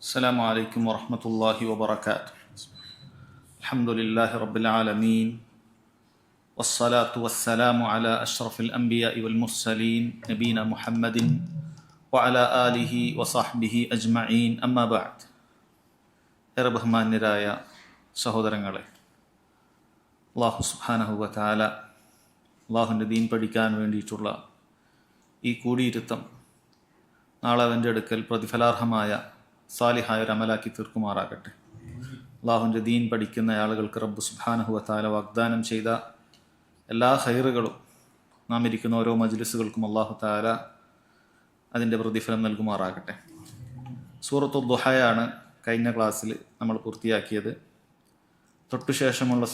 السلام عليكم ورحمة الله وبركاته. الحمد لله رب العالمين والصلاة والسلام على أشرف الأنبياء والمرسلين نبينا محمد وعلى آله وصحبه أجمعين أما بعد. ബഹുമാന്യരായ സഹോദരങ്ങളെ, അല്ലാഹു സുബ്ഹാനഹു വ തആല അല്ലാഹുവിൻ്റെ ദീൻ പഠിക്കാൻ വേണ്ടിയിട്ടുള്ള ഈ കൂടിയിരുത്തം നാളെ അവൻ്റെ അടുക്കൽ പ്രതിഫലാർഹമായ സാലിഹായ ഒരു അമലാക്കി തീർക്കുമാറാകട്ടെ. അല്ലാഹുവിൻ്റെ ദീൻ പഠിക്കുന്ന ആളുകൾക്ക് റബ്ബ് സുബ്ഹാനഹു വ തആല വാഗ്ദാനം ചെയ്ത എല്ലാ ഖൈറുകളും നാം ഇരിക്കുന്ന ഓരോ മജ്ലിസുകൾക്കും അല്ലാഹു തആല അതിൻ്റെ പ്രതിഫലം നൽകുമാറാകട്ടെ. സൂറത്തു ദുഹയാണ് കഴിഞ്ഞ ക്ലാസ്സിൽ നമ്മൾ പൂർത്തിയാക്കിയത്. തൊട്ടുശേഷമുള്ള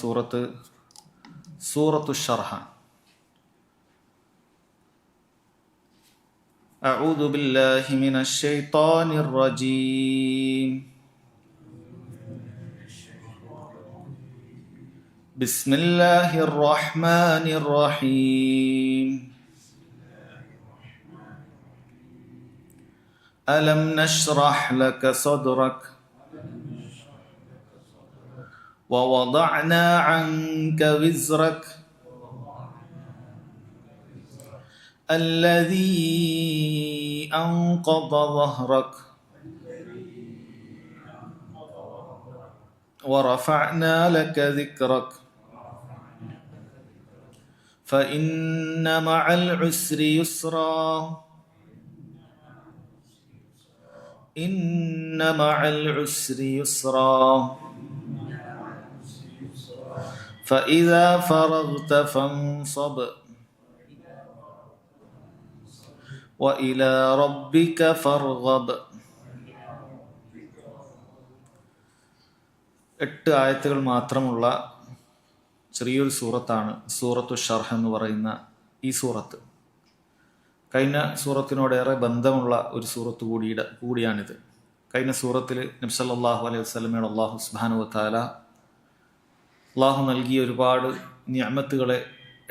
സൂറത്തു ശർഹ. أعوذ بالله من الشيطان الرجيم. بسم الله الرحمن الرحيم. ألم نشرح لك صدرك ووضعنا عنك وزرك الذي أنقض ظهرك ورفعنا لك ذكرك فإن مع العسر يسرا إن مع العسر يسرا فإذا فرغت فانصب وإلى ربك فارغب. 8 ആയത്തുകൾ മാത്രമുള്ള ചെറിയൊരു സൂറത്താണ് സൂറത്തു ശർഹ് എന്ന് പറയുന്ന ഈ സൂറത്ത്. കഴിഞ്ഞ സൂറത്തിനോടേറെ ബന്ധമുള്ള ഒരു സൂറത്ത് കൂടിയാണിത്. കഴിഞ്ഞ സൂറത്തിൽ നബി സല്ലല്ലാഹു അലൈഹി വസല്ലമയുടെ അല്ലാഹു സുബ്ഹാനഹു വ തആല അല്ലാഹു നൽകിയ ഒരുപാട് നിഅമത്തുകളെ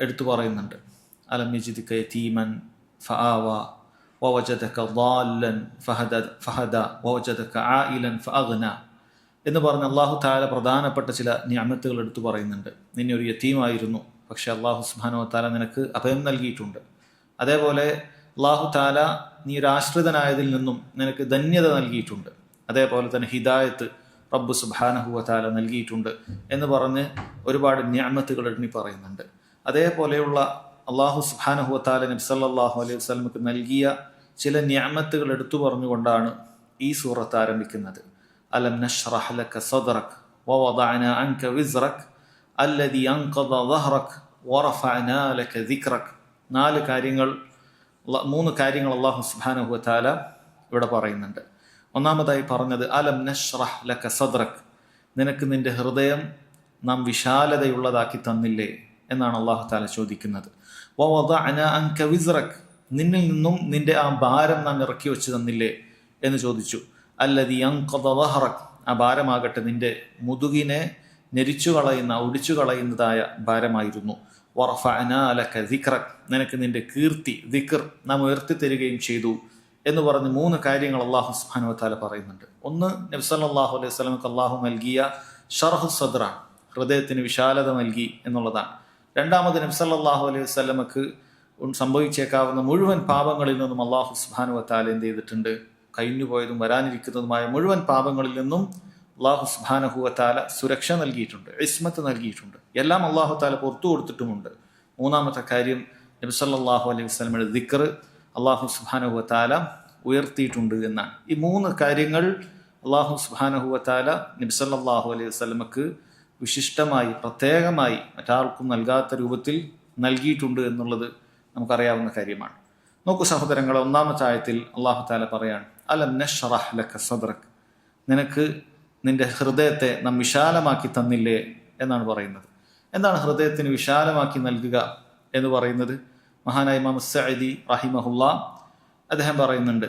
എടുത്തു പറയുന്നുണ്ട്. അലം യജിദ്ക യതീമൻ ഫആവ വവജദക ളാല്ലൻ ഫഹദ വവജദക ആയിലൻ ഫഅഗ്ന എന്ന് പറഞ്ഞ് അല്ലാഹു തആല പ്രധാനപ്പെട്ട ചില നിഅമത്തുകൾ എടുത്തു പറയുന്നുണ്ട്. നിന്നെ ഒരു യതീമായിരുന്നു, പക്ഷെ അല്ലാഹു സുബ്ഹാനഹു വ തആല നിനക്ക് അഭയം നൽകിയിട്ടുണ്ട്. അതേപോലെ അല്ലാഹു തആല നീ ഒരു ആശ്രിതനായതിൽ നിന്നും നിനക്ക് ധന്യത നൽകിയിട്ടുണ്ട്. അതേപോലെ തന്നെ ഹിദായത്ത് റബ്ബ് സുബ്ഹാനഹു വ തആല നൽകിയിട്ടുണ്ട് എന്ന് പറഞ്ഞ് ഒരുപാട് നിഅമത്തുകൾ എണ്ണി പറയുന്നുണ്ട്. അതേപോലെയുള്ള അല്ലാഹു സുബ്ഹാനഹു വ തആല നബി സല്ലല്ലാഹു അലൈഹി വസല്ലമക്ക് നൽകിയ ചില നിഅമത്തുകൾ എടുത്തു പറഞ്ഞുകൊണ്ടാണ് ഈ സൂറത്ത് ആരംഭിക്കുന്നത്. അലം നശ്റഹ് ലക സദ്റക വവദഅനാ അൻക വിസ്റക അല്ലദീ അൻഖദ ളഹ്റക വറഫഅനാ ലക ദിക്റക. 3 കാര്യങ്ങൾ അല്ലാഹു സുബ്ഹാനഹു വ തആല ഇവിടെ പറയുന്നുണ്ട്. ഒന്നാമതായി പറഞ്ഞത് അലം നശ്റഹ് ലക സദ്റക, നിനക്ക് നിന്റെ ഹൃദയം നാം വിശാലതയുള്ളതാക്കി തന്നില്ലേ എന്നാണ് അല്ലാഹു തആല ചോദിക്കുന്നത്. വവദഅനാ അൻക വിസ്റക, നിന്നിൽ നിന്നും നിന്റെ ആ ഭാരം നാം ഇറക്കി വെച്ച് തന്നില്ലേ എന്ന് ചോദിച്ചു. അല്ലദീ അൻഖദ ളഹ്റക, ആ ഭാരമാകട്ടെ നിന്റെ മുതുകിനെ ഞെരിച്ചു കളയുന്ന ഒടിച്ചു കളയുന്നതായ ഭാരമായിരുന്നു. വറഫഅനാ ലക ദിക്റക, നിനക്ക് നിന്റെ കീർത്തി ദിക്ർ നാം ഉയർത്തി തരികയും ചെയ്തു എന്ന് പറഞ്ഞ് 3 കാര്യങ്ങൾ അല്ലാഹു സുബ്ഹാനഹു വ തആല പറയുന്നുണ്ട്. ഒന്ന്, നബി സല്ലല്ലാഹു അലൈഹി വസല്ലമക്ക് അല്ലാഹു നൽകിയ ഷർഹു സദ്റ, ഹൃദയത്തിന് വിശാലത നൽകി എന്നുള്ളതാണ്. രണ്ടാമത്, നബി സല്ലല്ലാഹു അലൈഹി വസല്ലമക്ക് സംഭവിച്ചേക്കാവുന്ന മുഴുവൻ പാപങ്ങളിൽ നിന്നും അല്ലാഹു സുബ്ഹാനഹു വ തആല എന്ത് ചെയ്തിട്ടുണ്ട്? കഴിഞ്ഞുപോയതും വരാനിരിക്കുന്നതുമായ മുഴുവൻ പാപങ്ങളിൽ നിന്നും അല്ലാഹു സുബ്ഹാനഹു വ തആല സുരക്ഷ നൽകിയിട്ടുണ്ട്, ഇസ്മത്ത് നൽകിയിട്ടുണ്ട്. എല്ലാം അല്ലാഹു തആല പുറത്തു കൊടുത്തിട്ടുമുണ്ട്. മൂന്നാമത്തെ കാര്യം, നബി സല്ലല്ലാഹു അലൈഹി വസല്ലമയുടെ ദിക്ർ അല്ലാഹു സുബ്ഹാനഹു വ തആല ഉയർത്തിയിട്ടുണ്ട് എന്നാണ്. ഈ 3 കാര്യങ്ങൾ അല്ലാഹു സുബ്ഹാനഹു വ തആല നബി സല്ലല്ലാഹു അലൈഹി വസല്ലമക്ക് വിശിഷ്ടമായി പ്രത്യേകമായി മറ്റാർക്കും നൽകാത്ത രൂപത്തിൽ നൽകിയിട്ടുണ്ട് എന്നുള്ളത് നമുക്കറിയാവുന്ന കാര്യമാണ്. നോക്കൂ സഹോദരങ്ങളെ, 1-ാമത്തെ ആയത്തിൽ അല്ലാഹു തആല പറയാണ് അലം നശ്റഹ് ലക സദ്റക, നിനക്ക് നിന്റെ ഹൃദയത്തെ നാം വിശാലമാക്കി തന്നില്ലേ എന്നാണ് പറയുന്നത്. എന്താണ് ഹൃദയത്തിന് വിശാലമാക്കി നൽകുക എന്ന് പറയുന്നത്? മഹാനായ ഇമാം സഅദി റഹിമഹുല്ലാ അദ്ദേഹം പറയുന്നുണ്ട്,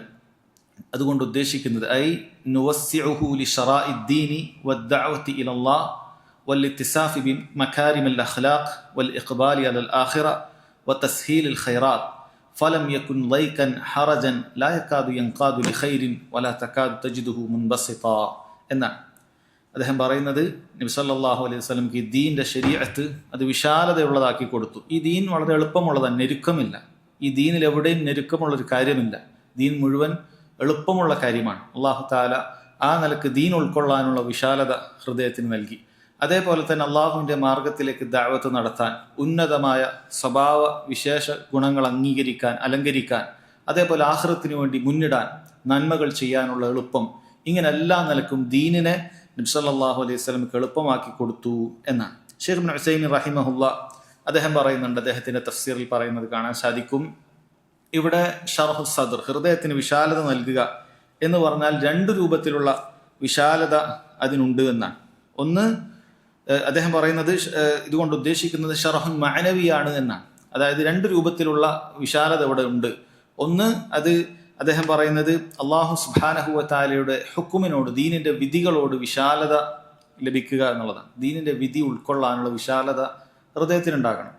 അതുകൊണ്ട് ഉദ്ദേശിക്കുന്നത് ഐ നുവസ്സിഉഹു ലിശറാഇദ്ദീനി വദ്ദഅവതി ഇലല്ലാഹ് വൽഇത്തിസാഫി ബിമകാരിമിൽ അഖ്ലാഖ് വൽഇഖ്ബാലി അലൽ ആഖിറ വതസ്ഹീലിൽ ഖൈറാത്ത് ഫലം യകുൻ ലൈകൻ ഹറജൻ ലാ യകാദു യൻഖാദു ലിഖൈരിൻ വലാ തകാദു തജിദുഹു മുൻബസിത എന്നാണ്. അദ്ദേഹം പറയുന്നത് നബി സല്ലല്ലാഹു അലൈഹി വസല്ലമക്ക് ഈ ദീന്റെ ശരീഅത്ത് അത് വിശാലതയുള്ളതാക്കി കൊടുത്തു. ഈ ദീൻ വളരെ എളുപ്പമുള്ളതാണ്, ഞെരുക്കമില്ല. ഈ ദീനിൽ എവിടെയും ഞെരുക്കമുള്ളൊരു കാര്യമില്ല. ദീൻ മുഴുവൻ എളുപ്പമുള്ള കാര്യമാണ്. അല്ലാഹു തആല ആ നിലക്ക് ദീൻ ഉൾക്കൊള്ളാനുള്ള വിശാലത ഹൃദയത്തിന് നൽകി. അതേപോലെ തന്നെ അള്ളാഹുവിൻ്റെ മാർഗത്തിലേക്ക് ദഅവത്ത് നടത്താൻ, ഉന്നതമായ സ്വഭാവ വിശേഷ ഗുണങ്ങൾ അലങ്കരിക്കാൻ, അതേപോലെ ആഖിറത്തിന് വേണ്ടി മുന്നിടാൻ, നന്മകൾ ചെയ്യാനുള്ള എളുപ്പം, ഇങ്ങനെ എല്ലാ നിലക്കും ദീനിനെ നബി സല്ലല്ലാഹു അലൈഹി വസല്ലമക്ക് എളുപ്പമാക്കി കൊടുത്തു എന്നാണ്. ശൈഖ് ഇബ്നു ഉസൈമീൻ റഹിമഹുല്ലാ അദ്ദേഹം പറയുന്നുണ്ട്, അദ്ദേഹത്തിന്റെ തഫ്സീറിൽ പറയുന്നത് കാണാൻ സാധിക്കും. ഇവിടെ ഷർഹു സദ്ർ, ഹൃദയത്തിന് വിശാലത നൽകുക എന്ന് പറഞ്ഞാൽ രണ്ട് രൂപത്തിലുള്ള വിശാലത അതിനുണ്ട് എന്നാണ്. ഒന്ന്, അദ്ദേഹം പറയുന്നത് ഇതുകൊണ്ട് ഉദ്ദേശിക്കുന്നത് ഷർഹുൻ മഅനവിയാണ് എന്നാണ്. അതായത് രണ്ട് രൂപത്തിലുള്ള വിശാലത ഇവിടെ ഉണ്ട്. ഒന്ന്, അത് അദ്ദേഹം പറയുന്നത് അല്ലാഹു സുബ്ഹാനഹു വ തആലയുടെ ഹുക്കുമിനോട്, ദീനിന്റെ വിധികളോട് വിശാലത ലഭിക്കുക എന്നുള്ളതാണ്. ദീനിന്റെ വിധി ഉൾക്കൊള്ളാനുള്ള വിശാലത ഹൃദയത്തിനുണ്ടാകണം.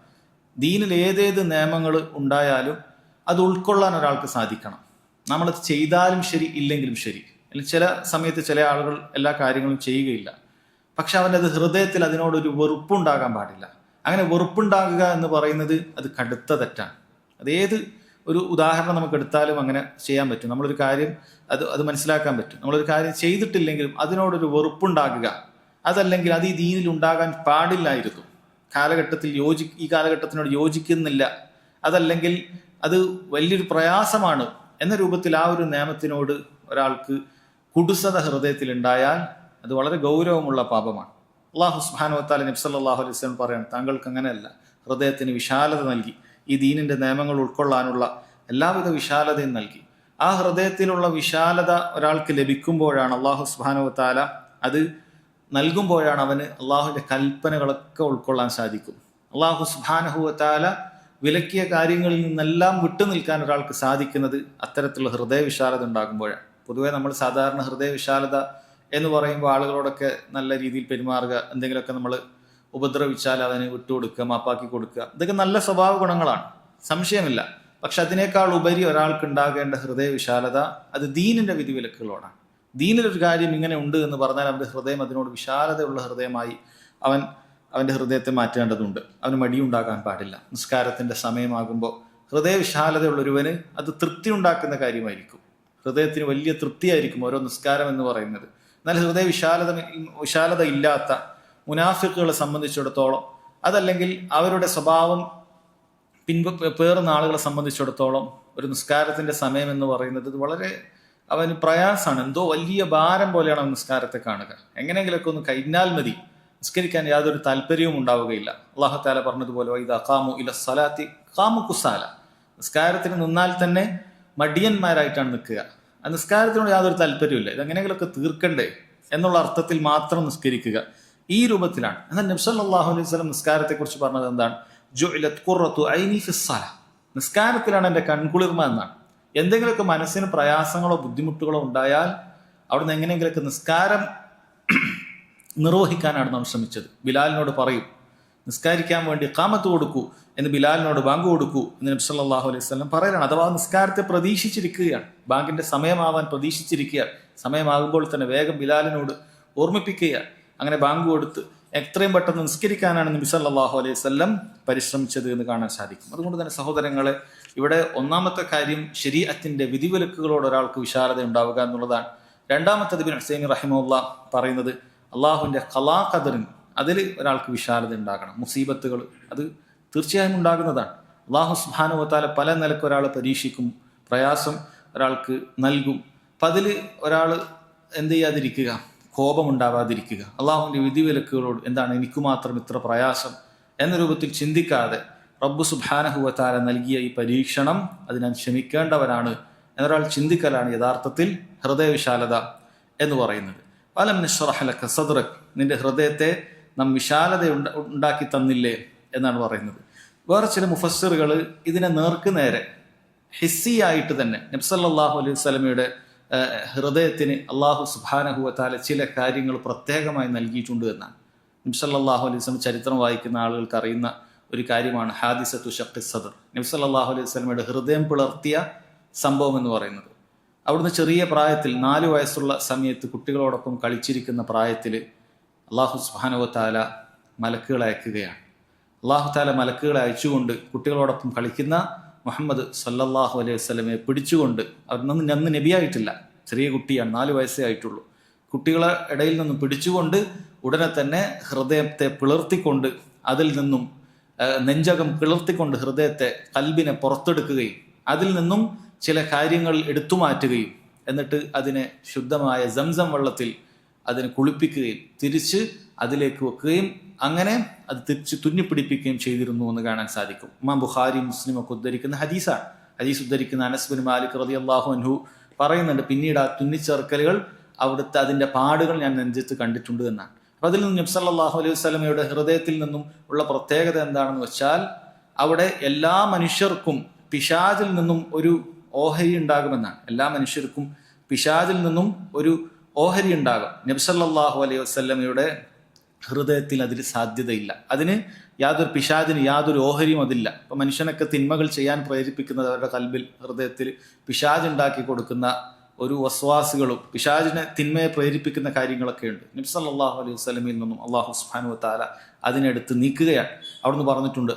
ദീനിൽ ഏതേത് നിയമങ്ങൾ ഉണ്ടായാലും അത് ഉൾക്കൊള്ളാൻ ഒരാൾക്ക് സാധിക്കണം. നമ്മളത് ചെയ്താലും ശരി, ഇല്ലെങ്കിലും ശരി. ചില സമയത്ത് ചില ആളുകൾ എല്ലാ കാര്യങ്ങളും ചെയ്യുകയില്ല, പക്ഷെ അവൻ്റെ അത് ഹൃദയത്തിൽ അതിനോടൊരു വെറുപ്പുണ്ടാകാൻ പാടില്ല. അങ്ങനെ വെറുപ്പുണ്ടാകുക എന്ന് പറയുന്നത് അത് കടുത്ത തെറ്റാണ്. അതേത് ഒരു ഉദാഹരണം നമുക്ക് എടുത്താലും അങ്ങനെ ചെയ്യാൻ പറ്റും. നമ്മളൊരു കാര്യം അത് മനസ്സിലാക്കാൻ പറ്റും. നമ്മളൊരു കാര്യം ചെയ്തിട്ടില്ലെങ്കിലും അതിനോടൊരു വെറുപ്പുണ്ടാകുക, അതല്ലെങ്കിൽ അത് ഈ ദീനിൽ ഉണ്ടാകാൻ പാടില്ലായിരുന്നു, ഈ കാലഘട്ടത്തിനോട് യോജിക്കുന്നില്ല, അതല്ലെങ്കിൽ അത് വലിയൊരു പ്രയാസമാണ് എന്ന രൂപത്തിൽ ആ ഒരു നിയമത്തിനോട് ഒരാൾക്ക് കുടുസത ഹൃദയത്തിൽ ഉണ്ടായാൽ അത് വളരെ ഗൗരവമുള്ള പാപമാണ്. അല്ലാഹു സുബ്ഹാനഹു വ തആല നബി സല്ലല്ലാഹു അലൈഹി വസല്ലം പറയാണ്, താങ്കൾക്ക് അങ്ങനെയല്ല, ഹൃദയത്തിന് വിശാലത നൽകി, ഈ ദീനിന്റെ നിയമങ്ങൾ ഉൾക്കൊള്ളാനുള്ള എല്ലാവിധ വിശാലതയും നൽകി. ആ ഹൃദയത്തിലുള്ള വിശാലത ഒരാൾക്ക് ലഭിക്കുമ്പോഴാണ്, അല്ലാഹു സുബ്ഹാനഹു വ തആല അത് നൽകുമ്പോഴാണ് അവന് അള്ളാഹുവിന്റെ കൽപ്പനകളൊക്കെ ഉൾക്കൊള്ളാൻ സാധിക്കും. അല്ലാഹു സുബ്ഹാനഹു വ തആല വിലക്കിയ കാര്യങ്ങളിൽ നിന്നെല്ലാം വിട്ടുനിൽക്കാൻ ഒരാൾക്ക് സാധിക്കുന്നത് അത്തരത്തിലുള്ള ഹൃദയ വിശാലത ഉണ്ടാകുമ്പോഴാണ്. പൊതുവെ നമ്മൾ സാധാരണ ഹൃദയ വിശാലത എന്ന് പറയുമ്പോൾ ആളുകളോടൊക്കെ നല്ല രീതിയിൽ പെരുമാറുക, എന്തെങ്കിലുമൊക്കെ നമ്മൾ ഉപദ്രവിച്ചാൽ അതിന് വിട്ടുകൊടുക്കുക, മാപ്പാക്കി കൊടുക്കുക, ഇതൊക്കെ നല്ല സ്വഭാവ ഗുണങ്ങളാണ്, സംശയമില്ല. പക്ഷെ അതിനേക്കാൾ ഉപരി ഒരാൾക്ക് ഉണ്ടാകേണ്ട ഹൃദയ വിശാലത അത് ദീനിന്റെ വിധിവിലക്കുകളോടാണ്. ദീനിലൊരു കാര്യം ഇങ്ങനെ ഉണ്ട് എന്ന് പറഞ്ഞാൽ അവൻ്റെ ഹൃദയം അതിനോട് വിശാലതയുള്ള ഹൃദയമായി അവൻ്റെ ഹൃദയത്തെ മാറ്റേണ്ടതുണ്ട്. അവന് മടിയുണ്ടാകാൻ പാടില്ല. നിസ്കാരത്തിന്റെ സമയമാകുമ്പോൾ ഹൃദയ വിശാലതയുള്ളൊരുവന് അത് തൃപ്തി ഉണ്ടാക്കുന്ന കാര്യമായിരിക്കും. ഹൃദയത്തിന് വലിയ തൃപ്തിയായിരിക്കും ഓരോ നിസ്കാരം എന്ന് പറയുന്നത്. എന്നാൽ ഹൃദയ വിശാലത ഇല്ലാത്ത മുനാഫിക്കുകളെ സംബന്ധിച്ചിടത്തോളം, അതല്ലെങ്കിൽ അവരുടെ സ്വഭാവം പേറുന്ന ആളുകളെ സംബന്ധിച്ചിടത്തോളം ഒരു നിസ്കാരത്തിന്റെ സമയം എന്ന് പറയുന്നത് ഇത് വളരെ അവന് പ്രയാസമാണ്. എന്തോ വലിയ ഭാരം പോലെയാണ് അവൻ നിസ്കാരത്തെ കാണുക. എങ്ങനെയെങ്കിലൊക്കെ ഒന്ന് കഴിഞ്ഞാൽ മതി, നിസ്കരിക്കാൻ യാതൊരു താല്പര്യവും ഉണ്ടാവുകയില്ല. അല്ലാഹു തആല പറഞ്ഞതുപോലെ വഇദാ ഖാമു ഇല സ്വലാത്തി ഖാമു കുസാല, നിസ്കാരത്തിന് നിന്നാൽ തന്നെ മടിയന്മാരായിട്ടാണ് നിൽക്കുക. ആ നിസ്കാരത്തിനോട് യാതൊരു താല്പര്യമില്ല, ഇതെങ്ങനെയെങ്കിലൊക്കെ തീർക്കണ്ടേ എന്നുള്ള അർത്ഥത്തിൽ മാത്രം നിസ്കരിക്കുക, ഈ രൂപത്തിലാണ്. എന്നാൽ നബി സല്ലല്ലാഹു അലൈഹി വസല്ലം നിസ്കാരത്തെക്കുറിച്ച് പറഞ്ഞത് എന്താണ്? ജുഇലത് ഖുറത്തു ഐനി ഫിസ്സല, നിസ്കാരത്തിലാണ് എൻ്റെ കൺകുളിർമ എന്നാണ്. എന്തെങ്കിലുമൊക്കെ മനസ്സിന് പ്രയാസങ്ങളോ ബുദ്ധിമുട്ടുകളോ ഉണ്ടായാൽ അവിടുന്ന് എങ്ങനെയെങ്കിലൊക്കെ നിസ്കാരം നിർവഹിക്കാനാണ് നാം ശ്രമിച്ചത്. ബിലാലിനോട് പറയും, നിസ്കരിക്കാൻ വേണ്ടി ഖാമത്ത് കൊടുക്കൂ എന്ന്, ബിലാലിനോട് ബാങ്ക് കൊടുക്കൂ എന്ന് നബി സല്ലല്ലാഹു അലൈഹി വസല്ലം പറയലാണ്. അഥവാ നിസ്കാരത്തെ പ്രതീക്ഷിച്ചിരിക്കുകയാണ്, ബാങ്കിന്റെ സമയമാവാൻ പ്രതീക്ഷിച്ചിരിക്കുകയാണ്. സമയമാകുമ്പോൾ തന്നെ വേഗം ബിലാലിനോട് ഓർമ്മിപ്പിക്കുകയാണ്. അങ്ങനെ ബാങ്ക് കൊടുത്ത് എത്രയും പെട്ടെന്ന് നിസ്കരിക്കാനാണ് നബി സല്ലല്ലാഹു അലൈഹി വസല്ലം പരിശ്രമിച്ചത് എന്ന് കാണാൻ സാധിക്കും. അതുകൊണ്ട് തന്നെ സഹോദരങ്ങളെ, ഇവിടെ ഒന്നാമത്തെ കാര്യം ശരീഅത്തിന്റെ വിധിവിലക്കുകളോട് ഒരാൾക്ക് വിശാലത ഉണ്ടാവുക എന്നുള്ളതാണ്. രണ്ടാമത്തത് ഇബ്നു ഉസൈമീൻ റഹിമഹുല്ലാ പറയുന്നത് അള്ളാഹുവിന്റെ ഖലാ ഖദറിന് അതിൽ ഒരാൾക്ക് വിശാലത ഉണ്ടാകണം. മുസീബത്തുകൾ അത് തീർച്ചയായും ഉണ്ടാകുന്നതാണ്. അല്ലാഹു സുബ്ഹാനഹു വ തആല പല നിലക്ക് ഒരാളെ പരീക്ഷിക്കും, പ്രയാസം ഒരാൾക്ക് നൽകും. അപ്പം അതിൽ ഒരാൾ എന്ത് ചെയ്യാതിരിക്കുക, കോപമുണ്ടാവാതിരിക്കുക. അള്ളാഹുവിൻ്റെ വിധിവിലക്കുകളോട് എന്താണ് എനിക്ക് മാത്രം ഇത്ര പ്രയാസം എന്ന രൂപത്തിൽ ചിന്തിക്കാതെ റബ്ബ് സുബ്ഹാനഹു വ തആല നൽകിയ ഈ പരീക്ഷണം അത് ഞാൻ ക്ഷമിക്കേണ്ടവനാണ് എന്നൊരാൾ ചിന്തിക്കലാണ് യഥാർത്ഥത്തിൽ ഹൃദയവിശാലത എന്ന് പറയുന്നത്. അലം നശ്റഹ് ലക സദ്റക്, നിന്റെ ഹൃദയത്തെ നാം വിശാലത ഉണ്ടാക്കി തന്നില്ലേ എന്നാണ് പറയുന്നത്. വേറെ ചില മുഫസ്സിറുകൾ ഇതിനെ നേർക്ക് നേരെ ഹിസ്സിയായിട്ട് തന്നെ നബി സല്ലല്ലാഹു അലൈഹി വസല്ലമയുടെ ഹൃദയത്തിന് അള്ളാഹു സുബ്ഹാനഹു വ തആല ചില കാര്യങ്ങൾ പ്രത്യേകമായി നൽകിയിട്ടുണ്ട് എന്നാണ്. നബി സല്ലല്ലാഹു അലൈഹി വസല്ലം ചരിത്രം വായിക്കുന്ന ആളുകൾക്ക് അറിയുന്ന ഒരു കാര്യമാണ് ഹാദിസത്തു ഷഖ്ഖി സദർ. നബി സല്ലല്ലാഹു അലൈഹി വസല്ലമയുടെ ഹൃദയം പിളർത്തിയ സംഭവം എന്ന് പറയുന്നത്. അവിടുന്ന് ചെറിയ പ്രായത്തിൽ 4 വയസ്സുള്ള സമയത്ത് കുട്ടികളോടൊപ്പം കളിച്ചിരിക്കുന്ന പ്രായത്തിൽ അല്ലാഹു സുബ്ഹാനഹു വ തആല മലക്കുകളെ അയക്കുകയാണ്. അല്ലാഹു തആല മലക്കുകളെ അയച്ചുകൊണ്ട് കുട്ടികളോടൊപ്പം കളിക്കുന്ന മുഹമ്മദ് സല്ലല്ലാഹു അലൈഹി വസല്ലമയെ പിടിച്ചുകൊണ്ട്, അവർ അന്ന് നബിയായിട്ടില്ല, ചെറിയ കുട്ടിയാണ്, 4 വയസ്സേ ആയിട്ടുള്ളൂ. കുട്ടികളെ ഇടയിൽ നിന്നും പിടിച്ചുകൊണ്ട് ഉടനെ തന്നെ ഹൃദയത്തെ പിളർത്തിക്കൊണ്ട്, അതിൽ നിന്നും നെഞ്ചകം പിളർത്തിക്കൊണ്ട് ഹൃദയത്തെ, കൽബിനെ പുറത്തെടുക്കുകയും അതിൽ നിന്നും ചില കാര്യങ്ങൾ എടുത്തു മാറ്റുകയും എന്നിട്ട് അതിനെ ശുദ്ധമായ സംസം വെള്ളത്തിൽ അതിനെ കുളിപ്പിക്കുകയും തിരിച്ച് അതിലേക്ക് വെക്കുകയും അങ്ങനെ അത് തിരിച്ച് തുന്നിപ്പിടിപ്പിക്കുകയും ചെയ്തിരുന്നു എന്ന് കാണാൻ സാധിക്കും. ഇമാം ബുഖാരി മുസ്ലിം ഒക്കെ ഉദ്ധരിക്കുന്ന ഹദീസാണ്. ഹദീസ് ഉദ്ധരിക്കുന്ന അനസ് ബിൻ മാലിക് റളിയല്ലാഹു അൻഹു പറയുന്നുണ്ട്, പിന്നീട് ആ തുന്നിച്ചേർക്കലുകൾ, അവിടുത്തെ അതിൻ്റെ പാടുകൾ ഞാൻ നെഞ്ചത്ത് കണ്ടിട്ടുണ്ട് എന്നാണ്. അപ്പം അതിൽ നിന്നും നബി സല്ലല്ലാഹു അലൈഹി വസല്ലമയുടെ ഹൃദയത്തിൽ നിന്നും ഉള്ള പ്രത്യേകത എന്താണെന്ന് വെച്ചാൽ, അവിടെ എല്ലാ മനുഷ്യർക്കും പിശാചിൽ നിന്നും ഒരു ഓഹരി ഉണ്ടാകുമെന്നാണ്. എല്ലാ മനുഷ്യർക്കും പിശാചിൽ നിന്നും ഒരു ഓഹരി ഉണ്ടാകും. നബി സല്ലല്ലാഹു അലൈഹി വസല്ലമയുടെ ഹൃദയത്തിൽ അതിന് സാധ്യതയില്ല. അതിന് യാതൊരു പിശാചിന് യാതൊരു ഓഹരിയും അതില്ല. ഇപ്പം മനുഷ്യനൊക്കെ തിന്മകൾ ചെയ്യാൻ പ്രേരിപ്പിക്കുന്നത് അവരുടെ കൽബിൽ, ഹൃദയത്തിൽ പിശാച് ഉണ്ടാക്കി കൊടുക്കുന്ന ഒരു വസ്വാസുകളും പിശാചിനെ തിന്മയെ പ്രേരിപ്പിക്കുന്ന കാര്യങ്ങളൊക്കെ ഉണ്ട്. നബി സല്ലല്ലാഹു അലൈഹി വസല്ലമയിൽ നിന്നും അല്ലാഹു സുബ്ഹാനഹു വ തആല അതിനെടുത്ത് നീക്കുകയാണ്. അവിടുന്ന് പറഞ്ഞിട്ടുണ്ട്,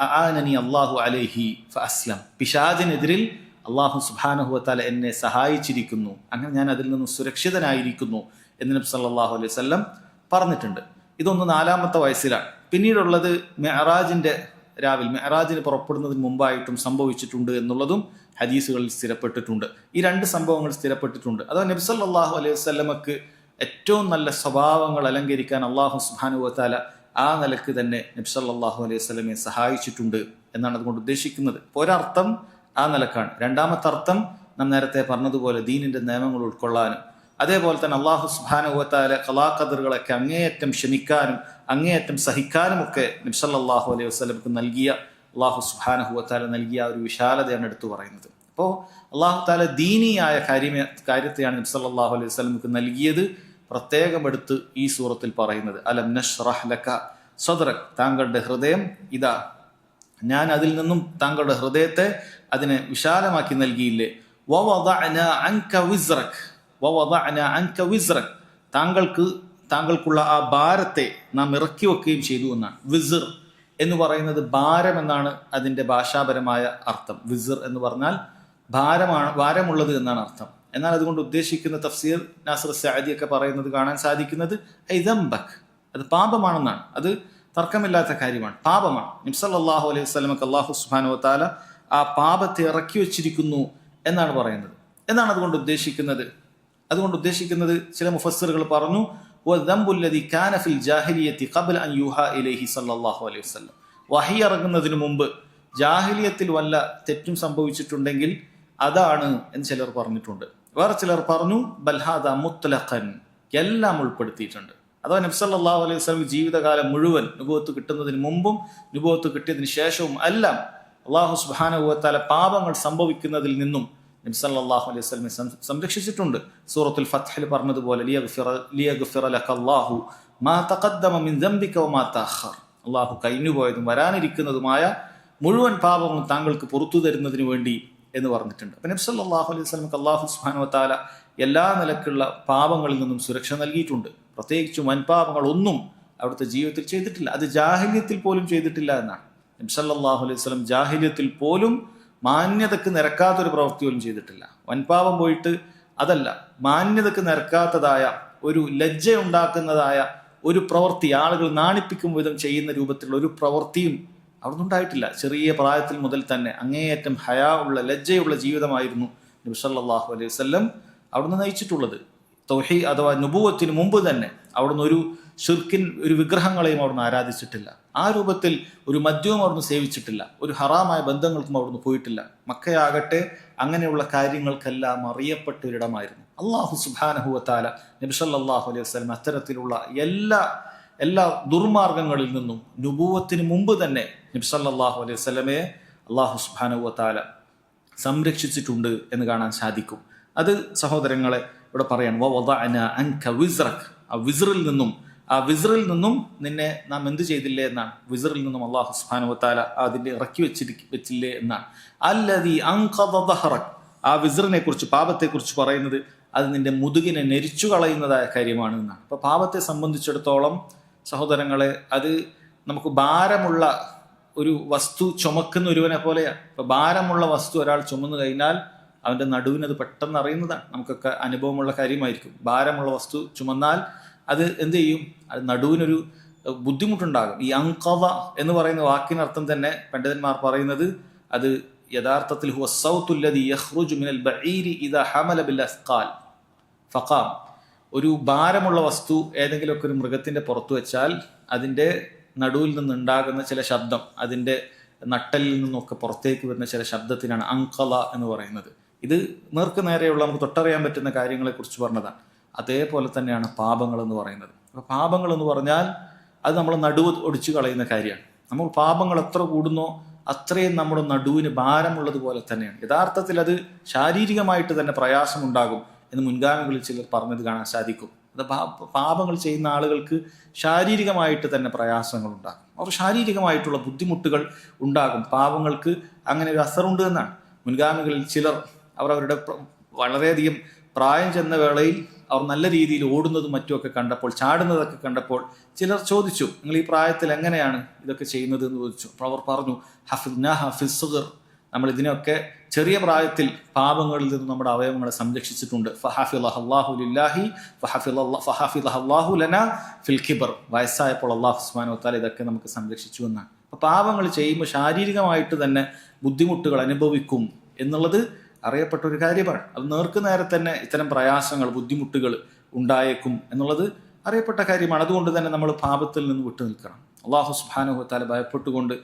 അആനനി അല്ലാഹു അലൈഹി ഫഅസ്ലം. പിശാചിനെതിരിൽ അല്ലാഹു സുബ്ഹാനഹു വ തആല എന്നെ സഹായിച്ചിരിക്കുന്നു, അങ്ങനെ ഞാൻ അതിൽ നിന്ന് സുരക്ഷിതനായിരിക്കുന്നു എന്ന് നബി സല്ലല്ലാഹു അലൈഹി വസല്ലം പറഞ്ഞിട്ടുണ്ട്. ഇതൊന്ന് 4-ാമത്തെ വയസ്സിലാണ്. പിന്നീടുള്ളത് മെഅറാജിന്റെ രാവിൽ, മെഅറാജിന് പുറപ്പെടുന്നതിന് മുമ്പായിട്ടും സംഭവിച്ചിട്ടുണ്ട് എന്നുള്ളതും ഹദീസുകളിൽ സ്ഥിരപ്പെട്ടിട്ടുണ്ട്. ഈ 2 സംഭവങ്ങൾ സ്ഥിരപ്പെട്ടിട്ടുണ്ട്. അഥവാ നബി സല്ലല്ലാഹു അലൈഹി വസല്ലമക്ക് ഏറ്റവും നല്ല സ്വഭാവങ്ങൾ അലങ്കരിക്കാൻ അല്ലാഹു സുബ്ഹാനഹു വ തആല ആ നിലക്ക് തന്നെ നബി സല്ലല്ലാഹു അലൈഹി വസല്ലമയെ സഹായിച്ചിട്ടുണ്ട് എന്നാണ് അതുകൊണ്ട് ഉദ്ദേശിക്കുന്നത്. ഒരർത്ഥം ആ നിലക്കാണ്. 2-ാമത്തെ അർത്ഥം നാം നേരത്തെ പറഞ്ഞതുപോലെ ദീനിന്റെ നിയമങ്ങൾ ഉൾക്കൊള്ളാനും, അതേപോലെ തന്നെ അല്ലാഹു സുബ്ഹാനഹു വ തആല ഖളാ ഖദറുകളൊക്കെ അങ്ങേയറ്റം ക്ഷമിക്കാനും അങ്ങേയറ്റം സഹിക്കാനും ഒക്കെ നബി സല്ലല്ലാഹു അലൈഹി വസല്ലമക്ക് നൽകിയ, അല്ലാഹു സുബ്ഹാനഹു വ തആല നൽകിയ ഒരു വിശാലതയാണ് എടുത്തു പറയുന്നത്. അപ്പോൾ അല്ലാഹു തആല ദീനിയായ കാര്യത്തെയാണ് നബി സല്ലല്ലാഹു അലൈഹി വസല്ലമക്ക് നൽകിയത് പ്രത്യേകം എടുത്ത് ഈ സൂറത്തിൽ പറയുന്നത്. അലം നശ്റഹ് ലക സദ്റക്, താങ്കളുടെ ഹൃദയം ഇതാ ഞാൻ അതിൽ നിന്നും താങ്കളുടെ ഹൃദയത്തെ അതിനെ വിശാലമാക്കി നൽകിയില്ലേ. വവദഅന അൻക വിസ്റക്, വവദഅന അൻക വിസ്റക്, താങ്കൾക്കുള്ള ആ ഭാരത്തെ നാം ഇറക്കി വെക്കുകയും ചെയ്തു എന്നാണ്. വിസ്ർ എന്ന് പറയുന്നത് ഭാരം എന്നാണ് അതിൻ്റെ ഭാഷാപരമായ അർത്ഥം. വിസ്ർ എന്ന് പറഞ്ഞാൽ ഭാരമുള്ളത് എന്നാണ് അർത്ഥം. എന്നാൽ അതുകൊണ്ട് ഉദ്ദേശിക്കുന്ന തഫ്സീർ നാസിർ സഅദി ഒക്കെ പറയുന്നത് കാണാൻ സാധിക്കുന്നത് ദംബക്, അത് പാപമാണെന്നാണ്. അത് തർക്കമില്ലാത്ത കാര്യമാണ്, പാപമാണ്. നബി സല്ലല്ലാഹു അലൈഹി വസല്ലമക്ക് അല്ലാഹു സുബ്ഹാനഹു വ തആല ആ പാപത്തെ ഇറക്കി വെച്ചിരിക്കുന്നു എന്നാണ് പറയുന്നത്. എന്നാണ് അതുകൊണ്ട് ഉദ്ദേശിക്കുന്നത് ചില മുഫസ്സിറുകൾ പറഞ്ഞു, വദംബുല്ലദി കാന ഫിൽ ജാഹിലിയത്തി ഖബ്ല അൻ യൂഹാ ഇലൈഹി സല്ലല്ലാഹു അലൈഹി വസല്ലം, വഹി ഇറങ്ങുന്നതിന് മുമ്പ് ജാഹിലിയത്തിൽ വല്ല തെറ്റും സംഭവിച്ചിട്ടുണ്ടെങ്കിൽ അതാണ് എന്ന് ചിലർ പറഞ്ഞിട്ടുണ്ട്. വേറെ ചിലർ പറഞ്ഞു ബൽഹാദ മുത്ലഖൻ, എല്ലാം ഉൾപ്പെടുത്തിയിട്ടുണ്ട്. അഥവാ നബി സല്ലല്ലാഹു അലൈഹി വസല്ലം ജീവിതകാലം മുഴുവൻ, നുബുവത്ത് കിട്ടുന്നതിന് മുമ്പും നുബുവത്ത് കിട്ടിയതിന് ശേഷവും എല്ലാം അല്ലാഹു സുബ്ഹാനഹു വ തആല പാപങ്ങൾ സംഭവിക്കുന്നതിൽ നിന്നും നബി സല്ലല്ലാഹു അലൈഹി വസല്ലം സംരക്ഷിച്ചിട്ടുണ്ട്. സൂറത്തുൽ ഫത്ഹിൽ പറഞ്ഞതുപോലെ ലിയഗ്ഫിറ ലകല്ലാഹു മാ തഖദ്ദമ മിൻ ദംബിക വമാ തഅഖർ, അല്ലാഹു കഴിഞ്ഞുപോയതും വരാനിരിക്കുന്നതുമായ മുഴുവൻ പാപങ്ങളും താങ്കൾക്ക് പുറത്തു തരുന്നതിന് വേണ്ടി എന്ന് പറഞ്ഞിട്ടുണ്ട്. അപ്പം നബി സല്ലല്ലാഹു അലൈഹി വസല്ലമക്ക് അല്ലാഹു സുബ്ഹാനഹു വ തആല എല്ലാ നിലക്കുള്ള പാപങ്ങളിൽ നിന്നും സുരക്ഷ നൽകിയിട്ടുണ്ട്. പ്രത്യേകിച്ച് വൻപാപങ്ങൾ ഒന്നും അവിടുത്തെ ജീവിതത്തിൽ ചെയ്തിട്ടില്ല. അത് ജാഹിലിയത്തിൽ പോലും ചെയ്തിട്ടില്ല എന്നാണ്. നബി സല്ലല്ലാഹു അലൈഹി വസല്ലം ജാഹിലിയത്തിൽ പോലും മാന്യതക്ക് നിരക്കാത്തൊരു പ്രവൃത്തി പോലും ചെയ്തിട്ടില്ല. വൻപാപം പോയിട്ട് അതല്ല, മാന്യതക്ക് നിരക്കാത്തതായ ഒരു ലജ്ജ ഉണ്ടാക്കുന്നതായ ഒരു പ്രവൃത്തി, ആളുകൾ നാണിപ്പിക്കും വിധം ചെയ്യുന്ന രൂപത്തിലുള്ള ഒരു പ്രവൃത്തിയും അവിടുന്ന് ഉണ്ടായിട്ടില്ല. ചെറിയ പ്രായത്തിൽ മുതൽ തന്നെ അങ്ങേയറ്റം ഹയാ ഉള്ള, ലജ്ജയുള്ള ജീവിതമായിരുന്നു നബി സല്ലല്ലാഹു അലൈഹി വസല്ലം അവിടുന്ന് നയിച്ചിട്ടുള്ളത്. തൗഹീദ് അഥവാ നുബുവത്തിന് മുമ്പ് തന്നെ അവിടുന്ന് ഒരു ഷിർക്കിൻ, ഒരു വിഗ്രഹങ്ങളെയും അവിടുന്ന് ആരാധിച്ചിട്ടില്ല. ആ രൂപത്തിൽ ഒരു മദ്യവും അവിടുന്ന് സേവിച്ചിട്ടില്ല. ഒരു ഹറാമായ ബന്ധങ്ങൾക്കും അവിടുന്ന് പോയിട്ടില്ല. മക്കയാകട്ടെ അങ്ങനെയുള്ള കാര്യങ്ങൾക്കെല്ലാം അറിയപ്പെട്ട ഒരിടമായിരുന്നു. അല്ലാഹു സുബ്ഹാനഹു വ തആല നബി സല്ലല്ലാഹു അലൈഹി വസല്ലം അത്തരത്തിലുള്ള എല്ലാ ദുർമാർഗങ്ങളിൽ നിന്നും നുബുവത്തിന് മുമ്പ് തന്നെ നബി സല്ലല്ലാഹു അലൈഹി വസല്ലമയെ അല്ലാഹു സുബ്ഹാനഹു വ തആല സംരക്ഷിച്ചിട്ടുണ്ട് എന്ന് കാണാൻ സാധിക്കും. അത് സഹോദരങ്ങളെ ഇവിടെ പറയാൻ വവദഅന അൻക വിസ്റക്, ആ വിസ്റിൽ നിന്നും ആ വിസ്റിൽ നിന്നും നിന്നെ നാം എന്ത് ചെയ്തില്ലേ എന്നാണ്. വിസ്റിൽ നിന്നും അള്ളാഹു സുബ്ഹാനഹു വ തആല അതിന്റെ ഇറക്കി വെച്ചില്ലേ എന്നാണ്. അല്ലദീ അൻഖദ ദഹറക്, ആ വിസ്റിനെ കുറിച്ച്, പാപത്തെക്കുറിച്ച് പറയുന്നത് അത് നിന്റെ മുതുകിനെ നെരിച്ചു കളയുന്നതായ കാര്യമാണ് എന്നാണ്. അപ്പൊ പാപത്തെ സംബന്ധിച്ചിടത്തോളം സഹോദരങ്ങളെ, അത് നമുക്ക് ഭാരമുള്ള ഒരു വസ്തു ചുമക്കുന്ന ഒരുവനെ പോലെയാണ്. ഇപ്പൊ ഭാരമുള്ള വസ്തു ഒരാൾ ചുമന്നു കഴിഞ്ഞാൽ അവന്റെ നടുവിനത് പെട്ടെന്ന് അറിയുന്നതാണ്. നമുക്കൊക്കെ അനുഭവമുള്ള കാര്യമായിരിക്കും. ഭാരമുള്ള വസ്തു ചുമന്നാൽ അത് എന്ത് ചെയ്യും? അത് നടുവിനൊരു ബുദ്ധിമുട്ടുണ്ടാകും. ഈ അൻഖദ എന്ന് പറയുന്ന വാക്കിനർത്ഥം തന്നെ പണ്ഡിതന്മാർ പറയുന്നത് അത് യഥാർത്ഥത്തിൽ ഹുവ സൗത്തുല്ലദീ യഖ്റുജു മിനൽ ബഈരി ഇദാ ഹമല ബിൽ അസ്ഖാൽ ഫഖാം. ഒരു ഭാരമുള്ള വസ്തു ഏതെങ്കിലുമൊക്കെ ഒരു മൃഗത്തിന്റെ പുറത്തു വെച്ചാൽ അതിന്റെ നടുവിൽ നിന്നുണ്ടാകുന്ന ചില ശബ്ദം, അതിന്റെ നട്ടലിൽ നിന്നൊക്കെ പുറത്തേക്ക് വരുന്ന ചില ശബ്ദത്തിനാണ് അൻഖല എന്ന് പറയുന്നത്. ഇത് നേർക്ക് നേരെയുള്ള നമുക്ക് തൊട്ടറിയാൻ പറ്റുന്ന കാര്യങ്ങളെ കുറിച്ച് പറഞ്ഞതാണ്. അതേപോലെ തന്നെയാണ് പാപങ്ങൾ എന്ന് പറയുന്നത്. അപ്പൊ പാപങ്ങൾ എന്ന് പറഞ്ഞാൽ അത് നമ്മൾ നടുവ് ഒടിച്ചു കളയുന്ന കാര്യമാണ്. നമ്മൾ പാപങ്ങൾ എത്ര കൂടുന്നോ അത്രയും നമ്മുടെ നടുവിന് ഭാരമുള്ളതുപോലെ തന്നെയാണ്. യഥാർത്ഥത്തിൽ അത് ശാരീരികമായിട്ട് തന്നെ പ്രയാസമുണ്ടാകും എന്ന് മുൻഗാമികളിൽ ചിലർ പറഞ്ഞത് കാണാൻ സാധിക്കും. അത് പാപങ്ങൾ ചെയ്യുന്ന ആളുകൾക്ക് ശാരീരികമായിട്ട് തന്നെ പ്രയാസങ്ങൾ ഉണ്ടാകും. അവർ ശാരീരികമായിട്ടുള്ള ബുദ്ധിമുട്ടുകൾ ഉണ്ടാകും. പാപങ്ങൾക്ക് അങ്ങനെ ഒരു അസറുണ്ട് എന്നാണ്. മുൻഗാമികളിൽ ചിലർ അവരവരുടെ വളരെയധികം പ്രായം ചെന്ന വേളയിൽ അവർ നല്ല രീതിയിൽ ഓടുന്നതും മറ്റുമൊക്കെ കണ്ടപ്പോൾ, ചാടുന്നതൊക്കെ കണ്ടപ്പോൾ ചിലർ ചോദിച്ചു, നിങ്ങൾ ഈ പ്രായത്തിൽ എങ്ങനെയാണ് ഇതൊക്കെ ചെയ്യുന്നത് എന്ന് ചോദിച്ചു. അപ്പോൾ അവർ പറഞ്ഞു, ഹാഫിസ് സുഗർ, നമ്മൾ ഇതിനൊക്കെ ചെറിയ പ്രായത്തിൽ പാപങ്ങളിൽ നിന്ന് നമ്മുടെ അവയവങ്ങളെ സംരക്ഷിച്ചിട്ടുണ്ട്. വയസ്സായപ്പോൾ അല്ലാഹു സുബ്ഹാനഹു വ തആല ഇതൊക്കെ നമുക്ക് സംരക്ഷിച്ചു എന്നാണ്. അപ്പൊ പാപങ്ങൾ ചെയ്യുമ്പോൾ ശാരീരികമായിട്ട് തന്നെ ബുദ്ധിമുട്ടുകൾ അനുഭവിക്കും എന്നുള്ളത് അറിയപ്പെട്ട ഒരു കാര്യമാണ്. അത് നേർക്ക് നേരെ തന്നെ ഇത്തരം പ്രയാസങ്ങൾ, ബുദ്ധിമുട്ടുകൾ ഉണ്ടായേക്കും എന്നുള്ളത് അറിയപ്പെട്ട കാര്യമാണ്. അതുകൊണ്ട് തന്നെ നമ്മൾ പാപത്തിൽ നിന്ന് വിട്ടു നിൽക്കണം. അല്ലാഹു സുബ്ഹാനഹു വ തആല ഭയപ്പെട്ടുകൊണ്ട്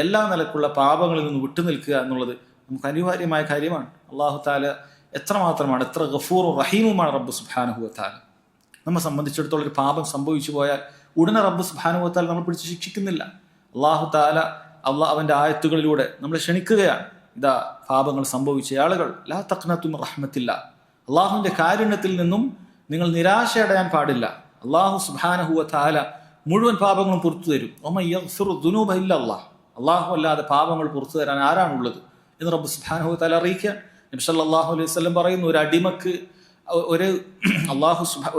എല്ലാ നിലക്കുള്ള പാപങ്ങളിൽ നിന്ന് വിട്ടു നിൽക്കുക എന്നുള്ളത് നമുക്ക് അനിവാര്യമായ കാര്യമാണ്. അല്ലാഹു തആല എത്രമാത്രമാണ്, എത്ര ഗഫൂറും റഹീമുമാണ് റബ്ബ് സുബ്ഹാനഹു വ തആല. നമ്മെ സംബന്ധിച്ചിടത്തോളം ഒരു പാപം സംഭവിച്ചു പോയാൽ ഉടനെ റബ്ബ് സുബ്ഹാനഹു വ തആല നമ്മൾ പിടിച്ച് ശിക്ഷിക്കുന്നില്ല. അല്ലാഹു തആല അവന്റെ ആയത്തുകളിലൂടെ നമ്മളെ ക്ഷണിക്കുകയാണ്. ഇതാ പാപങ്ങൾ സംഭവിച്ച ആളുകൾ, ലാ തഖ്നതു മിർ റഹ്മത്തില്ലാ, അള്ളാഹുവിന്റെ കാരുണ്യത്തിൽ നിന്നും നിങ്ങൾ നിരാശയടയാൻ പാടില്ല. അള്ളാഹു സുബ്ഹാനഹു വ തആല മുഴുവൻ പാപങ്ങളും പുറത്തു തരും. വമൻ യഗ്ഫിറു ദുനൂബ ഇല്ലല്ലാഹ്, അള്ളാഹു അല്ലാതെ പാപങ്ങൾ പുറത്തു തരാൻ ആരാണുള്ളത് എന്ന് റബ്ബ് സുബ്ഹാനഹു വ തആല അറിയിക്കുക. നബി സല്ലല്ലാഹു അലൈഹി വസല്ലം പറയുന്നു, ഒരു അടിമക്ക്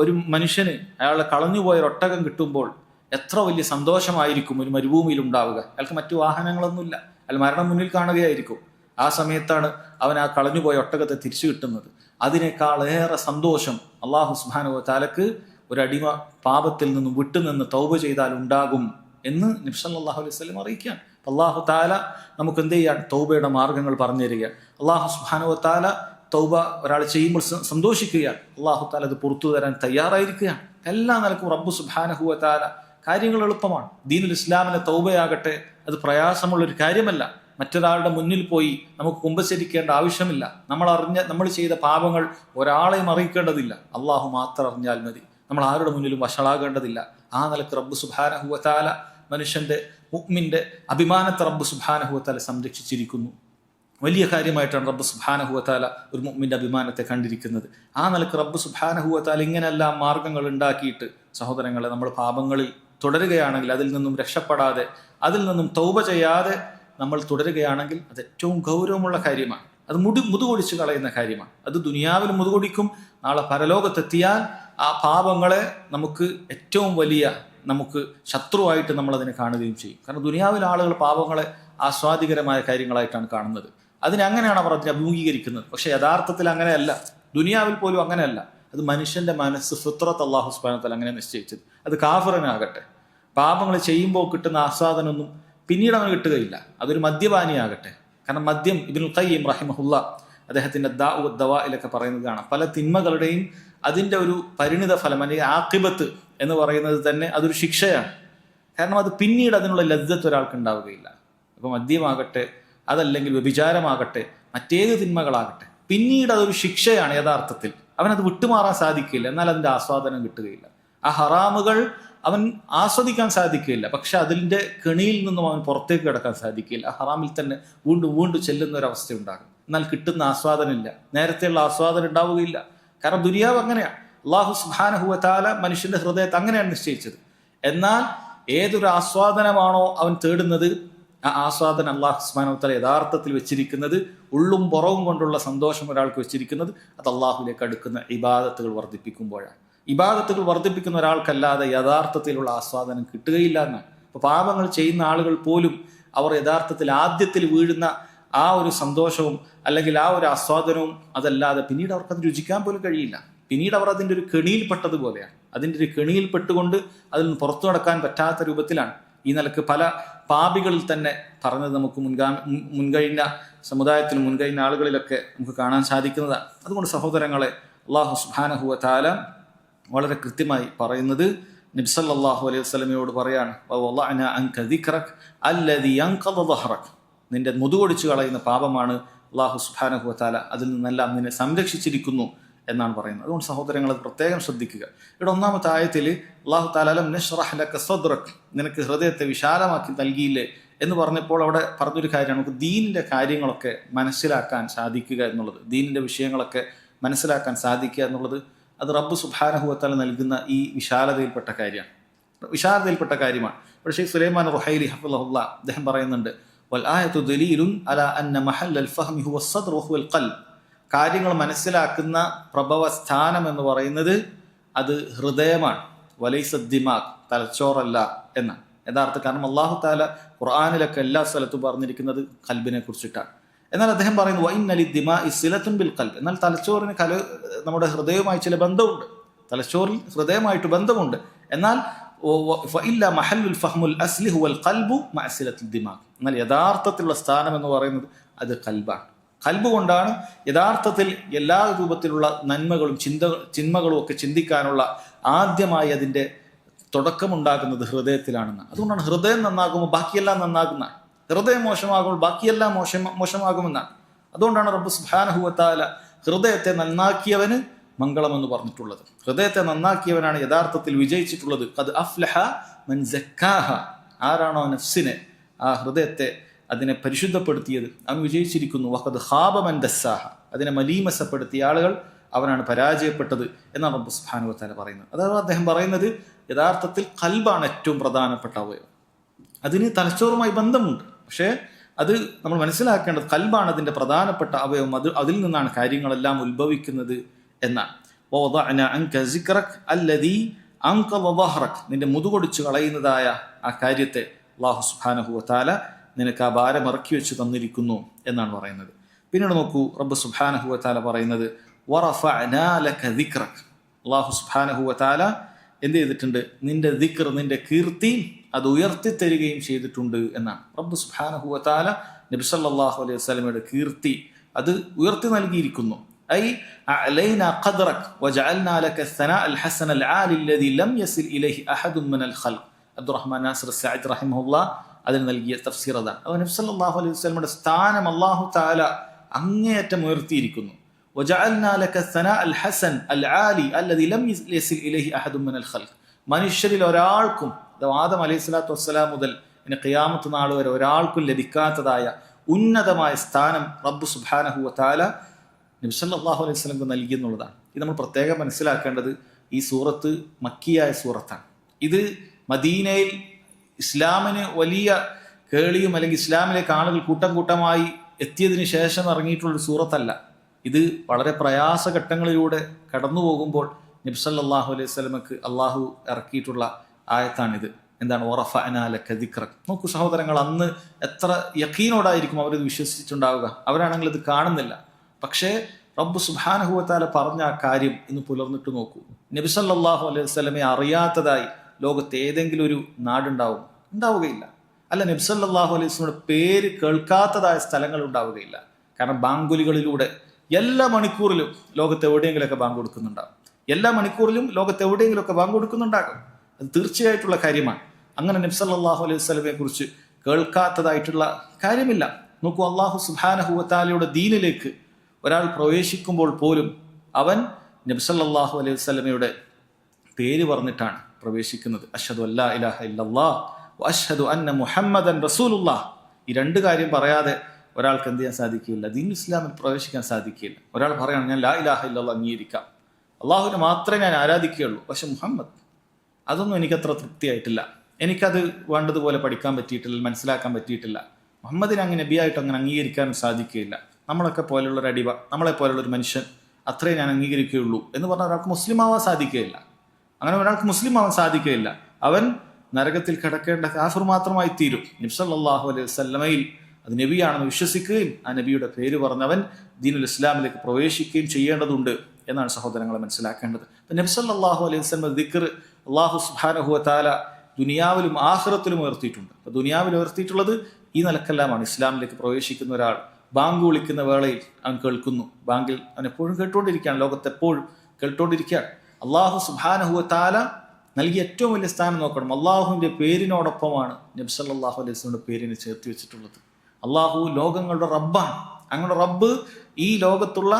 ഒരു മനുഷ്യന് അയാളെ കളഞ്ഞുപോയ ഒരു ഒട്ടകം കിട്ടുമ്പോൾ എത്ര വലിയ സന്തോഷമായിരിക്കും ഒരു മരുഭൂമിയിൽ ഉണ്ടാവുക. അയാൾക്ക് മറ്റു വാഹനങ്ങളൊന്നുമില്ല, അയാൾ മരണം മുന്നിൽ കാണുകയായിരിക്കും. ആ സമയത്താണ് അവൻ ആ കളഞ്ഞുപോയ ഒട്ടകത്തെ തിരിച്ചു കിട്ടുന്നത്. അതിനേക്കാൾ ഏറെ സന്തോഷം അല്ലാഹു സുബ്ഹാനഹു വ തആലക്ക് ഒരു അടിമ പാപത്തിൽ നിന്നും വിട്ടുനിന്ന് തൗബ ചെയ്താൽ ഉണ്ടാകും എന്ന് നബി സല്ലല്ലാഹു അലൈഹി വസല്ലം അറിയിക്കുകയാണ്. അല്ലാഹു തആല നമുക്ക് എന്ത് ചെയ്യാൻ, തൗബയുടെ മാർഗങ്ങൾ പറഞ്ഞു തരിക. അല്ലാഹു സുബ്ഹാനഹു വ തആല തൗബ ഒരാൾ ചെയ്യുമ്പോൾ സന്തോഷിക്കുകയാണ്. അല്ലാഹു തആല അത് പുറത്തു തരാൻ തയ്യാറായിരിക്കുകയാണ്. എല്ലാ നിലക്കും റബ്ബ് സുബ്ഹാനഹു വ തആല കാര്യങ്ങൾ എളുപ്പമാണ്. ദീനുൽ ഇസ്ലാമിലെ തൗബയാകട്ടെ അത് പ്രയാസമുള്ളൊരു കാര്യമല്ല. മറ്റൊരാളുടെ മുന്നിൽ പോയി നമുക്ക് കുമ്പസരിക്കേണ്ട ആവശ്യമില്ല. നമ്മൾ ചെയ്ത പാപങ്ങൾ ഒരാളെയും അറിയിക്കേണ്ടതില്ല. അള്ളാഹു മാത്രം അറിഞ്ഞാൽ മതി. നമ്മൾ ആരുടെ മുന്നിലും വഷളാകേണ്ടതില്ല. ആ നിലക്ക് റബ്ബ് സുബ്ഹാനഹു വ തആല മനുഷ്യന്റെ, മുഅ്മിന്റെ അഭിമാനത്തെ റബ്ബ് സുബ്ഹാനഹു വ തആല സംരക്ഷിച്ചിരിക്കുന്നു. വലിയ കാര്യമായിട്ടാണ് റബ്ബ് സുബ്ഹാനഹു വ തആല ഒരു മുഅ്മിന്റെ അഭിമാനത്തെ കണ്ടിരിക്കുന്നത്. ആ നിലക്ക് റബ്ബ് സുബ്ഹാനഹു വ തആല ഇങ്ങനെല്ലാം മാർഗങ്ങൾ ഉണ്ടാക്കിയിട്ട് സഹോദരങ്ങളെ, നമ്മൾ പാപങ്ങളിൽ തുടരുകയാണെങ്കിൽ, അതിൽ നിന്നും രക്ഷപ്പെടാതെ, അതിൽ നിന്നും തൗബ ചെയ്യാതെ നമ്മൾ തുടരുകയാണെങ്കിൽ അത് ഏറ്റവും ഗൗരവമുള്ള കാര്യമാണ്. അത് മുതുകൊടിച്ച് കളയുന്ന കാര്യമാണ്. അത് ദുനിയാവിൽ മുതുകൊടിക്കും. നാളെ പരലോകത്തെത്തിയാൽ ആ പാപങ്ങളെ നമുക്ക് ഏറ്റവും വലിയ നമുക്ക് ശത്രുവായിട്ട് നമ്മൾ അതിനെ കാണുകയും ചെയ്യും. കാരണം ദുനിയാവിലെ ആളുകൾ പാപങ്ങളെ ആസ്വാദികരമായ കാര്യങ്ങളായിട്ടാണ് കാണുന്നത്. അങ്ങനെയാണ് അവർ അതിനെ അഭിമുഖീകരിക്കുന്നത്. പക്ഷെ യഥാർത്ഥത്തിൽ അങ്ങനെയല്ല. ദുനിയാവിൽ പോലും അങ്ങനെയല്ല. അത് മനുഷ്യന്റെ മനസ്സ്, ഫിത്രത്ത് അല്ലാഹു സുബ്ഹാനഹു വ തആല അങ്ങനെ നിശ്ചയിച്ചത്. അത് കാഫിറിനാകട്ടെ, പാപങ്ങൾ ചെയ്യുമ്പോൾ കിട്ടുന്ന ആസ്വാദനമൊന്നും പിന്നീട് അവന് കിട്ടുകയില്ല. അതൊരു മദ്യപാനിയാകട്ടെ. കാരണം മദ്യം, ഇബ്നുൽ ഖയ്യിം റഹിമഹുല്ലാ അദ്ദേഹത്തിന്റെ ദവായിലൊക്കെ പറയുന്നത് കാണാം, പല തിന്മകളുടെയും അതിന്റെ ഒരു പരിണിത ഫലം അല്ലെങ്കിൽ ആഖിബത്ത് എന്ന് പറയുന്നത് തന്നെ അതൊരു ശിക്ഷയാണ്. കാരണം അത് പിന്നീട് അതിനുള്ള ലദ്ദത്ത് ഒരാൾക്ക് ഉണ്ടാവുകയില്ല. അപ്പൊ മദ്യമാകട്ടെ, അതല്ലെങ്കിൽ വ്യഭിചാരമാകട്ടെ, മറ്റേത് തിന്മകളാകട്ടെ, പിന്നീട് അതൊരു ശിക്ഷയാണ്. യഥാർത്ഥത്തിൽ അവനത് വിട്ടുമാറാൻ സാധിക്കില്ല. എന്നാൽ അതിന്റെ ആസ്വാദനം കിട്ടുകയില്ല. ആ ഹറാമുകൾ അവൻ ആസ്വദിക്കാൻ സാധിക്കില്ല. പക്ഷെ അതിന്റെ കെണിയിൽ നിന്നും അവൻ പുറത്തേക്ക് കിടക്കാൻ സാധിക്കില്ല. ആ ഹറാമിൽ തന്നെ വീണ്ടും വീണ്ടും ചെല്ലുന്ന ഒരു അവസ്ഥ ഉണ്ടാകും. എന്നാൽ കിട്ടുന്ന ആസ്വാദനമില്ല, നേരത്തെയുള്ള ആസ്വാദനം ഉണ്ടാവുകയില്ല. കാരണം ദുനിയാവ് അങ്ങനെയാണ്. അല്ലാഹു സുബ്ഹാനഹു വ തആല മനുഷ്യന്റെ ഹൃദയത്തെ അങ്ങനെയാണ് നിശ്ചയിച്ചത്. എന്നാൽ ഏതൊരു ആസ്വാദനമാണോ അവൻ തേടുന്നത്, ആ ആസ്വാദനം അല്ലാഹു സുബ്ഹാനഹു വ തആല യഥാർത്ഥത്തിൽ വെച്ചിരിക്കുന്നത്, ഉള്ളും പുറവും കൊണ്ടുള്ള സന്തോഷം ഒരാൾക്ക് വെച്ചിരിക്കുന്നത് അത് അള്ളാഹുലേക്ക് അടുക്കുന്ന ഇബാദത്തുകൾ വർദ്ധിപ്പിക്കുമ്പോഴാണ്. ഇബാദത്തുകൾ വർദ്ധിപ്പിക്കുന്ന ഒരാൾക്കല്ലാതെ യഥാർത്ഥത്തിലുള്ള ആസ്വാദനം കിട്ടുകയില്ല എന്നാണ്. അപ്പോൾ പാപങ്ങൾ ചെയ്യുന്ന ആളുകൾ പോലും അവർ യഥാർത്ഥത്തിൽ ആദ്യത്തിൽ വീഴുന്ന ആ ഒരു സന്തോഷവും അല്ലെങ്കിൽ ആ ഒരു ആസ്വാദനവും അതല്ലാതെ പിന്നീട് അവർക്കത് രുചിക്കാൻ പോലും കഴിയില്ല. പിന്നീട് അവർ അതിൻ്റെ ഒരു കെണിയിൽപ്പെട്ടതുപോലെയാണ്. അതിൻ്റെ ഒരു കെണിയിൽപ്പെട്ടുകൊണ്ട് അതിൽ നിന്ന് പുറത്തു നടക്കാൻ പറ്റാത്ത രൂപത്തിലാണ്. ഈ നിലക്ക് പല പാപികളിൽ തന്നെ പറഞ്ഞത് നമുക്ക് മുൻകഴിഞ്ഞ സമുദായത്തിലും മുൻകഴിഞ്ഞ ആളുകളിലൊക്കെ നമുക്ക് കാണാൻ സാധിക്കുന്നതാണ്. അതുകൊണ്ട് സഹോദരങ്ങളെ, അല്ലാഹു സുബ്ഹാനഹു വ തആല വളരെ കൃത്യമായി പറയുന്നത് നബി സല്ലല്ലാഹു അലൈഹി വസല്ലമയോട് പറയാണ്, വവളഅനാ അൻക ദിക്റക അല്ലദീ യൻഖദ ദഹ്റക. നിന്റെ മുതുകൊടിച്ചു കളയുന്ന പാപമാണ് അല്ലാഹു സുബ്ഹാനഹു വ തആല അതിൽ നിന്നെല്ലാം നിന്നെ സംരക്ഷിച്ചിരിക്കുന്നു എന്നാണ് പറയുന്നത്. അതുകൊണ്ട് സഹോദരങ്ങൾ അത് പ്രത്യേകം ശ്രദ്ധിക്കുക. ഇവിടെ ഒന്നാമത്തെ ആയത്തിൽ അല്ലാഹു തആല അലം നശ്റഹ് ലക സദ്റക, നിനക്ക് ഹൃദയത്തെ വിശാലമാക്കി നൽകിയില്ലേ എന്ന് പറഞ്ഞപ്പോൾ അവിടെ പറഞ്ഞൊരു കാര്യമാണ്, നമുക്ക് ദീനിന്റെ കാര്യങ്ങളൊക്കെ മനസ്സിലാക്കാൻ സാധിക്കുക എന്നുള്ളത്, ദീനിന്റെ വിഷയങ്ങളൊക്കെ മനസ്സിലാക്കാൻ സാധിക്കുക എന്നുള്ളത് അത് റബ്ബ് സുബ്ഹാനഹു വ തആല നൽകുന്ന ഈ വിശാലതയിൽപ്പെട്ട കാര്യമാണ്. പക്ഷേ സുലൈമാൻ റുഹൈലി ഹഫിളഹുല്ലാ അദ്ദേഹം പറയുന്നുണ്ട്, വൽ ആയതു ദലീലുൻ അലാ അന്ന മഹല്ലൽ ഫഹ്മി ഹുവ സദ്ർ വഹുവൽ ഖൽബ്. കാര്യങ്ങൾ മനസ്സിലാക്കുന്ന പ്രഭവ സ്ഥാനം എന്ന് പറയുന്നത് അത് ഹൃദയമാണ്, വലൈസ ദിമാഗ്, തലച്ചോറല്ല എന്നാണ് യഥാർത്ഥ. കാരണം അല്ലാഹു തആല ഖുർആനിലൊക്കെ എല്ലാ സ്ഥലത്തും പറഞ്ഞിരിക്കുന്നത് ഖൽബിനെ കുറിച്ചിട്ടാണ്. എന്നാൽ അദ്ദേഹം പറയുന്നു വഇന്നലി ദിമാഇ സിലത്തുൻ ബിൽ ഖൽബ്, എന്നാൽ തലച്ചോറിന് നമ്മുടെ ഹൃദയവുമായി ചില ബന്ധമുണ്ട്, തലച്ചോറിൽ ഹൃദയമായിട്ട് ബന്ധമുണ്ട്. എന്നാൽ ഫഇല്ല മഹല്ലുൽ ഫഹ്മുൽ അസ്ലി ഹുവൽ ഖൽബു മഅ സിലത്തുൽ ദിമാഗ്, എന്നാൽ യഥാർത്ഥത്തിലുള്ള സ്ഥാനം എന്ന് പറയുന്നത് അത് ഖൽബാണ്. ഖൽബ് കൊണ്ടാണ് യഥാർത്ഥത്തിൽ എല്ലാ രൂപത്തിലുള്ള നന്മകളും ചിന്മകളും ഒക്കെ ചിന്തിക്കാനുള്ള ആദ്യമായി അതിൻ്റെ തുടക്കമുണ്ടാകുന്നത് ഹൃദയത്തിലാണെന്ന്. അതുകൊണ്ടാണ് ഹൃദയം നന്നാകുമ്പോൾ ബാക്കിയെല്ലാം നന്നാകുന്ന, ഹൃദയം മോശമാകുമ്പോൾ ബാക്കിയെല്ലാം മോശമാകുമെന്നാണ്. അതുകൊണ്ടാണ് റബ്ബ് സുബ്ഹാനഹു വ തആല ഹൃദയത്തെ നന്നാക്കിയവന് മംഗളമെന്ന് പറഞ്ഞിട്ടുള്ളത്. ഹൃദയത്തെ നന്നാക്കിയവനാണ് യഥാർത്ഥത്തിൽ വിജയിച്ചിട്ടുള്ളത്. ഖദ് അഫ്ലഹ മൻ സക്കാഹ, ആരാണോ നഫ്സിനെ, ആ ഹൃദയത്തെ അതിനെ പരിശുദ്ധപ്പെടുത്തിയത് അവൻ വിജയിച്ചിരിക്കുന്നു. വഖദ് ഖാബ മൻ ദസ്സാഹ, അതിനെ മലീമസപ്പെടുത്തിയ ആളുകൾ അവനാണ് പരാജയപ്പെട്ടത് എന്നാണ് റബ്ബ് സുബ്ഹാനഹു വ തആല പറയുന്നത്. അതായത് അദ്ദേഹം പറയുന്നത് യഥാർത്ഥത്തിൽ ഖൽബാണ് ഏറ്റവും പ്രധാനപ്പെട്ട അവയവം. അതിന് തലച്ചോറുമായി ബന്ധമുണ്ട്, പക്ഷേ അത് നമ്മൾ മനസ്സിലാക്കേണ്ടത് ഖൽബാണ് അതിൻ്റെ പ്രധാനപ്പെട്ട അവയവം. അതിൽ നിന്നാണ് കാര്യങ്ങളെല്ലാം ഉത്ഭവിക്കുന്നത് എന്നാണ്. വവദഅനാ അൻക സിക്റക അല്ലദീ അൻഖദ ദഹ്റക, നിന്റെ മുതുകൊടിച്ചു കളയുന്നതായ ആ കാര്യത്തെ അല്ലാഹു സുബ്ഹാനഹു വ തആല നിനക്ക് ആ ഭാരം ഇറക്കി വെച്ച് തന്നിരിക്കുന്നു എന്നാണ് പറയുന്നത്. പിന്നീട് നോക്കൂ, റബ്ബ് സുബ്ഹാനഹു വ തആല പറയുന്നത് വറഫഅനാ ലക ദിക്റക, അല്ലാഹു സുബ്ഹാനഹു വ തആല എന്ത് ചെയ്തിട്ടുണ്ട്, നിന്റെ ദിക്ർ, നിന്റെ കീർത്തി അത് ഉയർത്തിത്തരികയും ചെയ്തിട്ടുണ്ട് എന്നാണ്. റബ്ബ് സുബ്ഹാനഹു വ തആല നബി സല്ലല്ലാഹു അലൈഹി വസല്ലമയുടെ കീർത്തി അത് ഉയർത്തി നൽകിയിരിക്കുന്നു. ഐ അഅലൈനാ ഖദ്റക വജഅൽനാ ലക الثناء الحسن العالي الذي لم يصل اليه احد من الخلق. അബ്ദുറഹ്മാൻ നാസിർ സഅദ് റഹിമഹുല്ലാഹ് അതിന് നൽകിയ തഫ്സീർ അതാണ്. അപ്പോൾ നബി സല്ലല്ലാഹു അലൈഹി വസല്ലമയുടെ സ്ഥാനം അല്ലാഹു തആല അങ്ങേയറ്റം ഉയർത്തിയിരിക്കുന്നു. വജഅൽനാ ലക الثناء الحسن العالي الذي لم يصل اليه احد من الخلق. മനുഷ്യരിൽ ഒരാൾക്കും, ആദം അലൈഹിസ്സലാത്തു വസ്സലാം മുതൽ ഇനി ഖിയാമത്ത് നാൾ വരെ ഒരാൾക്കും ലഭിക്കാത്തതായ ഉന്നതമായ സ്ഥാനം റബ്ബ് സുബ്ഹാനഹു വ തആല നബി സല്ലല്ലാഹു അലൈഹി വസല്ലമക്ക് നൽകി എന്നുള്ളതാണ്. ഇത് നമ്മൾ പ്രത്യേകം മനസ്സിലാക്കേണ്ടത്. ഈ സൂറത്ത് മക്കിയായ സൂറത്താണ്. ഇത് മദീനയിൽ ഇസ്ലാമിന് വലിയ കേളിയും അല്ലെങ്കിൽ ഇസ്ലാമിലേക്ക് ആളുകൾ കൂട്ടം കൂട്ടമായി എത്തിയതിന് ശേഷം ഇറങ്ങിയിട്ടുള്ളൊരു സൂറത്തല്ല. ഇത് വളരെ പ്രയാസഘട്ടങ്ങളിലൂടെ കടന്നു പോകുമ്പോൾ നബി സല്ലല്ലാഹു അലൈഹി വസല്ലമക്ക് അള്ളാഹു ഇറക്കിയിട്ടുള്ള ആയത്താണിത്. എന്താണ്? വറഫഅനാ ലക ദിക്റക. നോക്കൂ സഹോദരങ്ങൾ, അന്ന് എത്ര യഖീനോടായിരിക്കും അവരിത് വിശ്വസിച്ചിട്ടുണ്ടാവുക. അവരാണെങ്കിൽ ഇത് കാണുന്നില്ല. പക്ഷേ റബ്ബ് സുബ്ഹാനഹു വ തആല പറഞ്ഞ ആ കാര്യം ഇന്ന് പുലർന്നിട്ട് നോക്കൂ. നബി സല്ലല്ലാഹു അലൈഹി വസല്ലമയെ അറിയാത്തതായി ലോകത്ത് ഏതെങ്കിലും ഒരു ഉണ്ടാവുകയില്ല. അല്ല, നബി സല്ലല്ലാഹു അലൈഹി വസല്ലമയുടെ പേര് കേൾക്കാത്തതായ സ്ഥലങ്ങൾ ഉണ്ടാവുകയില്ല. കാരണം ബാങ്കുലികളിലൂടെ എല്ലാ മണിക്കൂറിലും ലോകത്ത് എവിടെയെങ്കിലുമൊക്കെ ബാങ്ക് കൊടുക്കുന്നുണ്ടാകും. എല്ലാ മണിക്കൂറിലും ലോകത്ത് എവിടെയെങ്കിലുമൊക്കെ ബാങ്ക് കൊടുക്കുന്നുണ്ടാകും. അത് തീർച്ചയായിട്ടുള്ള കാര്യമാണ്. അങ്ങനെ നബി സല്ലല്ലാഹു അലൈഹി വസല്ലമയെ കുറിച്ച് കേൾക്കാത്തതായിട്ടുള്ള കാര്യമില്ല. നോക്കൂ, അല്ലാഹു സുബ്ഹാനഹു വ തആലയുടെ ദീനിലേക്ക് ഒരാൾ പ്രവേശിക്കുമ്പോൾ പോലും അവൻ നബി സല്ലല്ലാഹു അലൈഹി വസല്ലമയുടെ പേര് പറഞ്ഞിട്ടാണ് പ്രവേശിക്കുന്നത്. അഷ്ഹദു അല്ലാ ഇലാഹ ഇല്ലല്ലാഹ് വ അഷ്ഹദു അന്ന മുഹമ്മദൻ റസൂലുള്ളാഹ്. ഈ രണ്ട് കാര്യം പറയാതെ ഒരാൾക്ക് എന്ത് ചെയ്യാൻ സാധിക്കില്ല, ദീൻ ഇസ്ലാമിൽ പ്രവേശിക്കാൻ സാധിക്കില്ല. ഒരാൾ പറയണം, ഞാൻ ലാ ഇലാഹ ഇല്ലല്ലാഹ് അംഗീകരിക്കാം, അള്ളാഹുവിനെ മാത്രമേ ഞാൻ ആരാധിക്കുകയുള്ളൂ, പക്ഷെ മുഹമ്മദ് അതൊന്നും എനിക്കത്ര തൃപ്തിയായിട്ടില്ല, എനിക്കത് വേണ്ടതുപോലെ പഠിക്കാൻ പറ്റിയിട്ടില്ല, മനസ്സിലാക്കാൻ പറ്റിയിട്ടില്ല. മുഹമ്മദിനെ അങ്ങനെ നബിയായിട്ട് അങ്ങനെ അംഗീകരിക്കാൻ സാധിക്കുകയില്ല. നമ്മളൊക്കെ പോലുള്ളൊരു അടിമ, നമ്മളെ പോലുള്ളൊരു മനുഷ്യൻ, അത്രേ ഞാൻ അംഗീകരിക്കുകയുള്ളൂ എന്ന് പറഞ്ഞാൽ ഒരാൾക്ക് മുസ്ലിം ആവാൻ സാധിക്കുകയില്ല. അങ്ങനെ ഒരാൾക്ക് മുസ്ലിം ആവാൻ സാധിക്കുകയില്ല. അവൻ നരകത്തിൽ കിടക്കേണ്ട കാഫിർ മാത്രമായി തീരും. നബി സല്ലല്ലാഹു അലൈഹി വസല്ലമയിൽ അത് നബിയാണെന്ന് വിശ്വസിക്കുകയും ആ നബിയുടെ പേര് പറഞ്ഞവൻ ദീനുൽ ഇസ്ലാമിലേക്ക് പ്രവേശിക്കുകയും ചെയ്യേണ്ടതുണ്ട് എന്നാണ് സഹോദരങ്ങളെ മനസ്സിലാക്കേണ്ടത്. നബി സല്ലല്ലാഹു അലൈഹി വസല്ലം ദിക്ർ അല്ലാഹു സുബ്ഹാനഹു വ തആല ദുനിയാവിലും ആഖിറത്തിലും ഉയർത്തിയിട്ടുണ്ട്. അപ്പോൾ ദുനിയാവിൽ ഉയർത്തിയിട്ടുള്ളത് ഈ നിലക്കെല്ലാമാണ്. ഇസ്ലാമിലേക്ക് പ്രവേശിക്കുന്ന ഒരാൾ ബാങ്ക് വിളിക്കുന്ന വേളയിൽ അവൻ കേൾക്കുന്നു. ബാങ്കിൽ അവൻ എപ്പോഴും കേട്ടുകൊണ്ടിരിക്കുകയാണ്, ലോകത്തെപ്പോഴും കേട്ടുകൊണ്ടിരിക്കുകയാണ്. അല്ലാഹു സുബ്ഹാനഹു വ തആല നൽകിയ ഏറ്റവും വലിയ സ്ഥാനം നോക്കണം. അള്ളാഹുവിൻ്റെ പേരിനോടൊപ്പമാണ് നബി സല്ലല്ലാഹു അലൈഹി വസല്ലമയുടെ പേരിനെ ചേർത്ത് വെച്ചിട്ടുള്ളത്. അള്ളാഹു ലോകങ്ങളുടെ റബ്ബാണ്. അങ്ങനെ റബ്ബ് ഈ ലോകത്തുള്ള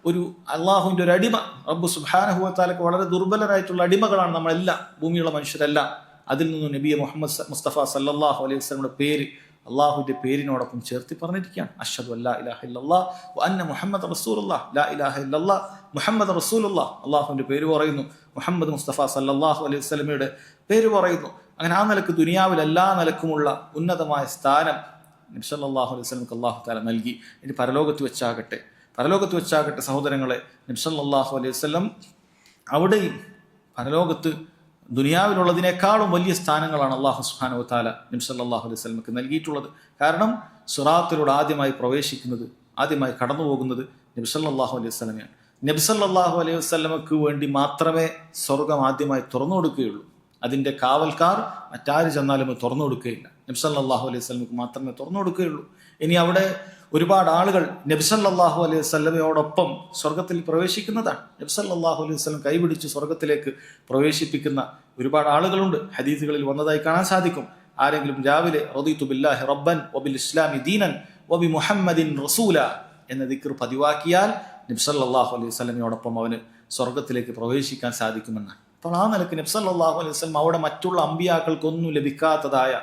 ഒരു അള്ളാഹുവിൻ്റെ ഒരു അടിമ, റബ്ബ് സുബ്ഹാനഹു വ തആലക്ക് വളരെ ദുർബലരായിട്ടുള്ള അടിമകളാണ് നമ്മളെല്ലാം, ഭൂമിയുള്ള മനുഷ്യരെല്ലാം. അതിൽ നിന്നും നബിയെ മുഹമ്മദ് മുസ്തഫ സല്ലല്ലാഹു അലൈഹി വസല്ലമയുടെ പേര് അള്ളാഹുവിൻ്റെ പേരിനോടൊപ്പം ചേർത്തി പറഞ്ഞിരിക്കുകയാണ്. അഷ്ഹദു അല്ലാ ഇലാഹ ഇല്ലല്ലാഹ് വ അന്ന മുഹമ്മദ് റസൂലുള്ളാഹ്, ലാ ഇലാഹ ഇല്ലല്ലാഹ് മുഹമ്മദ് റസൂലുള്ളാഹ്. അള്ളാഹുവിൻ്റെ പേര് പറയുന്നു, മുഹമ്മദ് മുസ്തഫ സല്ലല്ലാഹു അലൈഹി വസല്ലമയുടെ പേര് പറയുന്നു. അങ്ങനെ ആ നിലക്ക് ദുനിയാവിൽ എല്ലാ നിലക്കുമുള്ള ഉന്നതമായ സ്ഥാനം നബി സല്ലല്ലാഹു അലൈഹി വസല്ലമക്ക് അല്ലാഹു തആല നൽകി. ഇനി പരലോകത്ത് വെച്ചാകട്ടെ സഹോദരങ്ങളെ, നബി സല്ലല്ലാഹു അലൈഹി വസല്ലം അവിടെയും പരലോകത്ത് ദുനിയാവിലുള്ളതിനേക്കാളും വലിയ സ്ഥാനങ്ങളാണ് അല്ലാഹു സുബ്ഹാനഹു വ തആല നബി സല്ലല്ലാഹു അലൈഹി വസല്ലമക്ക് നൽകിയിട്ടുള്ളത്. കാരണം സിറാത്തിലൂടെ ആദ്യമായി കടന്നു പോകുന്നത് നബി സല്ലല്ലാഹു അലൈഹി വസല്ലമയാണ്. നബി സല്ലല്ലാഹു അലൈഹി വസല്ലമക്ക് വേണ്ടി മാത്രമേ സ്വർഗം ആദ്യമായി തുറന്നു കൊടുക്കുകയുള്ളൂ. അതിൻ്റെ കാവൽക്കാർ മറ്റാര് ചെന്നാലും തുറന്നു കൊടുക്കുകയില്ല. നബി സല്ലല്ലാഹു അലൈഹി വസല്ലമക്ക് മാത്രമേ തുറന്നു കൊടുക്കുകയുള്ളൂ. ഇനി അവിടെ ഒരുപാട് ആളുകൾ നബി സല്ലല്ലാഹു അലൈഹി വസല്ലമയോടൊപ്പം സ്വർഗത്തിൽ പ്രവേശിക്കുന്നതാണ്. നബി സല്ലല്ലാഹു അലൈഹി വസല്ലം കൈപിടിച്ച് സ്വർഗത്തിലേക്ക് പ്രവേശിപ്പിക്കുന്ന ഒരുപാട് ആളുകളുണ്ട്. ഹദീസുകളിൽ വന്നതായി കാണാൻ സാധിക്കും. ആരെങ്കിലും രാവിലെ റദീതു ബില്ലാഹി റബ്ബൻ വബിൽ ഇസ്ലാമി ദീനൻ വബി മുഹമ്മദിൻ റസൂല എന്ന ദിക്ർ പതിവാക്കിയാൽ നബി സല്ലല്ലാഹു അലൈഹി വസല്ലമയോടൊപ്പം അവന് സ്വർഗത്തിലേക്ക് പ്രവേശിക്കാൻ സാധിക്കുമെന്നാണ്. അപ്പോൾ ആ നിലക്ക് നബി സല്ലല്ലാഹു അലൈഹി വസല്ലം അവിടെ മറ്റുള്ള അമ്പിയാക്കൾക്കൊന്നും ലഭിക്കാത്തതായ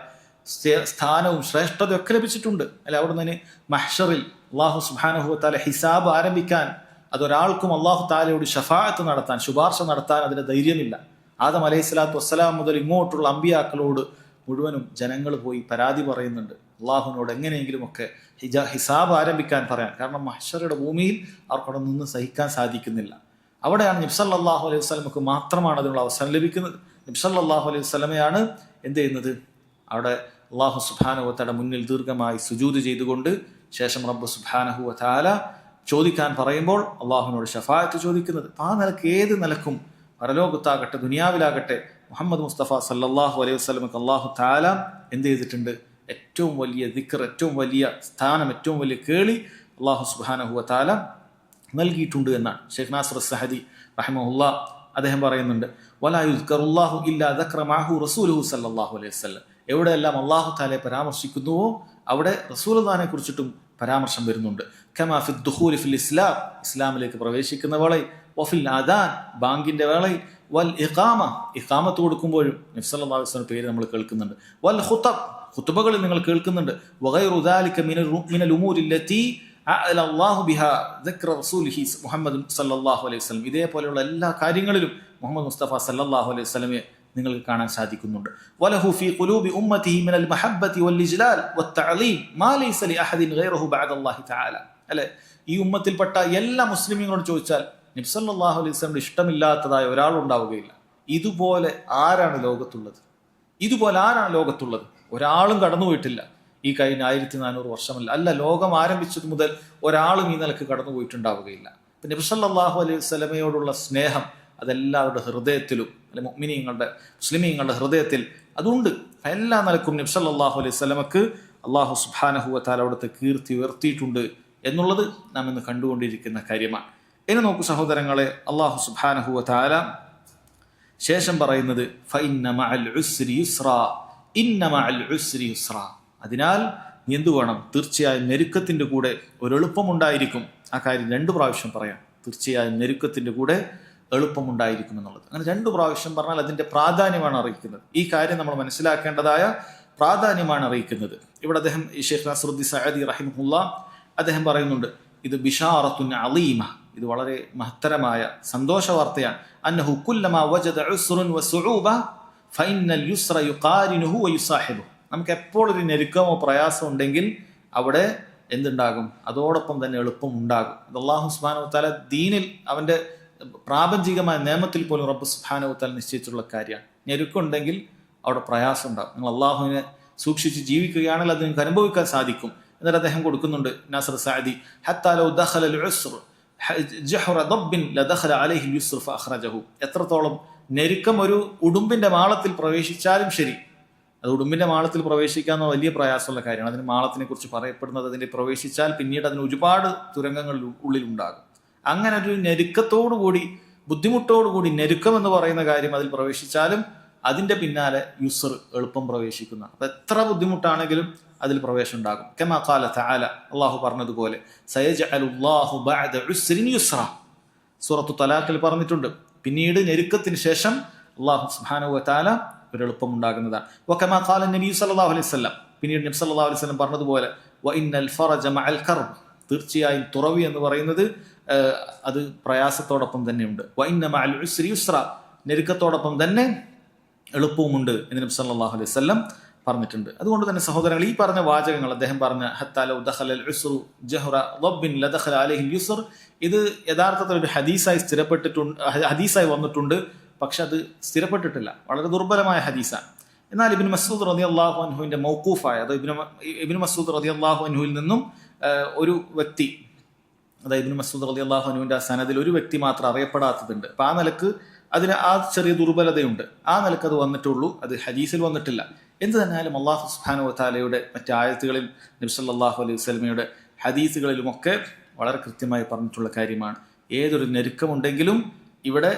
സ്ഥാനവും ശ്രേഷ്ഠതയും ഒക്കെ ലഭിച്ചിട്ടുണ്ട്. അല്ലെ, അവിടെ നിന്ന് മഹ്ശറിൽ അല്ലാഹു സുബ്ഹാനഹു വ തആല ഹിസാബ് ആരംഭിക്കാൻ അതൊരാൾക്കും അല്ലാഹു തആലയോട് ശഫാഅത്ത് നടത്താൻ, ശുപാർശ നടത്താൻ അതിന് ധൈര്യമില്ല. ആദം അലൈഹി സ്വലാത്തു വസ്സലാം മുതൽ ഇങ്ങോട്ടുള്ള അമ്പിയാക്കളോട് മുഴുവനും ജനങ്ങൾ പോയി പരാതി പറയുന്നുണ്ട്, അള്ളാഹുവിനോട് എങ്ങനെയെങ്കിലുമൊക്കെ ഹിസാബ് ആരംഭിക്കാൻ പറയാൻ. കാരണം മഹ്ശറുടെ ഭൂമിയിൽ അവർക്കവിടെ നിന്ന് സഹിക്കാൻ സാധിക്കുന്നില്ല. അവിടെയാണ് നബി സല്ലല്ലാഹു അലൈഹി വസല്ലമക്ക് മാത്രമാണ് അതിനുള്ള അവസരം ലഭിക്കുന്നത്. നബി സല്ലല്ലാഹു അലൈഹി വസല്ലമയാണ് എന്ത് ചെയ്യുന്നത്? അവിടെ അല്ലാഹു സുബ്ഹാനഹു വ തആല മുന്നിൽ ദീർഘമായി സുജൂദ് ചെയ്തുകൊണ്ട് ശേഷം റബ്ബ് സുബ്ഹാനഹു വ തആല ചോദിക്കാൻ പറയുമ്പോൾ അള്ളാഹുവിനോട് ശഫാഅത്ത് ചോദിക്കുന്നത്. ആ നിലക്ക് ഏത് നിലക്കും പരലോകത്താകട്ടെ ദുനിയാവിലാകട്ടെ മുഹമ്മദ് മുസ്തഫ സല്ലല്ലാഹു അലൈഹി വസല്ലമക്ക് അല്ലാഹു തആല എന്ത് ചെയ്തിട്ടുണ്ട്? ഏറ്റവും വലിയ ദിക്ർ, ഏറ്റവും വലിയ സ്ഥാനം, ഏറ്റവും വലിയ കേളി അല്ലാഹു സുബ്ഹാനഹു വ തആല നൽകിയിട്ടുണ്ട് എന്നാണ് ഷെയ്ഖ് നാസിർ സഅദി റഹിമഹുല്ലാഹ് അദ്ദേഹം പറയുന്നുണ്ട്, വലാ യുസ്കറുല്ലാഹു ഇല്ലാ ദക്ര മഅഹു റസൂലുഹു സല്ലല്ലാഹു അലൈഹി വസല്ലം. എവിടെയെല്ലാം അല്ലാഹു തആലയെ പരാമർശിക്കുന്നുവോ അവിടെ റസൂലുള്ളാഹിനെ കുറിച്ചിട്ടും പരാമർശം വരുന്നുണ്ട്. കമാ ഫി ദുഖൂലി ഫിൽ ഇസ്ലാം, ഇസ്ലാമിലേക്ക് പ്രവേശിക്കുന്ന വേളയിൽ, വഫിൽ ആദാൻ, ബാങ്കിന്റെ വേളയിൽ, വൽ ഇഖാമത്ത് കൊടുക്കുമ്പോഴും നബി സല്ലല്ലാഹു അലൈഹി വസല്ലം പേര് നമ്മൾ കേൾക്കുന്നുണ്ട്. വൽ ഖുതുബകളിൽ നിങ്ങൾ കേൾക്കുന്നുണ്ട്. വഗൈറു ദാലിക മിനൽ ഉമൂരി ലത്തി അഅലല്ലാഹു ബിഹാ ദിക്ര റസൂലിഹി മുഹമ്മദ് സല്ലല്ലാഹു അലൈഹി വസല്ലം. ഇതേപോലെയുള്ള എല്ലാ കാര്യങ്ങളിലും മുഹമ്മദ് മുസ്തഫ സല്ലല്ലാഹു അലൈഹി വസല്ലമയെ നിങ്ങൾക്ക് കാണാൻ സാധിക്കുന്നുണ്ട്. വലഹു ഫീ ഖുലൂബി ഉമ്മത്തിഹി മിനൽ മഹബ്ബത്തി വൽ ഇജ്ലാൽ വത്തഅലീം മാ ലൈസ ലിഅഹദിൻ ഗൈറഹു ബഅദല്ലാഹി തആല. അല്ലേ, ഈ ഉമ്മത്തിൽപ്പെട്ട എല്ലാ മുസ്ലിമീങ്ങളോട് ചോദിച്ചാൽ നബി സല്ലല്ലാഹു അലൈഹി വസല്ലം ഇഷ്ടമില്ലാത്തതായ ഒരാളുണ്ടാവുകയില്ല. ഇതുപോലെ ആരാണ് ലോകത്തുള്ളത്? ഒരാളും കടന്നുപോയിട്ടില്ല ഈ കഴിഞ്ഞ 1400 വർഷമല്ല. ലോകം ആരംഭിച്ചത് മുതൽ ഒരാളും ഈ നിലക്ക് കടന്നുപോയിട്ടുണ്ടാവുകയില്ല. നബി സല്ലല്ലാഹു അലൈഹി വസല്ലമയോടുള്ള സ്നേഹം അതെല്ലാവരുടെ ഹൃദയത്തിലും, അല്ലെ മുസ്ലിമീങ്ങളുടെ ഹൃദയത്തിൽ അതുണ്ട്. എല്ലാ നിലക്കും നബി സല്ലല്ലാഹു അലൈഹി വസല്ലമക്ക് അല്ലാഹു സുബ്ഹാനഹു വ തആല അവിടുത്തെ കീർത്തി ഉയർത്തിയിട്ടുണ്ട് എന്നുള്ളത് നാം ഇന്ന് കണ്ടുകൊണ്ടിരിക്കുന്ന കാര്യമാണ്. ഇനി നോക്കൂ സഹോദരങ്ങളെ, അല്ലാഹു സുബ്ഹാനഹു വ തആല ശേഷം പറയുന്നത് ഫഇന്ന മഅൽ ഉസ്രി യുസ്റാ, ഇന്ന മഅൽ ഉസ്രി യുസ്റാ. അതിനാൽ നീ എന്തു വേണം? തീർച്ചയായും ഞെരുക്കത്തിന്റെ കൂടെ ഒരു എളുപ്പമുണ്ടായിരിക്കും. ആ കാര്യം 2 പ്രാവശ്യം പറയാം. തീർച്ചയായും ഞെരുക്കത്തിന്റെ കൂടെ എളുപ്പമുണ്ടായിരിക്കും എന്നുള്ളത്. അങ്ങനെ 2 പ്രാവശ്യം പറഞ്ഞാൽ അതിന്റെ പ്രാധാന്യമാണ് അറിയിക്കുന്നത്. ഈ കാര്യം നമ്മൾ മനസ്സിലാക്കേണ്ടതായ പ്രാധാന്യമാണ് അറിയിക്കുന്നത്. ഇവിടെ അദ്ദേഹം ഷെയ്ഖ് നാസിറുദ്ദീൻ സഅദി റഹിമഹുല്ലാഹ് അദ്ദേഹം പറയുന്നുണ്ട്, ഇത് ബിശാറത്തുൻ അളീമ, ഇത് വളരെ മഹത്തരമായ സന്തോഷ വാർത്തയാണ്. അന്നഹു കുല്ലമാ വജദ ഉസ്റുൻ വസുഊബ ഫൈനൽ യുസ്ര യുഖാരിനുഹു വയുസാഹിബു. നമുക്ക് എപ്പോഴൊരു ഞെരുക്കമോ പ്രയാസമോ ഉണ്ടെങ്കിൽ അവിടെ എന്തുണ്ടാകും? അതോടൊപ്പം തന്നെ എളുപ്പം ഉണ്ടാകും. അത് അല്ലാഹു സുബ്ഹാനഹു വ തആല ദീനിൽ അവന്റെ പ്രാപഞ്ചികമായ നിയമത്തിൽ പോലും റബ്ബ് സുബ്ഹാനഹു വ തആല നിശ്ചയിച്ചിട്ടുള്ള കാര്യമാണ്. ഞെരുക്കമുണ്ടെങ്കിൽ അവിടെ പ്രയാസം ഉണ്ടാകും. നിങ്ങൾ അള്ളാഹുവിനെ സൂക്ഷിച്ച് ജീവിക്കുകയാണെങ്കിൽ അത് നിങ്ങൾക്ക് അനുഭവിക്കാൻ സാധിക്കും. എന്നിട്ട് അദ്ദേഹം കൊടുക്കുന്നുണ്ട് നാസിർ സഅദി, ഹത്താ ലൗ ദഖലൽ ഉസ്ർ ജഹറ ദബ്ബിൻ ലദഖല അലൈഹി യുസ്ർ ഫഅഖ്റജഹു. എത്രത്തോളം ഞെരുക്കം ഒരു ഉടുമ്പിന്റെ മാളത്തിൽ പ്രവേശിച്ചാലും ശരി, അത് ഉടുമ്പിന്റെ മാളത്തിൽ പ്രവേശിക്കാന്ന് വലിയ പ്രയാസമുള്ള കാര്യമാണ്. അതിന് മാളത്തിനെ കുറിച്ച് പറയപ്പെടുന്നത് അതിനെ പ്രവേശിച്ചാൽ പിന്നീട് അതിന് ഒരുപാട് തുരങ്കങ്ങൾ ഉള്ളിലുണ്ടാകും. അങ്ങനെ ഒരു ഞെരുക്കത്തോടുകൂടി ബുദ്ധിമുട്ടോടുകൂടി ഞെരുക്കം എന്ന് പറയുന്ന കാര്യം അതിൽ പ്രവേശിച്ചാലും അതിന്റെ പിന്നാലെ യുസ്ർ എളുപ്പം പ്രവേശിക്കുന്ന. അപ്പൊ എത്ര ബുദ്ധിമുട്ടാണെങ്കിലും അതിൽ പ്രവേശം ഉണ്ടാകും. കമാ ഖാല തആല, അല്ലാഹു പറഞ്ഞതുപോലെ സയജഅലുല്ലാഹു ബഅദ ഉസ്രിൻ യുസ്റ. സൂറത്തു തലാഖിൽ പറഞ്ഞിട്ടുണ്ട്, പിന്നീട് ഞെരുക്കത്തിന് ശേഷം അല്ലാഹു സുബ്ഹാനഹു വ തആല ഒരു എളുപ്പം ഉണ്ടാകുന്നതാണ്. വകമാ ഖാല നബി സല്ലല്ലാഹു അലൈഹി വസല്ലം, പിന്നീട് നബി സല്ലല്ലാഹു അലൈഹി വസല്ലം പറഞ്ഞതുപോലെ വഇന്നൽ ഫറജ മഅൽ കർബ്, തീർച്ചയായും തുറവി എന്ന് പറയുന്നത് അത് പ്രയാസത്തോടൊപ്പം തന്നെയുണ്ട്. വഇന്ന മഅൽ ഉസ്രി യുസ്റ, ഞെരുക്കത്തോടൊപ്പം തന്നെ എളുപ്പവുമുണ്ട് എന്ന് നബി സല്ലല്ലാഹു അലൈഹി വസല്ലം പറഞ്ഞിട്ടുണ്ട്. അതുകൊണ്ട് തന്നെ സഹോദരങ്ങൾ, ഈ പറഞ്ഞ വാചകങ്ങൾ അദ്ദേഹം പറഞ്ഞ ഹത്താ ലൗ ദഖലൽ ഉസ്റു ജഹറ ദബ്ബിൻ ലദഖല അലൈഹി യുസ്ർ, ഇത് യഥാർത്ഥത്തിൽ ഒരു ഹദീസായി വന്നിട്ടുണ്ട്. പക്ഷെ അത് സ്ഥിരപ്പെട്ടിട്ടില്ല, വളരെ ദുർബലമായ ഹദീസാണ്. എന്നാൽ ഇബ്നു മസ്ഊദ് റളിയല്ലാഹു അൻഹുവിന്റെ മൗഖൂഫായ, അതായത് ഇബ്നു മസ്ഊദ് റളിയല്ലാഹു അൻഹുവിൽ നിന്നും ഒരു വ്യക്തി, അതായത് ഇബ്നു മസ്ഊദ് റളിയല്ലാഹു അൻഹുവിന്റെ സനദിൽ ഒരു വ്യക്തി മാത്രം അറിയപ്പെടാത്തതുണ്ട്. അപ്പൊ ആ നിലക്ക് അതിന് ആ ചെറിയ ദുർബലതയുണ്ട്. ആ നിലക്ക് അത് വന്നിട്ടുള്ളൂ, അത് ഹദീസിൽ വന്നിട്ടില്ല. എന്ത് തന്നെയാലും അല്ലാഹു സുബ്ഹാനഹു വ തആലയുടെ മറ്റ് ആയത്തുകളിൽ നബി സല്ലല്ലാഹു അലൈഹി വസല്ലമയുടെ ഹദീസുകളിലുമൊക്കെ വളരെ കൃത്യമായി പറഞ്ഞിട്ടുള്ള കാര്യമാണ്. ഏതൊരു ഞെരുക്കമുണ്ടെങ്കിലും ഇവിടെ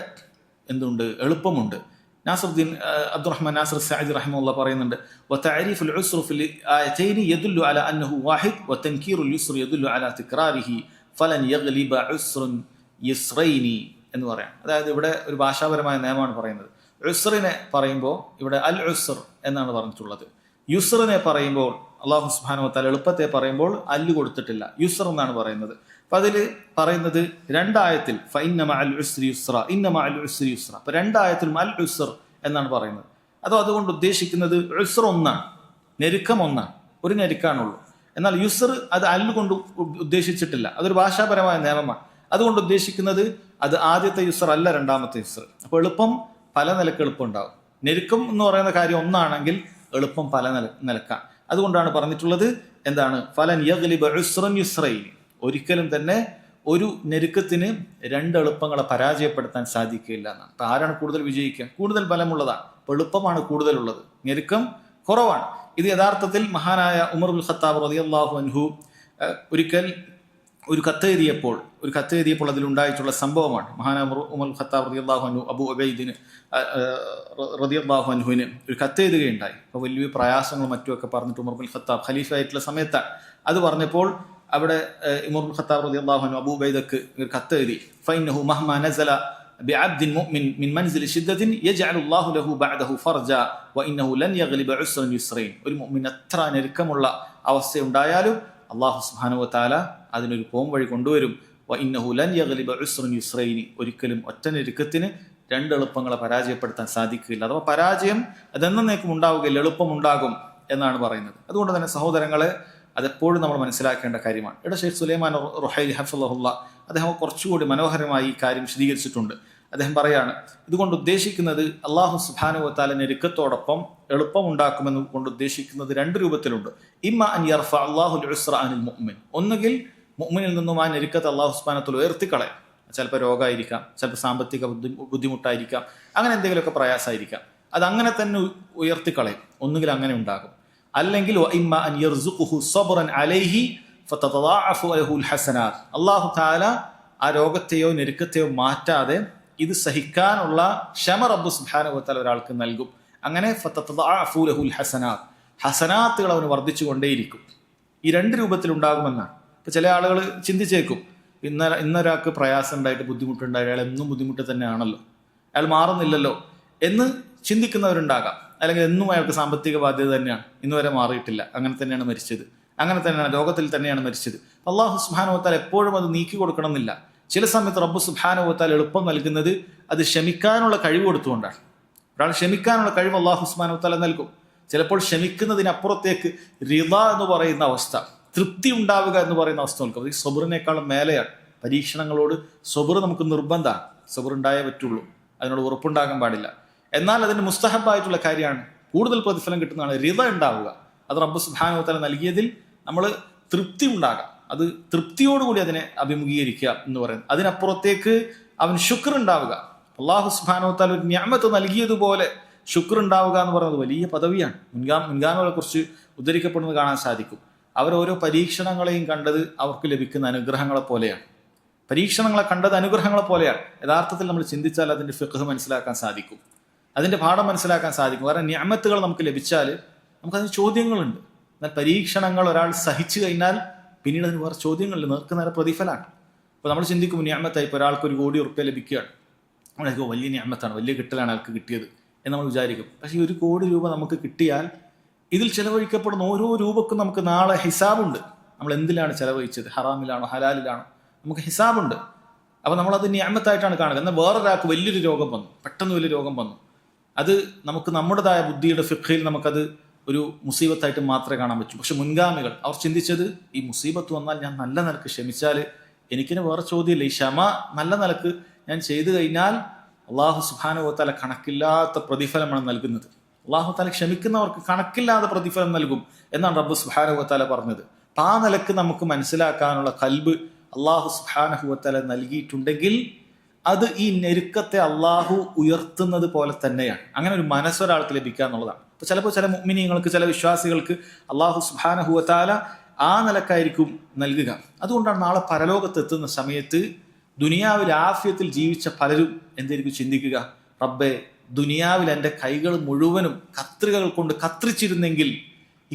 എന്തുണ്ട്? എളുപ്പമുണ്ട്. നാസിറുദ്ദീൻ അബ്ദുറഹ്മാൻ നാസിർ സഅദി റഹിമഹുല്ലാഹ് പറയുന്നുണ്ട്, വതഅരീഫുൽ ഉസ്ർ ഫിൽ ആയതൈനി യദുല്ലു അലാ അന്നഹു വാഹിദ് വതൻകീറുൽ യുസ്ർ യദുല്ലു അലാ തിക്റാരിഹി ഫലൻ യഗ്ലിബ ഉസ്റുൻ യുസ്റൈനി എന്ന് പറയാം. അതായത് ഇവിടെ ഒരു ഭാഷാപരമായ നിയമമാണ് പറയുന്നത്. ഉസ്റിനെ പറയുമ്പോൾ ഇവിടെ അൽ ഉസ്ർ എന്നാണ് പറഞ്ഞിട്ടുള്ളത്. യുസ്റിനെ പറയുമ്പോൾ അല്ലാഹു സുബ്ഹാനഹു വ തആല എളുപ്പത്തെ പറയുമ്പോൾ അല്ല് കൊടുത്തിട്ടില്ല, യുസ്ർ എന്നാണ് പറയുന്നത്. അപ്പൊ അതിൽ പറയുന്നത് രണ്ടായത്തിൽ ഫഇന്ന മഅൽ ഉസ്രി യുസ്റ, ഇന്ന മഅൽ ഉസ്രി യുസ്റ. അപ്പൊ രണ്ടായത്തിലും അൽ ഉസ്ർ എന്നാണ് പറയുന്നത്. അതുകൊണ്ട് ഉദ്ദേശിക്കുന്നത് ഉസ്ർ ഒന്നാണ്, ഞെരുക്കം ഒന്നാണ്, ഒരു ഞെരുക്കാണുള്ളൂ. എന്നാൽ യുസ്ർ അത് അല്ല് കൊണ്ട് ഉദ്ദേശിച്ചിട്ടില്ല, അതൊരു ഭാഷാപരമായ നിയമമാണ്. അതുകൊണ്ട് ഉദ്ദേശിക്കുന്നത് അത് ആദ്യത്തെ യുസ്ർ അല്ല, രണ്ടാമത്തെ യുസ്ർ. അപ്പോൾ എളുപ്പം പല നിലക്ക് എളുപ്പം ഉണ്ടാകും. ഞെരുക്കം എന്ന് പറയുന്ന കാര്യം ഒന്നാണെങ്കിൽ എളുപ്പം പല നിലക്കാണ്. അതുകൊണ്ടാണ് പറഞ്ഞിട്ടുള്ളത് എന്താണ്? ഫലൻ യഗ്ലിബ ഉസ്റൻ യുസ്റൈനി, ഒരിക്കലും തന്നെ ഒരു ഞെരുക്കത്തിന് രണ്ട് എളുപ്പങ്ങളെ പരാജയപ്പെടുത്താൻ സാധിക്കില്ല എന്നാണ്. അപ്പൊ ആരാണ് കൂടുതൽ വിജയിക്കുക? കൂടുതൽ ബലമുള്ളതാണ്. അപ്പൊ എളുപ്പമാണ് കൂടുതലുള്ളത്, ഞെരുക്കം കുറവാണ്. ഇത് യഥാർത്ഥത്തിൽ മഹാനായ ഉമർ ഇബ്നുൽ ഖത്താബ് റളിയല്ലാഹു അൻഹു ഒരിക്കൽ ഒരു കത്തെഴുതിയപ്പോൾ അതിലുണ്ടായിട്ടുള്ള സംഭവമാണ്. മഹാനായ ഉമർ ഖത്താബ് റളിയല്ലാഹു അൻഹു അബൂ ഉബൈദിന് റളിയല്ലാഹു അൻഹുവിന് ഒരു കത്തെഴുതുകയുണ്ടായി. അപ്പോൾ വലിയ പ്രയാസങ്ങളും മറ്റുമൊക്കെ പറഞ്ഞിട്ട് ഉമർ ഇബ്നുൽ ഖത്താബ് ഖലീഫ ആയിട്ടുള്ള സമയത്താണ് അത് പറഞ്ഞപ്പോൾ അവിടെ ഉമർ ഇബ്നുൽ ഖത്താബ് റളിയല്ലാഹു അൻഹു അബൂ ഉബൈദക്ക് ഒരു കത്തെഴുതി, ഫഇന്നഹു മഹ്മാ നസല ബിഅബ്ദിൻ മുഅ്മിൻ മിൻ മൻസിൽ ശിദ്ദത്തിൻ യജ്അലുല്ലാഹു ലഹു ബഅദഹു ഫർജ വഇന്നഹു ലൻ യഗ്ലിബ ഉസ്റൻ യുസ്റൈൻ. ഒരു മുഅ്മിൻ എത്ര ഞെരുക്കമുള്ള അവസ്ഥയുണ്ടായാലും അല്ലാഹു സുബ്ഹാനഹു വ തആല അതിനൊരു പോം വഴി കൊണ്ടുവരും. വഇന്നഹു ലൻ യഗ്ലിബ ഉസ്റൻ യുസ്റൈനി, ഒരിക്കലും ഒറ്റ ഞെരുക്കത്തിന് രണ്ട് എളുപ്പങ്ങളെ പരാജയപ്പെടുത്താൻ സാധിക്കില്ല. അഥവാ പരാജയം അതെന്നേക്കും ഉണ്ടാവുകയില്ല, എളുപ്പമുണ്ടാകും എന്നാണ് പറയുന്നത്. അതുകൊണ്ട് തന്നെ സഹോദരങ്ങളെ, അതെപ്പോഴും നമ്മൾ മനസ്സിലാക്കേണ്ട കാര്യമാണ്. ഇവിടെ ഷെയ്ഖ് സുലൈമാൻ റുഹൈലി ഹഫ്ളഹുല്ലാഹ് അദ്ദേഹം കുറച്ചുകൂടി മനോഹരമായി ഈ കാര്യം വിശദീകരിച്ചിട്ടുണ്ട്. അദ്ദേഹം പറയാണ്, ഇതുകൊണ്ട് ഉദ്ദേശിക്കുന്നത് അല്ലാഹു സുബ്ഹാനഹു വ തആല ഞെരുക്കത്തോടൊപ്പം എളുപ്പമുണ്ടാക്കുമെന്ന് കൊണ്ട് ഉദ്ദേശിക്കുന്നത് രണ്ട് രൂപത്തിലുണ്ട്. ഇമ്മ അൻ യർഫ അല്ലാഹുൽ ഉസ്റ അനിൽ മുഅ്മിൻ, ഒന്നുകിൽ മുഅ്മിനിൽ നിന്നും ആ ഞെരുക്കത്തെ അല്ലാഹു സുബ്ഹാനഹു വ തആല ഉയർത്തിക്കളയും. ചിലപ്പോൾ രോഗമായിരിക്കാം, ചിലപ്പോൾ സാമ്പത്തിക ബുദ്ധിമുട്ടായിരിക്കാം, അങ്ങനെ എന്തെങ്കിലുമൊക്കെ പ്രയാസമായിരിക്കാം. അത് അങ്ങനെ തന്നെ ഉയർത്തിക്കളയും. ഒന്നുകിൽ അങ്ങനെ ഉണ്ടാകും. അല്ലെങ്കിൽ വഇമ്മ അൻ യർസുഖുഹു സബ്റൻ അലൈഹി ഫതതദാഅഫു ലഹുൽ ഹസനാത്ത്, അല്ലാഹു തആല ആ രോഗത്തെയോ ഞെരുക്കത്തെയോ മാറ്റാതെ ഇത് സഹിക്കാനുള്ള ക്ഷമ റബ്ബ് സുബ്ഹാനഹു വ തആല ഒരാൾക്ക് നൽകും. അങ്ങനെ ഫതതദാഅഫു ലഹുൽ ഹസനാത്ത്, ഹസനാത്തുകൾ അവന് വർദ്ധിച്ചു കൊണ്ടേയിരിക്കും. ഈ രണ്ട് രൂപത്തിലുണ്ടാകുമെന്നാണ്. ഇപ്പൊ ചില ആളുകൾ ചിന്തിച്ചേക്കും, ഇന്നൊരാൾക്ക് പ്രയാസം ഉണ്ടായിട്ട് ബുദ്ധിമുട്ടുണ്ടായിട്ട് അയാൾ എന്നും ബുദ്ധിമുട്ട് തന്നെയാണല്ലോ, അയാൾ മാറുന്നില്ലല്ലോ എന്ന് ചിന്തിക്കുന്നവരുണ്ടാകാം. അല്ലെങ്കിൽ എന്നും അയാൾക്ക് സാമ്പത്തിക ബാധ്യത തന്നെയാണ്, ഇന്നുവരെ മാറിയിട്ടില്ല, അങ്ങനെ തന്നെയാണ് മരിച്ചത്, അങ്ങനെ തന്നെയാണ് രോഗത്തിൽ തന്നെയാണ് മരിച്ചത്. അല്ലാഹു സുബ്ഹാനഹു വ തആല എപ്പോഴും അത് നീക്കി കൊടുക്കണമെന്നില്ല. ചില സമയത്ത് റബ്ബ് സുബ്ഹാനഹു വ തആല എളുപ്പം നൽകുന്നത് അത് ക്ഷമിക്കാനുള്ള കഴിവ് കൊടുത്തുകൊണ്ടാണ്. ഒരാൾ ക്ഷമിക്കാനുള്ള കഴിവ് അല്ലാഹു സുബ്ഹാനഹു വ തആല നൽകും. ചിലപ്പോൾ ക്ഷമിക്കുന്നതിനപ്പുറത്തേക്ക് റിള എന്ന് പറയുന്ന അവസ്ഥ, തൃപ്തി ഉണ്ടാവുക എന്ന് പറയുന്ന അവസ്ഥ നോക്കും. അത് സബറിനേക്കാളും മേലെയാണ്. പരീക്ഷണങ്ങളോട് സബർ നമുക്ക് നിർബന്ധമാണ്. സബർ ഉണ്ടായേ പറ്റുള്ളൂ, അതിനോട് ഉറപ്പുണ്ടാകാൻ പാടില്ല. എന്നാൽ അതിന് മുസ്തഹബായിട്ടുള്ള കാര്യമാണ്, കൂടുതൽ പ്രതിഫലം കിട്ടുന്നതാണ് റിള ഉണ്ടാവുക. അത് റബ്ബ് സുബ്ഹാനഹു വ തആല നൽകിയതിൽ നമ്മൾ തൃപ്തി ഉണ്ടാകാം, അത് തൃപ്തിയോടുകൂടി അതിനെ അഭിമുഖീകരിക്കുക എന്ന് പറയുന്നത്. അതിനപ്പുറത്തേക്ക് അവൻ ശുക്ർ ഉണ്ടാവുക. അല്ലാഹു സുബ്ഹാനഹു വ തആല ഒരു നിഅമത്ത് നൽകിയതുപോലെ ശുക്ർ ഉണ്ടാവുക എന്ന് പറയുന്നത് വലിയ പദവിയാണ്. മുൻഗാമികളെ കുറിച്ച് ഉദ്ധരിക്കപ്പെടുന്നത് കാണാൻ സാധിക്കും. അവർ ഓരോ പരീക്ഷണങ്ങളെയും കണ്ടത് അവർക്ക് ലഭിക്കുന്ന അനുഗ്രഹങ്ങളെ പോലെയാണ്. പരീക്ഷണങ്ങളെ കണ്ടത് അനുഗ്രഹങ്ങളെ പോലെയാണ്. യഥാർത്ഥത്തിൽ നമ്മൾ ചിന്തിച്ചാൽ അതിന്റെ ഫിഖ്ഹ് മനസ്സിലാക്കാൻ സാധിക്കും, അതിന്റെ പാഠം മനസ്സിലാക്കാൻ സാധിക്കും. കാരണം നിഅമത്തുകൾ നമുക്ക് ലഭിച്ചാൽ നമുക്കതിന് ചോദ്യങ്ങളുണ്ട്. എന്നാൽ പരീക്ഷണങ്ങൾ ഒരാൾ സഹിച്ചു കഴിഞ്ഞാൽ പിന്നീട് അതിന് വേറെ ചോദ്യങ്ങളില്ല, നേർക്ക് നേരെ പ്രതിഫലമാണ്. അപ്പോൾ നമ്മൾ ചിന്തിക്കും നിഅമത്തായി, ഇപ്പോൾ ഒരാൾക്ക് 1 കോടി റുപ്യ ലഭിക്കുകയാണ്, നമ്മളൊക്കെ വലിയ നിഅമത്താണ്, വലിയ കിട്ടലാണ് അയാൾക്ക് കിട്ടിയത് എന്ന് നമ്മൾ വിചാരിക്കും. പക്ഷേ 1 കോടി രൂപ നമുക്ക് കിട്ടിയാൽ ഇതിൽ ചെലവഴിക്കപ്പെടുന്ന ഓരോ രൂപക്കും നമുക്ക് നാളെ ഹിസാബുണ്ട്. നമ്മൾ എന്തിലാണ് ചെലവഴിച്ചത്, ഹറാമിലാണോ ഹലാലിലാണോ, നമുക്ക് ഹിസാബുണ്ട്. അപ്പോൾ നമ്മളത് നിഅമത്തായിട്ടാണ് കാണുക. എന്നാൽ വേറൊരാൾക്ക് വലിയൊരു രോഗം വന്നു, പെട്ടെന്ന് വലിയ രോഗം വന്നു, അത് നമുക്ക് നമ്മുടേതായ ബുദ്ധിയുടെ ഫിഖ്ഹിൽ നമുക്കത് ഒരു മുസീബത്തായിട്ട് മാത്രമേ കാണാൻ പറ്റൂ. പക്ഷെ മുൻഗാമികൾ അവർ ചിന്തിച്ചത്, ഈ മുസീബത്ത് വന്നാൽ ഞാൻ നല്ല നിലക്ക് ക്ഷമിച്ചാൽ എനിക്കിന് വേറെ ചോദ്യമില്ല, ഈ ക്ഷമ നല്ല നിലക്ക് ഞാൻ ചെയ്തു കഴിഞ്ഞാൽ അല്ലാഹു സുബ്ഹാനഹു വ തആല കണക്കില്ലാത്ത പ്രതിഫലമാണ് നൽകുന്നത്. അല്ലാഹു തആല ക്ഷമിക്കുന്നവർക്ക് കണക്കില്ലാത്ത പ്രതിഫലം നൽകും എന്നാണ് റബ്ബ് സുബ്ഹാനഹു വ തആല പറഞ്ഞത്. ആ നിലക്ക് നമുക്ക് മനസ്സിലാക്കാനുള്ള ഖൽബ് അല്ലാഹു സുബ്ഹാനഹു വ തആല നൽകിയിട്ടുണ്ടെങ്കിൽ അത് ഈ ഞെരുക്കത്തെ അള്ളാഹു ഉയർത്തുന്നത് പോലെ തന്നെയാണ്. അങ്ങനെ ഒരു മനസ്സൊരാൾക്ക് ലഭിക്കുക എന്നുള്ളതാണ്. അപ്പൊ ചിലപ്പോൾ ചില മുഅ്മിനീങ്ങൾക്ക്, ചില വിശ്വാസികൾക്ക് അള്ളാഹു സുബ്ഹാനഹു വ തആല ആ നിലക്കായിരിക്കും നൽകുക. അതുകൊണ്ടാണ് നാളെ പരലോകത്ത് എത്തുന്ന സമയത്ത് ദുനിയാവിൽ ആഫിയത്തിൽ ജീവിച്ച പലരും എന്തായിരിക്കും ചിന്തിക്കുക, റബ്ബേ ദുനിയാവിൽ എൻ്റെ കൈകൾ മുഴുവനും കത്രികകൾ കൊണ്ട് കത്രിച്ചിരുന്നെങ്കിൽ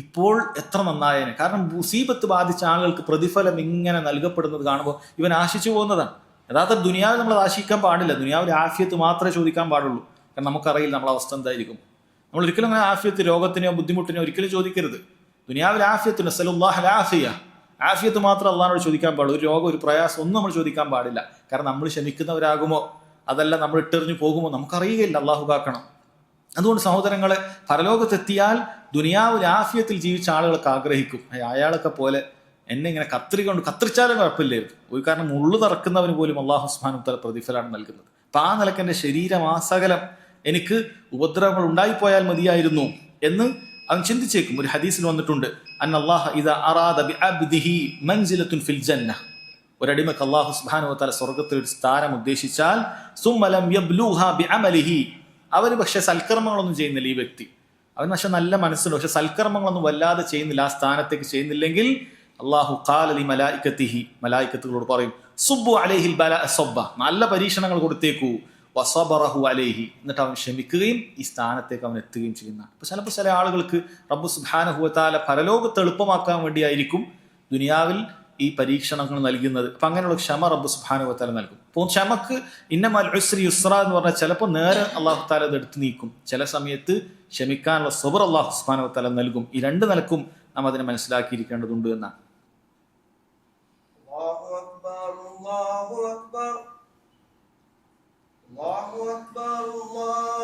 ഇപ്പോൾ എത്ര നന്നായേനെ. കാരണം മുസീബത്ത് ബാധിച്ച ആളുകൾക്ക് പ്രതിഫലം ഇങ്ങനെ നൽകപ്പെടുന്നത് കാണുമ്പോൾ ഇവൻ ആശിച്ചു പോകുന്നതാണ്. യഥാർത്ഥ ദുനിയാവിൽ നമ്മൾ ആശിക്കാൻ പാടില്ല, ദുനിയാവിൽ ആഫിയത്ത് മാത്രമേ ചോദിക്കാൻ പാടുള്ളൂ. കാരണം നമുക്കറിയില്ല നമ്മളെ അവസ്ഥ എന്തായിരിക്കും. നമ്മൾ ഒരിക്കലും അങ്ങനെ ആഫിയത്ത്, രോഗത്തിനെയോ ബുദ്ധിമുട്ടിനെയോ ഒരിക്കലും ചോദിക്കരുത്. ദുനിയാവിൽ ആഫിയത്തിന് നസ്അലുല്ലാഹൽ ആഫിയ, ആഫിയത്ത് മാത്രം അള്ളാഹിനോട് ചോദിക്കാൻ പാടുള്ളൂ. ഒരു രോഗം, ഒരു പ്രയാസം ഒന്നും നമ്മൾ ചോദിക്കാൻ പാടില്ല. കാരണം നമ്മൾ ക്ഷമിക്കുന്നവരാകുമോ അതല്ല നമ്മൾ ഇട്ടെറിഞ്ഞു പോകുമോ നമുക്കറിയുകയില്ല, അള്ളാഹു കാക്കണം. അതുകൊണ്ട് സഹോദരങ്ങളെ, പരലോകത്തെത്തിയാൽ ദുനിയാവിൽ ആഫിയത്തിൽ ജീവിച്ച ആളുകളൊക്കെ ആഗ്രഹിക്കും, അയാളൊക്കെ പോലെ എന്നെ ഇങ്ങനെ കത്രിക കൊണ്ട് കത്രിച്ചാലും കുഴപ്പമില്ലായിരുന്നു. ഒരു കാരണം മുള്ളു തറക്കുന്നവന് പോലും അല്ലാഹു സുബ്ഹാനഹു വ തആല പ്രതിഫലമാണ് നൽകുന്നത്. അപ്പൊ ആ നിലക്ക് എൻ്റെ ശരീരമാസകലം എനിക്ക് ഉപദ്രവങ്ങൾ ഉണ്ടായിപ്പോയാൽ മതിയായിരുന്നു എന്ന് അവൻ ചിന്തിച്ചേക്കും. ഒരു ഹദീസിൽ വന്നിട്ടുണ്ട്, അന്നല്ലാഹ ഇദാ അറാദ ബിഅബ്ദിഹി മൻസിലത്തുൻ ഫിൽ ജന്ന, ഒരടിമക്ക് അല്ലാഹു സുബ്ഹാനഹു വ തആല സ്വർഗ്ഗത്തിൽ ഒരു സ്ഥാനം ഉദ്ദേശിച്ചാൽ സുമ്മ ലം യബ്ലുഹാ ബിഅമലിഹി, അവന് പക്ഷെ സൽക്കർമ്മങ്ങളൊന്നും ചെയ്യുന്നില്ല ഈ വ്യക്തി, അവൻ പക്ഷെ നല്ല മനസ്സുണ്ട്, പക്ഷെ സൽക്കർമ്മങ്ങളൊന്നും വല്ലാതെ ചെയ്യുന്നില്ല, ആ സ്ഥാനത്തേക്ക് ചെയ്യുന്നില്ലെങ്കിൽ അല്ലാഹു ഖാല ലി മലായികതിഹി, മലായികത്തുകളോട് പറയും, സുബ്ബു അലൈഹിൽ ബലാഅ സബ്ബ, നല്ല പരീക്ഷണങ്ങൾ കൊടുത്തേക്കൂ, വസബറഹു അലൈഹി, എന്നിട്ട് അവൻ ക്ഷമിക്കുകയും ഈ സ്ഥാനത്തേക്ക് അവൻ എത്തുകയും ചെയ്യുന്നതാണ്. അപ്പൊ ചിലപ്പോൾ ചില ആളുകൾക്ക് റബ്ബ് സുബ്ഹാനഹു വ തആല പരലോകത്ത് എളുപ്പമാക്കാൻ വേണ്ടിയായിരിക്കും ദുനിയാവിൽ ഈ പരീക്ഷണങ്ങൾ നൽകുന്നത്. അപ്പൊ അങ്ങനെയുള്ള ക്ഷമ റബ്ബ് സുബ്ഹാനഹു വ തആല നൽകും. അപ്പോൾ ക്ഷമക്ക് ഇന്നമൽ ഉസ്രി യുസ്ര എന്ന് പറഞ്ഞാൽ ചിലപ്പോൾ നേരെ അല്ലാഹു തആല അത് എടുത്തു നീക്കും, ചില സമയത്ത് ക്ഷമിക്കാനുള്ള സബർ അല്ലാഹു സുബ്ഹാനഹു വ തആല നൽകും. ഈ രണ്ട് നിലക്കും നാം അതിനെ മനസ്സിലാക്കിയിരിക്കേണ്ടതുണ്ട് എന്നാണ്. الله أكبر الله أكبر الله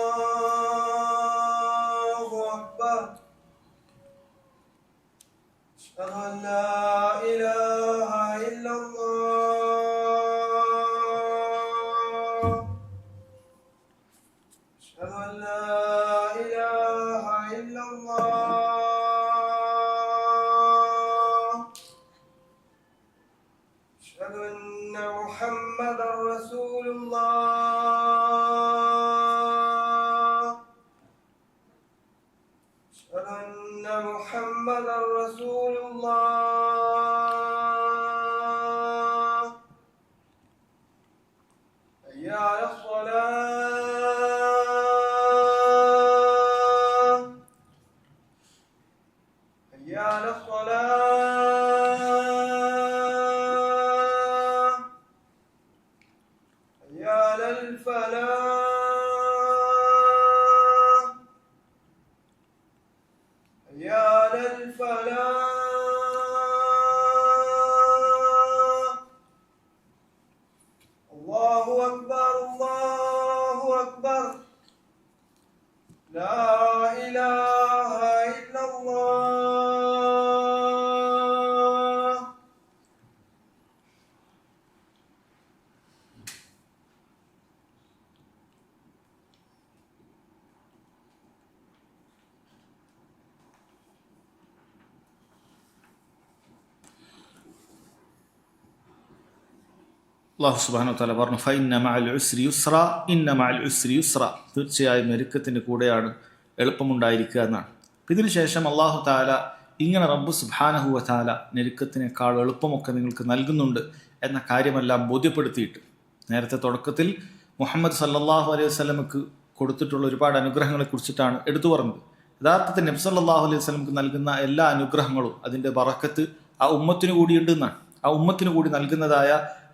أكبر أشهد أن لا إله إلا الله أشهد أن لا إله إلا الله أشهد أن محمدا رسول الله أشهد أن محمدا رسول الله حي على الصلاة حي على الصلاة حي على الفلاح حي على الفلاح الله أكبر الله أكبر لا إله إلا الله. അല്ലാഹു സുബ്ഹാനഹു വ തആല പറഞ്ഞു ഫഇന്ന മഅൽ ഉസ്രി യുസ്ര ഇന്ന മഅൽ ഉസ്രി യുസ്ര, തീർച്ചയായും ഞെരുക്കത്തിൻ്റെ കൂടെയാണ് എളുപ്പമുണ്ടായിരിക്കുക എന്നാണ്. ഇതിനു ശേഷം അല്ലാഹു തആല ഇങ്ങനെ റബ്ബ് സുബ്ഹാനഹു വ തആല ഞെരുക്കത്തിനേക്കാൾ എളുപ്പമൊക്കെ നിങ്ങൾക്ക് നൽകുന്നുണ്ട് എന്ന കാര്യമെല്ലാം ബോധ്യപ്പെടുത്തിയിട്ട് നേരത്തെ തുടക്കത്തിൽ മുഹമ്മദ് സല്ലല്ലാഹു അലൈഹി വസല്ലമക്ക് കൊടുത്തിട്ടുള്ള ഒരുപാട് അനുഗ്രഹങ്ങളെ കുറിച്ചിട്ടാണ് എടുത്തു പറഞ്ഞത്. യഥാർത്ഥത്തിൽ നബി സല്ലല്ലാഹു അലൈഹി വസല്ലമക്ക് നൽകുന്ന എല്ലാ അനുഗ്രഹങ്ങളും അതിൻ്റെ ബറക്കത്ത് ആ ഉമ്മത്തിന് കൂടിയുണ്ട് എന്നാണ്. ആ ഉമ്മത്തിന് കൂടി നൽകുന്നതായ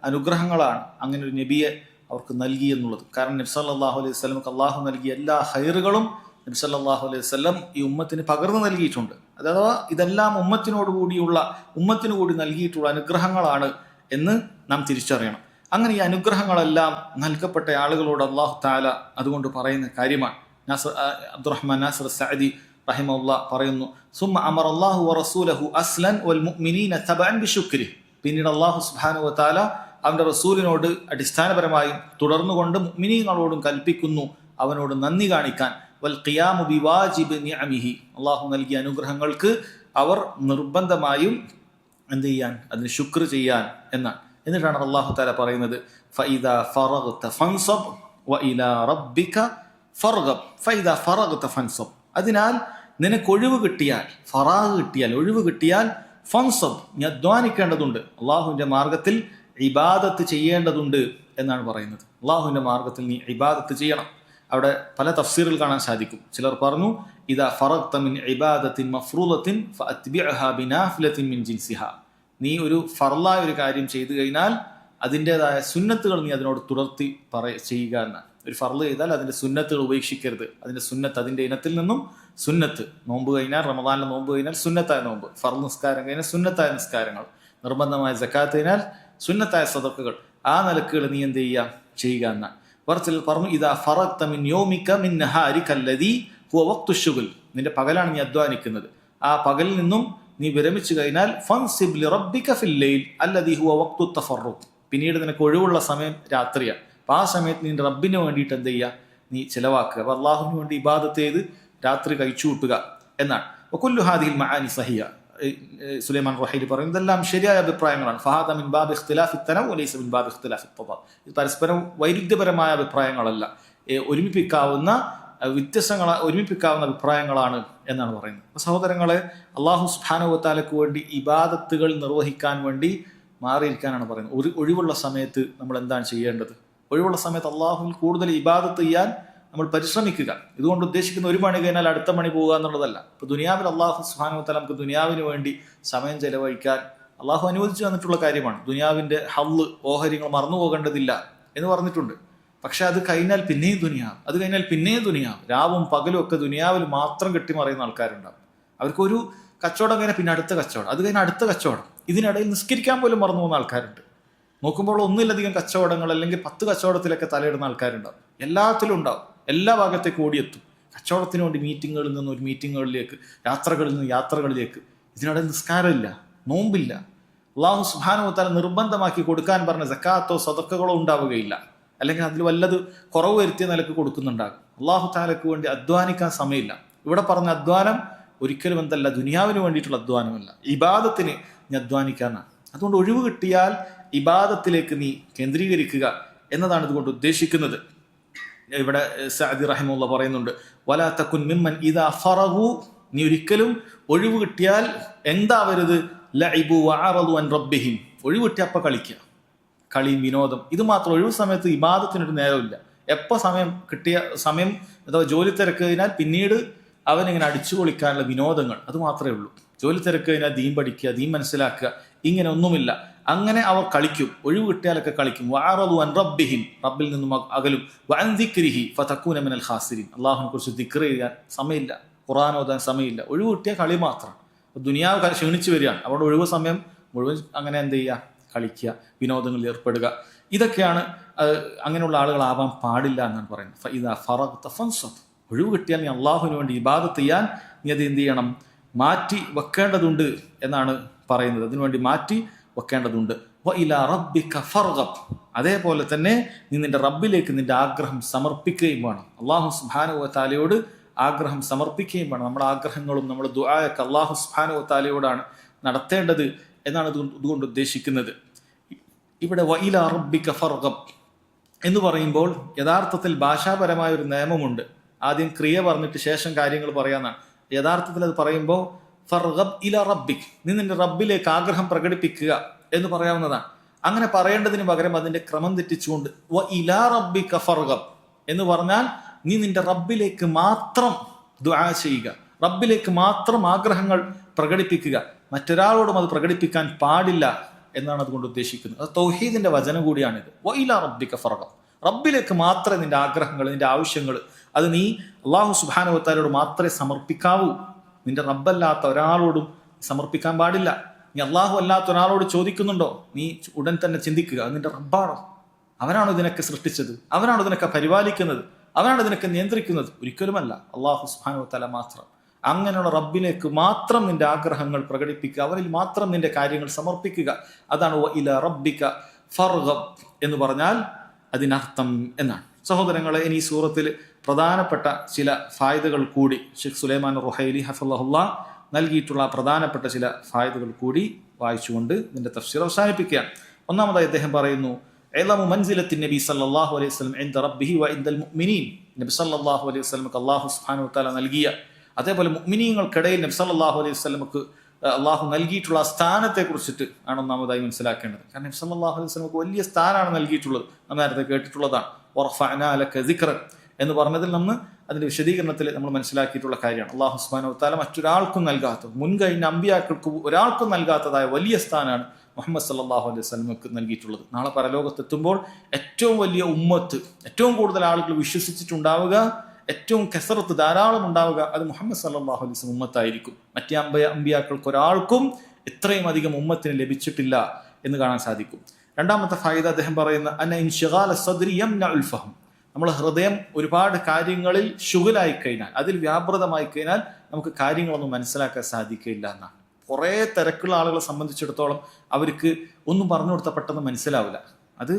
അനുഗ്രഹങ്ങളാണ് അങ്ങനെ ഒരു നബിയെ അവർക്ക് നൽകി എന്നുള്ളത്. കാരണം നബി സല്ലല്ലാഹു അലൈഹി വസല്ലമക്ക് അള്ളാഹു നൽകിയ എല്ലാ ഹൈറുകളും നബി സല്ലല്ലാഹു അലൈഹി വസല്ലം ഈ ഉമ്മത്തിന് പകർന്നു നൽകിയിട്ടുണ്ട്. അഥവാ ഇതെല്ലാം ഉമ്മത്തിനു കൂടി നൽകിയിട്ടുള്ള അനുഗ്രഹങ്ങളാണ് എന്ന് നാം തിരിച്ചറിയണം. അങ്ങനെ ഈ അനുഗ്രഹങ്ങളെല്ലാം നൽകപ്പെട്ട ആളുകളോട് അല്ലാഹു തആല അതുകൊണ്ട് പറയുന്ന കാര്യമാണ്. അബ്ദുറഹ്മാൻ നാസിർ സഅദി റഹിമഹുല്ലാഹ് പറയുന്നു, സുമ്മ അമറ അല്ലാഹു വറസൂലഹു അസ്ലൻ വൽ മുഅ്മിനീന തബഅൻ ബിശുക്രിഹി. പിന്നീട് അല്ലാഹു സുബ്ഹാനഹു വ തആല അവന്റെ റസൂലിനോട് അടിസ്ഥാനപരമായും തുടർന്നുകൊണ്ട് മുഅ്മിനീങ്ങളോടും കൽപ്പിക്കുന്നു അവനോട് നന്ദി കാണിക്കാൻ. വൽ ഖിയാമു ബിവാജിബി നിഅമിഹി, അല്ലാഹു നൽകിയ അനുഗ്രഹങ്ങൾക്ക് അവർ നിർബന്ധമായും എന്ത് ചെയ്യാൻ, അതിന് ശുക്ർ ചെയ്യാൻ എന്നാണ്. എന്നിട്ടാണ് അല്ലാഹു തആല പറയുന്നത് ഫഇദാ ഫറഗ്ത ഫൻസബ് വഇലാ റബ്ബിക ഫർഗബ് ഫഇദാ ഫറഗ്ത ഫൻസബ്. അതിനാൽ നിനക്ക് ഒഴിവ് കിട്ടിയാൽ, ഫറാഗ് കിട്ടിയാൽ, ഒഴിവ് കിട്ടിയാൽ ഫൻസബ്, നീ അധ്വാനിക്കേണ്ടതുണ്ട്, അള്ളാഹുവിൻ്റെ മാർഗത്തിൽ ഇബാദത്ത് ചെയ്യേണ്ടതുണ്ട് എന്നാണ് പറയുന്നത്. അള്ളാഹുവിൻ്റെ മാർഗത്തിൽ നീ ഇബാദത്ത് ചെയ്യണം. അവിടെ പല തഫ്സീറുകൾ കാണാൻ സാധിക്കും. ചിലർ പറഞ്ഞു ഇദാ ഫറഗ്ത മിൻ ഇബാദത്തിൻ മഫ്റൂദത്തിൻ ഫഅത്ബിഅഹാ ബിനാഫിലത്തിൻ മിൻ ജിൻസിഹാ. നീ ഒരു ഫർലായ ഒരു കാര്യം ചെയ്തു കഴിഞ്ഞാൽ അതിൻ്റെതായ സുന്നത്തുകൾ നീ അതിനോട് തുടർത്തി ചെയ്യുക എന്നാണ്. ഒരു ഫർള് ചെയ്താൽ അതിൻ്റെ സുന്നത്തുകൾ ഉപേക്ഷിക്കരുത്. അതിൻ്റെ സുന്നത്ത്, അതിൻ്റെ ഇനത്തിൽ നിന്നും സുന്നത്ത്. നോമ്പ് കഴിഞ്ഞാൽ, റമദാനിലെ നോമ്പ് കഴിഞ്ഞാൽ സുന്നത്തായ നോമ്പ്, ഫർള് നിസ്കാരം കഴിഞ്ഞാൽ സുന്നത്തായ നിസ്കാരങ്ങൾ, നിർബന്ധമായ സക്കാത്ത് കഴിഞ്ഞാൽ സുന്നത്തായ സദഖകൾ, ആ നിലക്കുകൾ നീ എന്ത് ചെയ്യുക എന്നാണ്. കുറച്ചിൽ പറഞ്ഞു ഇദാ ഫറഗ്ത മിൻ യൗമിക മിൻ നഹാരിക അല്ലദീ ഹുവ വഖ്തു ശുഗ്ൽ, നിന്റെ പകലാണ് നീ അധ്വാനിക്കുന്നത്, ആ പകലിൽ നിന്നും നീ വിരമിച്ചു കഴിഞ്ഞാൽ ഫൻസിബ് ലിറബ്ബിക ഫിൽ ലൈൽ അല്ലദീ ഹുവ വഖ്തു തഫറുഖ്, പിന്നീട് നിനക്ക് ഒഴിവുള്ള സമയം രാത്രിയാണ്. അപ്പം ആ സമയത്ത് നിന്റെ റബ്ബിന് വേണ്ടിയിട്ട് എന്ത് ചെയ്യുക, നീ ചിലവാക്കുക. അപ്പോൾ അള്ളാഹുവിന് വേണ്ടി ഇബാദത്ത് ചെയ്ത് രാത്രി കഴിച്ചു കൂട്ടുക എന്നാണ്. വകുല്ലു ഹാദിഹിൽ മആനി സഹിയ, സുലൈമാൻ റഹീലി പറയും ഇതെല്ലാം ശരിയായ അഭിപ്രായങ്ങളാണ്. ഫഹാദ മിൻ ബാബി ഇഖ്തിലാഫി തനവ്വു വലൈസ മിൻ ബാബി ഇഖ്തിലാഫി തദാദ്. ഇത് പരസ്പരം വൈരുദ്ധ്യപരമായ അഭിപ്രായങ്ങളല്ല, ഒരുമിപ്പിക്കാവുന്ന അഭിപ്രായങ്ങളാണ് എന്നാണ് പറയുന്നത്. അപ്പോൾ സഹോദരങ്ങളെ, അള്ളാഹു സുബ്ഹാനഹു വ തആലയ്ക്ക് വേണ്ടി ഇബാദത്തുകൾ നിർവഹിക്കാൻ വേണ്ടി മാറിയിരിക്കാനാണ് പറയുന്നത്. ഒരു ഒഴിവുള്ള സമയത്ത് നമ്മൾ എന്താണ് ചെയ്യേണ്ടത്? ഒഴിവുള്ള സമയത്ത് അള്ളാഹുവിൽ കൂടുതൽ ഇബാദത്ത് ചെയ്യാൻ നമ്മൾ പരിശ്രമിക്കുക. ഇതുകൊണ്ട് ഉദ്ദേശിക്കുന്ന ഒരു മണി കഴിഞ്ഞാൽ അടുത്ത മണി പോകുക എന്നുള്ളതല്ല. ഇപ്പോൾ ദുനിയാവിൽ അള്ളാഹു സുബ്ഹാനഹു വ തആല നമുക്ക് ദുനിയാവിന് വേണ്ടി സമയം ചെലവഴിക്കാൻ അള്ളാഹു അനുവദിച്ചു തന്നിട്ടുള്ള കാര്യമാണ്. ദുനിയാവിൻ്റെ ഹള്ള്, ഓഹരികൾ മറന്നു പോകേണ്ടതില്ല എന്ന് പറഞ്ഞിട്ടുണ്ട്. പക്ഷെ അത് കഴിഞ്ഞാൽ പിന്നെയും ദുനിയാവ്, അത് കഴിഞ്ഞാൽ പിന്നെയും ദുനിയാവ്, രാവും പകലും ഒക്കെ ദുനിയാവിൽ മാത്രം കെട്ടിമറിയുന്ന ആൾക്കാരുണ്ടാവും. അവർക്കൊരു കച്ചവടം കഴിഞ്ഞാൽ പിന്നെ അടുത്ത കച്ചവടം, അത് കഴിഞ്ഞാൽ അടുത്ത കച്ചവടം, ഇതിനിടയിൽ നിസ്കരിക്കാൻ പോലും മറന്നു പോകുന്ന ആൾക്കാരുണ്ട്. നോക്കുമ്പോൾ ഒന്നിലധികം കച്ചവടങ്ങൾ അല്ലെങ്കിൽ 10 കച്ചവടത്തിലൊക്കെ തലയിടുന്ന ആൾക്കാരുണ്ടാവും. എല്ലാത്തിലും ഉണ്ടാവും, എല്ലാ ഭാഗത്തേക്ക് ഓടിയെത്തും. കച്ചവടത്തിന് വേണ്ടി മീറ്റിങ്ങുകളിൽ നിന്ന് ഒരു മീറ്റിങ്ങുകളിലേക്ക്, യാത്രകളിൽ നിന്ന് യാത്രകളിലേക്ക്. ഇതിനിടയിൽ നിസ്കാരമില്ല, നോമ്പില്ല. അല്ലാഹു സുബ്ഹാനഹു വ തആല നിർബന്ധമാക്കി കൊടുക്കാൻ പറഞ്ഞ സക്കാത്തോ സദഖകളോ ഉണ്ടാവുകയില്ല. അല്ലെങ്കിൽ അതിൽ വല്ലത് കുറവ് വരുത്തിയ നിലക്ക് കൊടുക്കുന്നുണ്ടാകും. അല്ലാഹു തആലയ്ക്ക് വേണ്ടി അധ്വാനിക്കാൻ സമയമില്ല. ഇവിടെ പറഞ്ഞ അധ്വാനം ഒരിക്കലും എന്തല്ല, ദുനിയാവിന് വേണ്ടിയിട്ടുള്ള അധ്വാനമല്ല, ഇബാദത്തിന് നീ അധ്വാനിക്കാനാണ്. അതുകൊണ്ട് ഒഴിവ് കിട്ടിയാൽ ഇബാദത്തിലേക്ക് നീ കേന്ദ്രീകരിക്കുക എന്നതാണ് ഇതുകൊണ്ട് ഉദ്ദേശിക്കുന്നത്. ഇവിടെ സഅദി റഹിമഹുല്ലാ പറയുന്നുണ്ട് വലാ തകുൻ മിമ്മൻ ഇദാ ഫറഗു, നീ ഒരിക്കലും ഒഴിവ് കിട്ടിയാൽ എന്താവരുത്, ലഇബു വഅറദു അൻ റബ്ബിഹിം, ഒഴിവ് കിട്ടിയ അപ്പം കളിക്കുക, കളിയും വിനോദം, ഇത് മാത്രം. ഒഴിവ് സമയത്ത് ഇബാദത്തിനൊരു നേരമില്ല. എപ്പോൾ കിട്ടിയ സമയം അഥവാ ജോലി തിരക്ക് കഴിഞ്ഞാൽ പിന്നീട് അവനിങ്ങനെ അടിച്ചു പൊളിക്കാനുള്ള വിനോദങ്ങൾ, അത് മാത്രമേ ഉള്ളൂ. ജോലി തിരക്ക് കഴിഞ്ഞാൽ ദീൻ പഠിക്കുക, ദീൻ മനസ്സിലാക്കുക, ഇങ്ങനെ ഒന്നുമില്ല. അങ്ങനെ അവർ കളിക്കും, ഒഴിവ് കിട്ടിയാലൊക്കെ കളിക്കും. വഅറദു അൻ റബ്ബിഹിം, റബ്ബിൽ നിന്നും അകലും. വഅൻ ദിക്രിഹി ഫതകൂന മിനൽ ഖാസിരീൻ, അല്ലാഹുവിനെ കുറിച്ച് ദിക്ർ ചെയ്യാൻ സമയമില്ല, ഖുർആൻ ഓതാൻ സമയമില്ല. ഒഴിവ് കിട്ടിയ കളി മാത്രം. ദുനിയാവ് ക്ഷീണിച്ചു വരികയാണ്, അവിടെ ഒഴിവ് സമയം മുഴുവൻ അങ്ങനെ എന്ത് ചെയ്യുക, കളിക്കുക, വിനോദങ്ങളിൽ ഏർപ്പെടുക. ഇതൊക്കെയാണ് അങ്ങനെയുള്ള ആളുകളാവാൻ പാടില്ല എന്നാണ് പറയുന്നത്. ഫഇദാ ഫറഗ്ത ഫൻസബ് ഒഴിവ് കിട്ടിയാൽ നീ അള്ളാഹുവിന് വേണ്ടി ഇബാദത്ത് ചെയ്യാൻ നീ അത് എന്ത് ചെയ്യണം, മാറ്റി വെക്കേണ്ടതുണ്ട് എന്നാണ് പറയുന്നത്. അതിനുവേണ്ടി മാറ്റി വെക്കേണ്ടതുണ്ട്. വഇലാ റബ്ബിക ഫർഗബ്, അതേപോലെ തന്നെ നീ നിന്റെ റബ്ബിലേക്ക് നിന്റെ ആഗ്രഹം സമർപ്പിക്കുകയും വേണം. അള്ളാഹു സുബ്ഹാനഹു വ തആലയോട് ആഗ്രഹം സമർപ്പിക്കുകയും വേണം. നമ്മുടെ ആഗ്രഹങ്ങളും നമ്മുടെ ദുആയൊക്കെ അള്ളാഹു സുബ്ഹാനഹു വ തആലയോടാണ് നടത്തേണ്ടത് എന്നാണ് ഇതുകൊണ്ട് ഉദ്ദേശിക്കുന്നത്. ഇവിടെ വഇലാ റബ്ബിക ഫർഗബ് എന്ന് പറയുമ്പോൾ യഥാർത്ഥത്തിൽ ഭാഷാപരമായ ഒരു നിയമമുണ്ട്. ആദ്യം ക്രിയ പറഞ്ഞിട്ട് ശേഷം കാര്യങ്ങൾ പറയാന്നാണ്. യഥാർത്ഥത്തിൽ അത് പറയുമ്പോൾ ഫർഗബ് ഇലാ റബ്ബിക്, നീ നിന്റെ റബ്ബിലേക്ക് ആഗ്രഹം പ്രകടിപ്പിക്കുക എന്ന് പറയാവുന്നതാണ്. അങ്ങനെ പറയേണ്ടതിന് പകരം അതിന്റെ ക്രമം തെറ്റിച്ചുകൊണ്ട് വ ഇലാ റബ്ബിക ഫർഗബ് എന്ന് പറഞ്ഞാൽ നീ നിന്റെ റബ്ബിലേക്ക് മാത്രം ദുആ ചെയ്യുക, റബ്ബിലേക്ക് മാത്രം ആഗ്രഹങ്ങൾ പ്രകടിപ്പിക്കുക, മറ്റൊരാളോടും അത് പ്രകടിപ്പിക്കാൻ പാടില്ല എന്നാണ് അതുകൊണ്ട് ഉദ്ദേശിക്കുന്നത്. അത് തൗഹീദിന്റെ വചനം കൂടിയാണിത്. വ ഇലാ റബ്ബിക ഫർഗബ്, റബ്ബിലേക്ക് മാത്രമേ നിന്റെ ആഗ്രഹങ്ങൾ, നിന്റെ ആവശ്യങ്ങൾ അത് നീ അല്ലാഹു സുബ്ഹാനഹു വ തആലയോട് മാത്രമേ സമർപ്പിക്കാവൂ. നിന്റെ റബ്ബല്ലാത്ത ഒരാളോടും സമർപ്പിക്കാൻ പാടില്ല. നീ അള്ളാഹു അല്ലാത്ത ഒരാളോട് ചോദിക്കുന്നുണ്ടോ, നീ ഉടൻ തന്നെ ചിന്തിക്കുക, അത് നിന്റെ റബ്ബാണോ? അവനാണോ ഇതിനൊക്കെ സൃഷ്ടിച്ചത്? അവനാണോ ഇതിനൊക്കെ പരിപാലിക്കുന്നത്? അവനാണ് ഇതിനൊക്കെ നിയന്ത്രിക്കുന്നത്? ഒരിക്കലുമല്ല, അള്ളാഹു സുബ്ഹാനഹു വ തആല മാത്രം. അങ്ങനെയുള്ള റബ്ബിലേക്ക് മാത്രം നിന്റെ ആഗ്രഹങ്ങൾ പ്രകടിപ്പിക്കുക, അവനിൽ മാത്രം നിന്റെ കാര്യങ്ങൾ സമർപ്പിക്കുക. അതാണ് വ ഇലാ റബ്ബിക ഫർഗബ് എന്ന് പറഞ്ഞാൽ അതിനർത്ഥം എന്നാണ്. സഹോദരങ്ങളെ, ഇനി ഈ സൂറത്തിൽ പ്രധാനപ്പെട്ട ചില ഫായിദകൾ കൂടി ഷെയ്ഖ് സുലൈമാൻ റുഹൈലി ഹഫളഹുല്ലാ നൽകിയിട്ടുള്ള പ്രധാനപ്പെട്ട ചില ഫായിദകൾ കൂടി വായിച്ചുകൊണ്ട് ഇതിന്റെ തഫ്സീർ അവസാനിപ്പിക്കുകയാണ്. ഒന്നാമതായി അദ്ദേഹം പറയുന്നു, ഇഅ്ലമു മൻസിലത്തി നബി സല്ലല്ലാഹു അലൈഹി വസല്ലം ഇൻദ റബ്ബിഹി വ ഇൻദൽ മുഅ്മിനീൻ. നബി സല്ലല്ലാഹു അലൈഹി വസല്ലമക്ക് അല്ലാഹു സുബ്ഹാനഹു വ തആല നൽകിയ, അതേപോലെ മുഅ്മിനീങ്ങൾക്കിടയിൽ നബി സല്ലല്ലാഹു അലൈഹി വസല്ലമക്ക് അള്ളാഹു നൽകിയിട്ടുള്ള സ്ഥാനത്തെ കുറിച്ചിട്ട് ആണ് ഒന്നാമതായി മനസ്സിലാക്കേണ്ടത്. കാരണം നബി സല്ലല്ലാഹു അലൈഹി വസല്ലമക്ക് വലിയ സ്ഥാനമാണ് നൽകിയിട്ടുള്ളത്. നമ്മൾ നേരത്തെ കേട്ടിട്ടുള്ളതാണ്. വറഫഅനാ ലക ദിക്റക് എന്ന് പറഞ്ഞതിൽ നമ്മൾ അതിന്റെ വിശദീകരണത്തിൽ നമ്മൾ മനസ്സിലാക്കിയിട്ടുള്ള കാര്യമാണ്. അല്ലാഹു സുബ്ഹാനഹു വ തആല മറ്റൊരാൾക്കും നൽകാത്തത്, മുൻകഴിഞ്ഞ അമ്പിയാക്കൾക്ക് ഒരാൾക്കും നൽകാത്തതായ വലിയ സ്ഥാനമാണ് മുഹമ്മദ് സല്ലല്ലാഹു അലൈഹി വസല്ലമക്ക് നൽകിയിട്ടുള്ളത്. നാളെ പരലോകത്തെത്തുമ്പോൾ ഏറ്റവും വലിയ ഉമ്മത്ത്, ഏറ്റവും കൂടുതൽ ആളുകൾ വിശ്വസിച്ചിട്ടുണ്ടാവുക, ഏറ്റവും കസറത്ത് ധാരാളം ഉണ്ടാവുക, അത് മുഹമ്മദ് സല്ലല്ലാഹു അലൈഹി വസല്ലം ഉമ്മത്തായിരിക്കും. മറ്റേ അമ്പിയാക്കൾക്ക് ഒരാൾക്കും ഇത്രയും അധികം ഉമ്മത്തിന് ലഭിച്ചിട്ടില്ല എന്ന് കാണാൻ സാധിക്കും. രണ്ടാമത്തെ ഫായിദ അദ്ദേഹം പറയുന്ന അന്ന ഇൻശിഗാല സദ്രി യംനഉൽ ഫഹം. നമ്മുടെ ഹൃദയം ഒരുപാട് കാര്യങ്ങളിൽ ശുഗലായി കഴിഞ്ഞാൽ, അതിൽ വ്യാപൃതമായി കഴിഞ്ഞാൽ നമുക്ക് കാര്യങ്ങളൊന്നും മനസ്സിലാക്കാൻ സാധിക്കില്ല എന്നാണ്. കുറേ തിരക്കുള്ള ആളുകളെ സംബന്ധിച്ചിടത്തോളം അവർക്ക് ഒന്നും പറഞ്ഞു കൊടുത്താൽ പെട്ടെന്ന് മനസ്സിലാവില്ല. അത്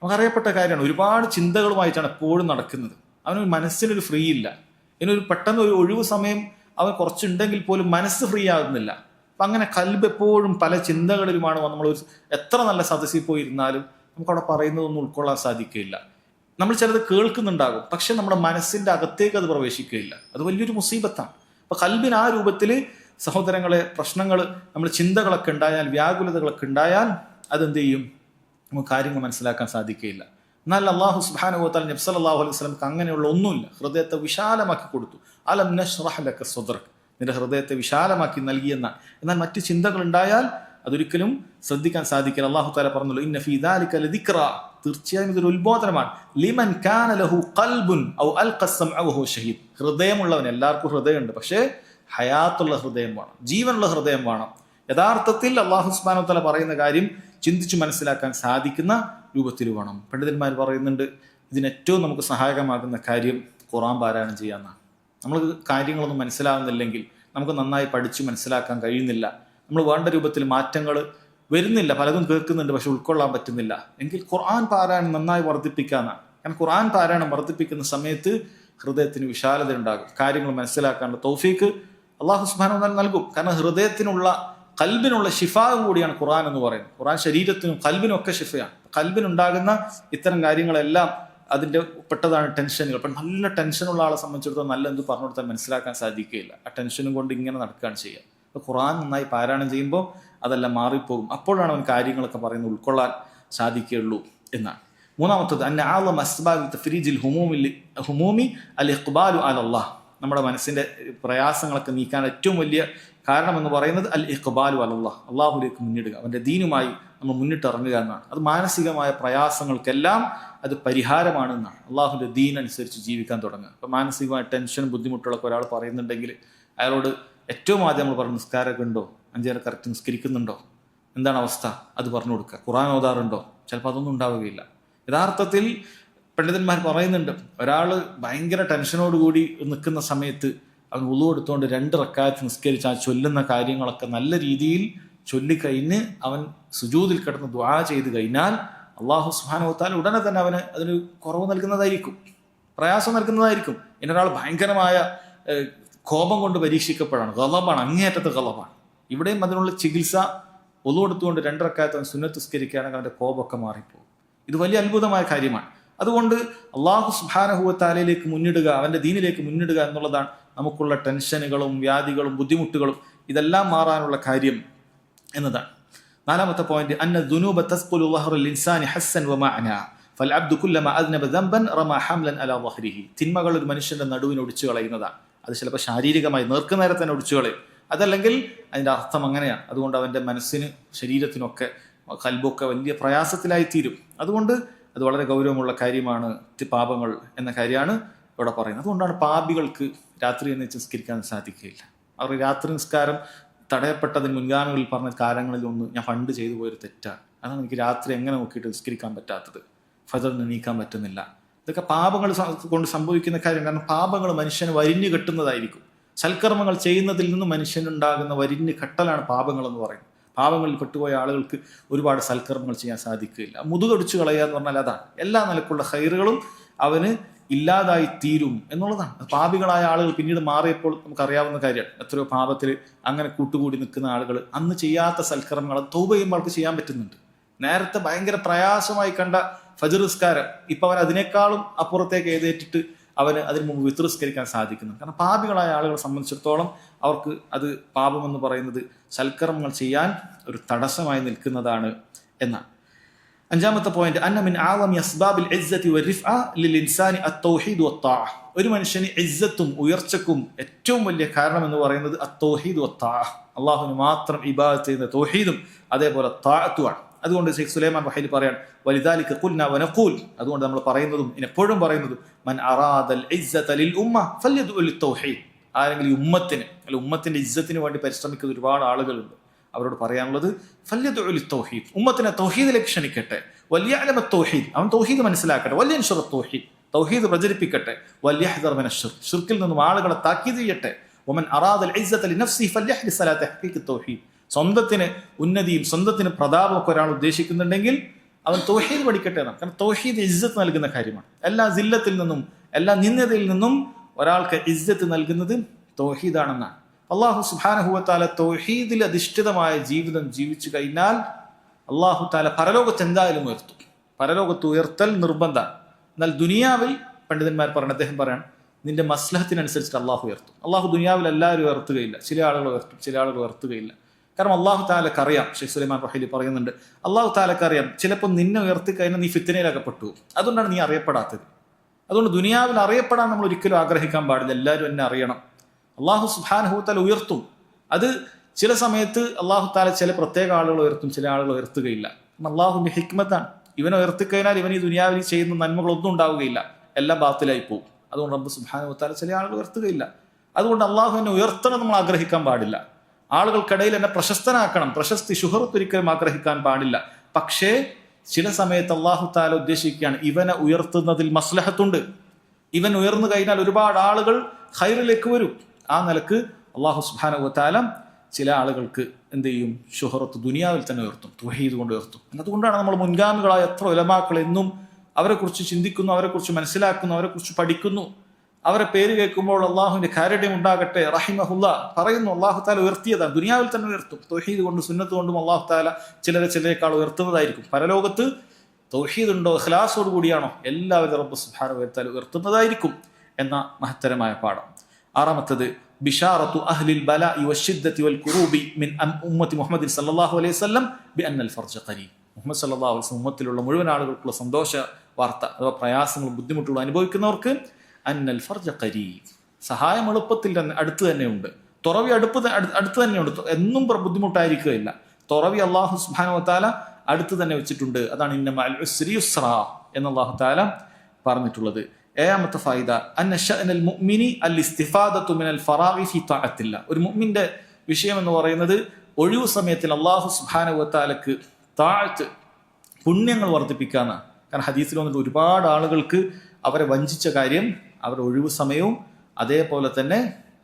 നമുക്കറിയപ്പെട്ട കാര്യമാണ്. ഒരുപാട് ചിന്തകളുമായിട്ടാണ് എപ്പോഴും നടക്കുന്നത്. അവനൊരു മനസ്സിനൊരു ഫ്രീ ഇല്ല. ഇതിനൊരു പെട്ടെന്ന് ഒരു ഒഴിവ് സമയം അവൻ കുറച്ചുണ്ടെങ്കിൽ പോലും മനസ്സ് ഫ്രീ ആകുന്നില്ല. അപ്പം അങ്ങനെ കൽബ് എപ്പോഴും പല ചിന്തകളിലുമാണ്. നമ്മൾ എത്ര നല്ല സദസ്സിൽ പോയിരുന്നാലും നമുക്കവിടെ പറയുന്നതൊന്നും ഉൾക്കൊള്ളാൻ സാധിക്കില്ല. നമ്മൾ ചിലത് കേൾക്കുന്നുണ്ടാകും, പക്ഷെ നമ്മുടെ മനസ്സിന്റെ അകത്തേക്ക് അത് പ്രവേശിക്കുകയില്ല. അത് വലിയൊരു മുസീബത്താണ്. അപ്പൊ കൽബിന് ആ രൂപത്തിൽ സഹോദരങ്ങളെ പ്രശ്നങ്ങൾ, നമ്മൾ ചിന്തകളൊക്കെ ഉണ്ടായാൽ, വ്യാകുലതകളൊക്കെ ഉണ്ടായാൽ അതെന്ത് ചെയ്യും? നമുക്ക് കാര്യങ്ങൾ മനസ്സിലാക്കാൻ സാധിക്കുകയില്ല. എന്നാൽ അല്ലാഹു സുബ്ഹാനഹു വ തആല നബി സല്ലല്ലാഹു അലൈഹി വസല്ലമക്ക് അങ്ങനെയുള്ള ഒന്നുമില്ല. ഹൃദയത്തെ വിശാലമാക്കി കൊടുത്തു. അലം നശ്റഹ് ലക സദ്റക്, നിന്റെ ഹൃദയത്തെ വിശാലമാക്കി നൽകിയെന്നാണ്. എന്നാൽ മറ്റു ചിന്തകൾ ഉണ്ടായാൽ അതൊരിക്കലും ശ്രദ്ധിക്കാൻ സാധിക്കില്ല. അല്ലാഹു തആല പറഞ്ഞല്ലോ, ഇന്ന ഫീ ദാലിക ലദിക്റ, തീർച്ചയായും ഇതൊരു ഉത്ബോധനമാണ്. ലിമൻ കാന ലഹു ഖൽബുൻ ഔ അൽഖ സമഅ വഹു ഷഹീദ്. ഹൃദയമുള്ളവൻ, എല്ലാവർക്കും ഹൃദയമുണ്ട്, പക്ഷേ ഹയാത്തുള്ള ഹൃദയം വേണം, ജീവനുള്ള ഹൃദയം വേണം. യഥാർത്ഥത്തിൽ അല്ലാഹു സുബ്ഹാനഹു വ തആല പറയുന്ന കാര്യം ചിന്തിച്ചു മനസ്സിലാക്കാൻ സാധിക്കുന്ന രൂപത്തിൽ വേണം. പണ്ഡിതന്മാർ പറയുന്നുണ്ട്, ഇതിനേറ്റവും നമുക്ക് സഹായകമാകുന്ന കാര്യം ഖുർആൻ പാരായണം ചെയ്യാന്നാണ്. നമ്മൾ കാര്യങ്ങളൊന്നും മനസ്സിലാകുന്നില്ലെങ്കിൽ, നമുക്ക് നന്നായി പഠിച്ചു മനസ്സിലാക്കാൻ കഴിയുന്നില്ല, നമ്മൾ വേണ്ട രൂപത്തിൽ മാറ്റങ്ങൾ വരുന്നില്ല, പലതും കേൾക്കുന്നുണ്ട് പക്ഷെ ഉൾക്കൊള്ളാൻ പറ്റുന്നില്ല, എങ്കിൽ ഖുർആൻ പാരായണം നന്നായി വർദ്ധിപ്പിക്കാന്നാണ്. കാരണം ഖുർആൻ പാരായണം വർദ്ധിപ്പിക്കുന്ന സമയത്ത് ഹൃദയത്തിന് വിശാലത ഉണ്ടാകും. കാര്യങ്ങൾ മനസ്സിലാക്കാനുള്ള തൗഫീക്ക് അല്ലാഹു സുബ്ഹാനഹു വ തആല നൽകും. കാരണം ഹൃദയത്തിനുള്ള, കൽബിനുള്ള ഷിഫാ കൂടിയാണ് ഖുർആൻ എന്ന് പറയുന്നത്. ഖുർആൻ ശരീരത്തിനും കൽബിനും ഒക്കെ ഷിഫയാണ്. കൽബിനുണ്ടാകുന്ന ഇത്തരം കാര്യങ്ങളെല്ലാം അതിൻ്റെ പെട്ടതാണ് ടെൻഷനുകൾ. അപ്പം നല്ല ടെൻഷനുള്ള ആളെ സംബന്ധിച്ചിടത്തോളം നല്ല എന്ത് പറഞ്ഞു കൊടുത്താൽ മനസ്സിലാക്കാൻ സാധിക്കുകയില്ല. ആ ടെൻഷനും കൊണ്ട് ഇങ്ങനെ നടക്കുകയാണ് ചെയ്യുക. അപ്പോൾ ഖുർആൻ നന്നായി പാരായണം ചെയ്യുമ്പോൾ അതെല്ലാം മാറിപ്പോകും. അപ്പോഴാണ് അവൻ കാര്യങ്ങളൊക്കെ പറയുന്നത് ഉൾക്കൊള്ളാൻ സാധിക്കുകയുള്ളൂ എന്നാണ്. മൂന്നാമത്തത് അന്ന ആളം അസ്ബാബ് തഫ്രീജിൽ ഹുമൂമി അൽ ഇഖ്ബാലു അലല്ലാഹ്. നമ്മുടെ മനസ്സിന്റെ പ്രയാസങ്ങളൊക്കെ നീക്കാൻ ഏറ്റവും വലിയ കാരണം എന്ന് പറയുന്നത് അൽ ഇഖ്ബാലു അലല്ലാഹ്, അള്ളാഹുലേക്ക് മുന്നിടുക, അവന്റെ ദീനുമായി നമ്മൾ മുന്നിട്ടിറങ്ങുക എന്നാണ്. അത് മാനസികമായ പ്രയാസങ്ങൾക്കെല്ലാം അത് പരിഹാരമാണ് എന്നാണ്. അള്ളാഹുവിന്റെ ദീൻ അനുസരിച്ച് ജീവിക്കാൻ തുടങ്ങുക. ഇപ്പം മാനസികമായ ടെൻഷനും ബുദ്ധിമുട്ടുകളൊക്കെ ഒരാൾ പറയുന്നുണ്ടെങ്കിൽ അയാളോട് ഏറ്റവും ആദ്യം നമ്മൾ പറഞ്ഞു, നിസ്കാരമൊക്കെ ഉണ്ടോ, 5 നേരം കറക്റ്റ് നിസ്കരിക്കുന്നുണ്ടോ, എന്താണ് അവസ്ഥ, അത് പറഞ്ഞു കൊടുക്കുക. ഖുർആൻ ഓതാറുണ്ടോ, ചിലപ്പോൾ അതൊന്നും ഉണ്ടാവുകയില്ല. യഥാർത്ഥത്തിൽ പണ്ഡിതന്മാർ പറയുന്നുണ്ട്, ഒരാൾ ഭയങ്കര ടെൻഷനോടുകൂടി നിൽക്കുന്ന സമയത്ത് അവൻ വുളു എടുത്തുകൊണ്ട് 2 റക്അത്ത് നിസ്കരിച്ച് ആ ചൊല്ലുന്ന കാര്യങ്ങളൊക്കെ നല്ല രീതിയിൽ ചൊല്ലിക്കഴിഞ്ഞ് അവൻ സുജൂദിൽ കിടന്ന് ദുആ ചെയ്ത് കഴിഞ്ഞാൽ അള്ളാഹു സുബ്ഹാനഹു വ തആല ഉടനെ തന്നെ അവന് അതിന് കുറവ് നൽകുന്നതായിരിക്കും, പ്രയാസം നൽകുന്നതായിരിക്കും. ഇന്നൊരാൾ ഭയങ്കരമായ കോപം കൊണ്ട് പരീക്ഷിക്കപ്പെടാണ്, ഗളബാണ്, അങ്ങേയറ്റത്തെ ഗളബാണ്. ഇവിടെയും അതിനുള്ള ചികിത്സ വുളു എടുത്തുകൊണ്ട് 2 റക്അത്ത് അവൻ സുന്നത്ത് നിസ്കരിക്കുകയാണെങ്കിൽ അവൻ്റെ കോപമൊക്കെ മാറിപ്പോകും. ഇത് വലിയ അത്ഭുതമായ കാര്യമാണ്. അതുകൊണ്ട് അള്ളാഹു സുബ്ഹാനഹു വ തആലയിലേക്ക് മുന്നിടുക, അവൻ്റെ ദീനിലേക്ക് മുന്നിടുക എന്നുള്ളതാണ് നമുക്കുള്ള ടെൻഷനുകളും വ്യാധികളും ബുദ്ധിമുട്ടുകളും ഇതെല്ലാം മാറാനുള്ള കാര്യം എന്നതാണ്. 4ാമത്തെ പോയിന്റ്, അന്ന ദുനൂബ തസ്ഖുലു ളഹ്റൽ ഇൻസാനി ഹസ്സൻ വ മഅന ഫൽഅബ്ദു കുല്ലമാ അദ്നബ ദംബൻ റമാ ഹംലൻ അലാ ളഹ്രിഹി. തിന്മകൾ ഒരു മനുഷ്യന്റെ നടുവിന് ഒടിച്ചു കളയുന്നതാണ്. അത് ചിലപ്പോൾ ശാരീരികമായി നേർക്കുനേരെ തന്നെ ഒടിച്ചു കളയും, അതല്ലെങ്കിൽ അതിൻ്റെ അർത്ഥം അങ്ങനെയാണ്. അതുകൊണ്ട് അവൻ്റെ മനസ്സിന് ശരീരത്തിനൊക്കെ ഖൽബൊക്കെ വലിയ പ്രയാസത്തിലായിത്തീരും. അതുകൊണ്ട് അത് വളരെ ഗൗരവമുള്ള കാര്യമാണ് പാപങ്ങൾ എന്ന കാര്യമാണ് ഇവിടെ പറയുന്നത്. അതുകൊണ്ടാണ് പാപികൾക്ക് രാത്രി നിസ്കരിക്കാൻ സാധിക്കുകയില്ല. അവർ രാത്രി നിസ്കാരം തടയപ്പെട്ടതിന് മുൻഗാമികളിൽ പറഞ്ഞ കാര്യങ്ങളിലൊന്ന് ഞാൻ പണ്ട് ചെയ്തു പോയൊരു തെറ്റാണ്. അതാണ് എനിക്ക് രാത്രി എങ്ങനെ നോക്കിയിട്ട് നിസ്കരിക്കാൻ പറ്റാത്തത്, ഫജറിന് എണീക്കാൻ പറ്റുന്നില്ല. ഇതൊക്കെ പാപങ്ങൾ കൊണ്ട് സംഭവിക്കുന്ന കാര്യം. കാരണം പാപങ്ങൾ മനുഷ്യന് വരിഞ്ഞു കെട്ടുന്നതായിരിക്കും. സൽക്കർമ്മങ്ങൾ ചെയ്യുന്നതിൽ നിന്ന് മനുഷ്യനുണ്ടാകുന്ന വരിഞ്ഞു കെട്ടലാണ് പാപങ്ങൾ എന്ന് പറയുന്നത്. പാപങ്ങളിൽ പെട്ടുപോയ ആളുകൾക്ക് ഒരുപാട് സൽക്കർമ്മങ്ങൾ ചെയ്യാൻ സാധിക്കില്ല. മുതുകടിച്ചു കളയുക എന്ന് പറഞ്ഞാൽ അതാണ്. എല്ലാ നിലക്കുള്ള ഹൈറുകളും അവന് ഇല്ലാതായി തീരും എന്നുള്ളതാണ്. പാപികളായ ആളുകൾ പിന്നീട് മാറിയപ്പോൾ നമുക്കറിയാവുന്ന കാര്യമാണ്. എത്രയോ പാപത്തിൽ അങ്ങനെ കൂട്ടുകൂടി നിൽക്കുന്ന ആളുകൾ അന്ന് ചെയ്യാത്ത സൽക്കർമ്മങ്ങൾ തൗബ ചെയ്യുമ്പോൾ അവർക്ക് ചെയ്യാൻ പറ്റുന്നുണ്ട്. നേരത്തെ ഭയങ്കര പ്രയാസമായി കണ്ട ഫജ്ർ നിസ്കാരം ഇപ്പം അവൻ അതിനേക്കാളും അപ്പുറത്തേക്ക് എഴുന്നേറ്റിട്ട് അവന് അതിന് മുമ്പ് വിത്ർ നിസ്കരിക്കാൻ സാധിക്കുന്നു. കാരണം പാപികളായ ആളുകളെ സംബന്ധിച്ചിടത്തോളം അവർക്ക് അത് പാപമെന്ന് പറയുന്നത് സൽക്കർമ്മങ്ങൾ ചെയ്യാൻ ഒരു തടസ്സമായി നിൽക്കുന്നതാണ് എന്നാണ്. 5ാമത്തെ പോയിന്റ്, അന്ന മിൻ ആളമി അസ്ബാബിൽ ഇസ്സത്തി വറിഫഅ ലിൽ ഇൻസാനി അത്തൗഹീദ് വത്താഅ. ഒരു മനുഷ്യന് ഇസ്സത്തും ഉയർച്ചക്കും ഏറ്റവും വലിയ കാരണം എന്ന് പറയുന്നത് അത്തൗഹീദ് വത്താഅ, അള്ളാഹുവിന് മാത്രം ഇബാദത്ത് ചെയ്യുന്ന തൗഹീദും അതേപോലെ താഅത്തുമാണ്. അതുകൊണ്ട് ഷെയ്ഖ് സുലൈമാൻ റഹീലി പറയാണ്, വലിദാലിക ഖുൽനാ വനഖൂൽ, അതുകൊണ്ട് നമ്മൾ പറയുന്നതും എപ്പോഴും പറയുന്നതും, മൻ അറാദൽ ഇസ്സത ലിൽ ഉമ്മ ഫല്യദ്ഉ ലിൽ തൗഹീദ്. ആരെങ്കിലും ഉമ്മത്തിന് ഉമ്മത്തിന്റെ ഇസ്സത്തിന് വേണ്ടി പരിശ്രമിക്കുന്ന ഒരുപാട് ആളുകളുണ്ട്. അവരോട് പറയാനുള്ളത് ഫല്യദ്ഉ ലിൽ തൗഹീദ്, ഉമ്മത്തിനെ തൗഹീദിലേക്ക് ക്ഷണിക്കട്ടെ. വല്യഅലമ തൗഹീദ്, അവൻ തൗഹീദ് മനസ്സിലാക്കട്ടെ. വല്യൻഷുറ തൗഹീദ്, തൗഹീദ് പ്രചരിപ്പിക്കട്ടെ. വല്യഹ്ദർ മിന ശിർക്ക്, ശിർക്കിൽ നിന്നും ആളുകളെ താക്കീത് ചെയ്യട്ടെ. വമൻ അറാദൽ ഇസ്സത ലിനഫ്സിഹി ഫല്യഹ്രിസ് അലാ തഹ്ഖീഖ് തൗഹീദ്, സ്വന്തത്തിന് ഉന്നതിയും സ്വന്തത്തിന് പ്രതാപമൊക്കെ ഒരാൾ ഉദ്ദേശിക്കുന്നുണ്ടെങ്കിൽ അവൻ തൗഹീദ് പഠിക്കട്ടെ എന്നാണ്. കാരണം തൗഹീദ് ഇസ്സത്ത് നൽകുന്ന കാര്യമാണ്. എല്ലാ സില്ലത്തിൽ നിന്നും എല്ലാ നിന്ദതയിൽ നിന്നും ഒരാൾക്ക് ഇസ്സത്ത് നൽകുന്നത് തൗഹീദാണെന്നാണ്. അള്ളാഹു സുബ്ഹാനഹു വ തആല തൗഹീദിൽ അധിഷ്ഠിതമായ ജീവിതം ജീവിച്ചു കഴിഞ്ഞാൽ അള്ളാഹു തആല പരലോകത്ത് എന്തായാലും ഉയർത്തും. പരലോകത്ത് ഉയർത്തൽ നിർബന്ധമാണ്. എന്നാൽ ദുനിയാവിൽ പണ്ഡിതന്മാർ പറഞ്ഞ അദ്ദേഹം പറയാൻ നിന്റെ മസ്ലഹത്തിനനുസരിച്ചിട്ട് അള്ളാഹു ഉയർത്തും. അള്ളാഹു ദുനിയാവിൽ എല്ലാവരും ഉയർത്തുകയില്ല, ചില ആളുകൾ ഉയർത്തും, ചില ആളുകൾ ഉയർത്തുകയില്ല. കാരണം അള്ളാഹു തആലക്ക് അറിയാം, ഷെയ്ഖ് സുലൈമാൻ റഹീലി പറയുന്നുണ്ട്, അള്ളാഹു തആലക്ക് അറിയാം ചിലപ്പോൾ നിന്നെ ഉയർത്തി കഴിഞ്ഞാൽ നീ ഫിത്നയിലകപ്പെട്ടു, അതുകൊണ്ടാണ് നീ അറിയപ്പെടാത്തത്. അതുകൊണ്ട് ദുനിയാവിൽ അറിയപ്പെടാൻ നമ്മൾ ഒരിക്കലും ആഗ്രഹിക്കാൻ പാടില്ല. എല്ലാവരും എന്നെ അറിയണം. അള്ളാഹു സുബ്ഹാനഹു വ തആല ഉയർത്തും. അത് ചില സമയത്ത് അള്ളാഹു തആല ചില പ്രത്യേക ആളുകൾ ഉയർത്തും, ചില ആളുകൾ ഉയർത്തുകയില്ല. അള്ളാഹുവിന്റെ ഹിക്മത്താണ്. ഇവനെ ഉയർത്തിക്കഴിഞ്ഞാൽ ഇവൻ ഈ ദുനിയാവിൽ ചെയ്യുന്ന നന്മകളൊന്നും ഉണ്ടാവുകയില്ല, എല്ലാം ബാത്തിലായി പോകും. അതുകൊണ്ട് റബ്ബ് സുബ്ഹാനഹു വ തആല ചില ആളുകൾ ഉയർത്തുകയില്ല. അതുകൊണ്ട് അള്ളാഹുവിനെ ഉയർത്തണം നമ്മൾ ആഗ്രഹിക്കാൻ പാടില്ല. ആളുകൾക്കിടയിൽ എന്നെ പ്രശസ്തനാക്കണം, പ്രശസ്തി ശുഹറത്ത് ഒരിക്കലും ആഗ്രഹിക്കാൻ പാടില്ല. പക്ഷേ ചില സമയത്ത് അള്ളാഹു തആല ഉദ്ദേശിക്കുകയാണ് ഇവനെ ഉയർത്തുന്നതിൽ മസ്ലഹത്തുണ്ട്. ഇവൻ ഉയർന്നു കഴിഞ്ഞാൽ ഒരുപാട് ആളുകൾ ഖൈറിലേക്ക് വരും. ആ നിലക്ക് അള്ളാഹു സുബ്ഹാനഹു വ തആല ചില ആളുകൾക്ക് എന്ത് ചെയ്യും, ശുഹറത്ത് ദുനിയാവിൽ തന്നെ ഉയർത്തും, തൗഹീദ് കൊണ്ട് ഉയർത്തും. അതുകൊണ്ടാണ് നമ്മൾ മുൻഗാമികളായ എത്ര ഉലമാക്കൾ എന്നും അവരെക്കുറിച്ച് ചിന്തിക്കുന്നു, അവരെക്കുറിച്ച് മനസ്സിലാക്കുന്നു, അവരെക്കുറിച്ച് പഠിക്കുന്നു. അവരെ പേര് കേൾക്കുമ്പോൾ അള്ളാഹുവിന്റെ കാരുണ്യം ഉണ്ടാകട്ടെ റഹിമഹുല്ലാ പറയുന്നു. അള്ളാഹു തആല ഉയർത്തിയതാണ്, ദുനിയാവിൽ തന്നെ ഉയർത്തും. തൗഹീദ് കൊണ്ടും സുന്നത്ത് കൊണ്ടും അള്ളാഹു തആല ചിലരെക്കാൾ ഉയർത്തുന്നതായിരിക്കും. പരലോകത്ത് തൗഹീദ് ഉണ്ടോ, ഇഖ്ലാസോട് കൂടിയാണോ, എല്ലാവരും റബ്ബ് സുബ്ഹാനഹു വ തആല ഉയർത്തുന്നതായിരിക്കും എന്ന മഹത്തരമായ പാഠം. 6ാമത്തേത്, ബിശാറത്തു അഹ്ലിൽ ബലാഇ വശിദ്ദതി വൽ ഖുറൂബി മിൻ ഉമ്മത്തി മുഹമ്മദ് സല്ലല്ലാഹു അലൈഹി വസല്ലം ബിഅന്നൽ ഫർജ ഖരീബ്. മുഹമ്മദ് സല്ലല്ലാഹു അലൈഹി വസല്ലം ഉമ്മത്തിലുള്ള മുഴുവൻ ആളുകൾക്കുള്ള സന്തോഷ വാർത്ത, അഥവാ പ്രയാസങ്ങളും ബുദ്ധിമുട്ടുകളും അനുഭവിക്കുന്നവർക്ക് അന്നൽ ഫർജ ഖരീബ്, സഹായം എളുപ്പത്തിൽ തന്നെ അടുത്ത് തന്നെ ഉണ്ട്. തുറവി അടുത്ത് തന്നെ ഉണ്ട്, എന്നും ബുദ്ധിമുട്ടായിരിക്കുകയില്ല. തുറവി അള്ളാഹു സുബ്ഹാനഹു വ തആല അടുത്ത് തന്നെ വെച്ചിട്ടുണ്ട്. അതാണ് ഇന്ന മഅൽ ഉസ്രി യുസ്റാ എന്ന് അള്ളാഹു തആല പറഞ്ഞിട്ടുള്ളത്. 7ാമത്തെ ഫായിദ, അന്ന ശഅനൽ മുഅ്മിനി അൽ ഇസ്തിഫാദത്തു മിനൽ ഫറാഗി ഫി തഅത്തില്ലാ. ഒരു മുഅ്മിന്റെ വിഷയം എന്ന് പറയുന്നത് ഒഴിവു സമയത്തിൽ അള്ളാഹു സുബ്ഹാനഹു വ തആലക്ക് താഅത്ത് പുണ്യങ്ങൾ വർദ്ധിപ്പിക്കാനാണ്. കാരണം ഹദീസിൽ വന്നിട്ട് ഒരുപാട് ആളുകൾക്ക് അവരെ വഞ്ചിച്ച കാര്യം അവരുടെ ഒഴിവു സമയവും അതേപോലെ തന്നെ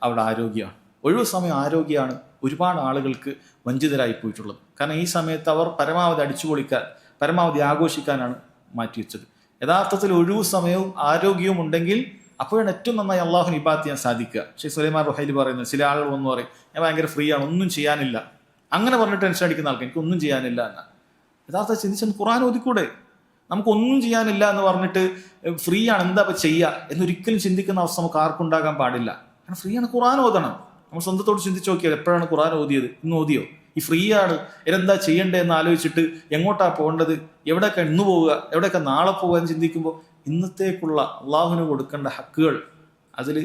അവരുടെ ആരോഗ്യമാണ്. ഒഴിവു സമയം ആരോഗ്യമാണ് ഒരുപാട് ആളുകൾക്ക് വഞ്ചിതരായി പോയിട്ടുള്ളത്. കാരണം ഈ സമയത്ത് അവർ പരമാവധി അടിച്ചുപൊളിക്കാൻ, പരമാവധി ആഘോഷിക്കാനാണ് മാറ്റിവെച്ചത്. യഥാർത്ഥത്തിൽ ഒഴിവു സമയവും ആരോഗ്യവും ഉണ്ടെങ്കിൽ അപ്പോഴാണ് ഏറ്റവും നന്നായി അള്ളാഹുവിനെ ഇബാദത്ത് ചെയ്യാൻ സാധിക്കുക. ഷെയ്ഖ് സുലൈമാൻ റുഹൈലി പറയുന്നത്, ചില ആളുകൾ വന്ന് പറയും ഞാൻ ഭയങ്കര ഫ്രീ ആണ്, ഒന്നും ചെയ്യാനില്ല, അങ്ങനെ പറഞ്ഞിട്ട് ടെൻഷൻ അടിക്കുന്ന ആൾക്ക് എനിക്ക് ഒന്നും ചെയ്യാനില്ല എന്നാണ്. യഥാർത്ഥ ചിന്തിച്ചാൽ ഖുർആൻ ഓതിക്കൂടെ? നമുക്കൊന്നും ചെയ്യാനില്ല എന്ന് പറഞ്ഞിട്ട് ഫ്രീ ആണ് എന്താ ഇപ്പം ചെയ്യുക എന്നൊരിക്കലും ചിന്തിക്കുന്ന അവസ്ഥ നമുക്ക് ആർക്കും ഉണ്ടാകാൻ പാടില്ല. കാരണം ഫ്രീ ആണ്, ഖുർആൻ ഓതണം. നമ്മൾ സ്വന്തത്തോട് ചിന്തിച്ച് നോക്കിയാൽ എപ്പോഴാണ് ഖുർആൻ ഓതിയത്? ഇന്ന് ഓതിയോ? ഈ ഫ്രീ ആണ്, ഇതെന്താ ചെയ്യേണ്ടത് എന്ന് ആലോചിച്ചിട്ട് എങ്ങോട്ടാ പോകേണ്ടത്, എവിടെയൊക്കെ ഇന്ന് പോവുക, എവിടെയൊക്കെ നാളെ പോവുക എന്ന് ചിന്തിക്കുമ്പോൾ ഇന്നത്തേക്കുള്ള അള്ളാഹുവിന് കൊടുക്കേണ്ട ഹക്കുകൾ അതിൽ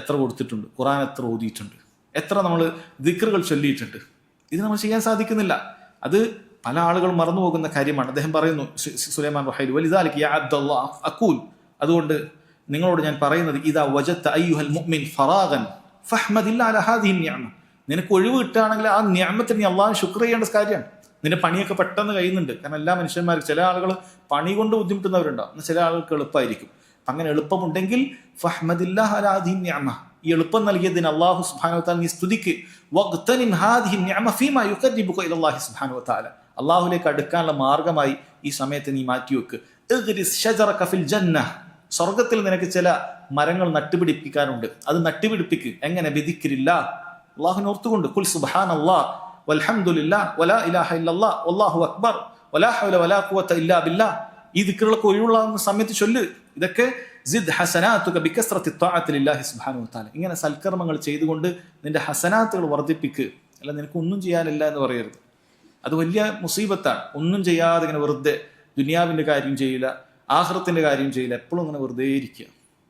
എത്ര കൊടുത്തിട്ടുണ്ട്, ഖുർആൻ എത്ര ഓതിയിട്ടുണ്ട്, എത്ര നമ്മൾ ദിക്റുകൾ ചൊല്ലിയിട്ടുണ്ട്, ഇത് നമ്മൾ ചെയ്യാൻ സാധിക്കുന്നില്ല. അത് പല ആളുകളും മറന്നു പോകുന്ന കാര്യമാണ്. അദ്ദേഹം പറയുന്നു, സുലൈമാൻ റുഹൈലി, വലിദാലിക യാ അബ്ദുല്ലാഹ് അഖൂൽ, അതുകൊണ്ട് നിങ്ങളോട് ഞാൻ പറയുന്നത്, ഇദാ വജദ്ത അയ്യുഹൽ മുഅ്മിൻ ഫറാഗൻ ഫഹ്മദില്ലാഹി അലാ ഹാദിഹി നിഅമ, നിനക്ക് ഒഴിവ് കിട്ടുകയാണെങ്കിൽ ആ നിഅമത്തിന് നീ അള്ളാഹുവിന് ശുക്ർ ചെയ്യേണ്ട കാര്യമാണ്. നിന്റെ പണിയൊക്കെ പെട്ടെന്ന് കഴിയുന്നുണ്ട്. കാരണം എല്ലാ മനുഷ്യന്മാർക്കും ചില ആളുകൾ പണി കൊണ്ട് ബുദ്ധിമുട്ടുന്നവരുണ്ടാവും, എന്നാൽ ചില ആളുകൾക്ക് എളുപ്പമായിരിക്കും. അങ്ങനെ എളുപ്പമുണ്ടെങ്കിൽ ഫഹ്മദില്ലാഹി അലാ ഹാദിഹി നിഅമ, ഈ എളുപ്പം നൽകിയതിന് അല്ലാഹു സുബ്ഹാനഹു വ തആല നീ സ്തുതിക്ക്. വഖ്തനിം ഹാദിഹി നിഅമ ഫീമാ യുഖർരിബുക ഇലല്ലാഹി സുബ്ഹാനഹു വ തആല, അള്ളാഹുലേക്ക് അടുക്കാനുള്ള മാർഗമായി ഈ സമയത്ത് നീ മാറ്റിവെക്ക്. ഇഗ്രിസ് ശജറക ഫിൽ ജന്ന, സ്വർഗത്തിൽ നിനക്ക് ചില മരങ്ങൾ നട്ടുപിടിപ്പിക്കാനുണ്ട്, അത് നട്ടുപിടിപ്പിക്ക്. എങ്ങനെ? ബിദിക്രില്ലാ, അള്ളാഹുവിനെ ഓർത്തുകൊണ്ട്. ഖുൽ സുബ്ഹാനല്ലാഹ് വൽഹംദുലില്ലാഹ് വലാ ഇലാഹ ഇല്ലല്ലാഹ് വല്ലാഹു അക്ബർ വലാ ഹൗല വലാ ഖുവത ഇല്ലാ ബില്ലാഹ്. ഈ ദിക്റുകളൊക്കെ ഒഴിവുള്ള സമയത്ത് ചൊല്ല്. ഇതൊക്കെ സിദ് ഹസനാതുക ബികസ്റത്തി ത്വാഅത്തി ലില്ലാഹി സുബ്ഹാനഹു വ തആല, ഇങ്ങനെ സൽക്കർമ്മങ്ങൾ ചെയ്തുകൊണ്ട് നിന്റെ ഹസനാത്തുകൾ വർദ്ധിപ്പിക്ക്. അല്ല നിനക്ക് ഒന്നും ചെയ്യാനില്ല എന്ന് പറയരുത്. അത് വലിയ മുസീബത്താണ്. ഒന്നും ചെയ്യാതെ ഇങ്ങനെ വെറുതെ ദുനിയാവിൻ്റെ കാര്യം ചെയ്യില്ല, ആഖിറത്തിന്റെ കാര്യം ചെയ്യില്ല, എപ്പോഴും ഇങ്ങനെ വെറുതെ ഇരിക്കുക,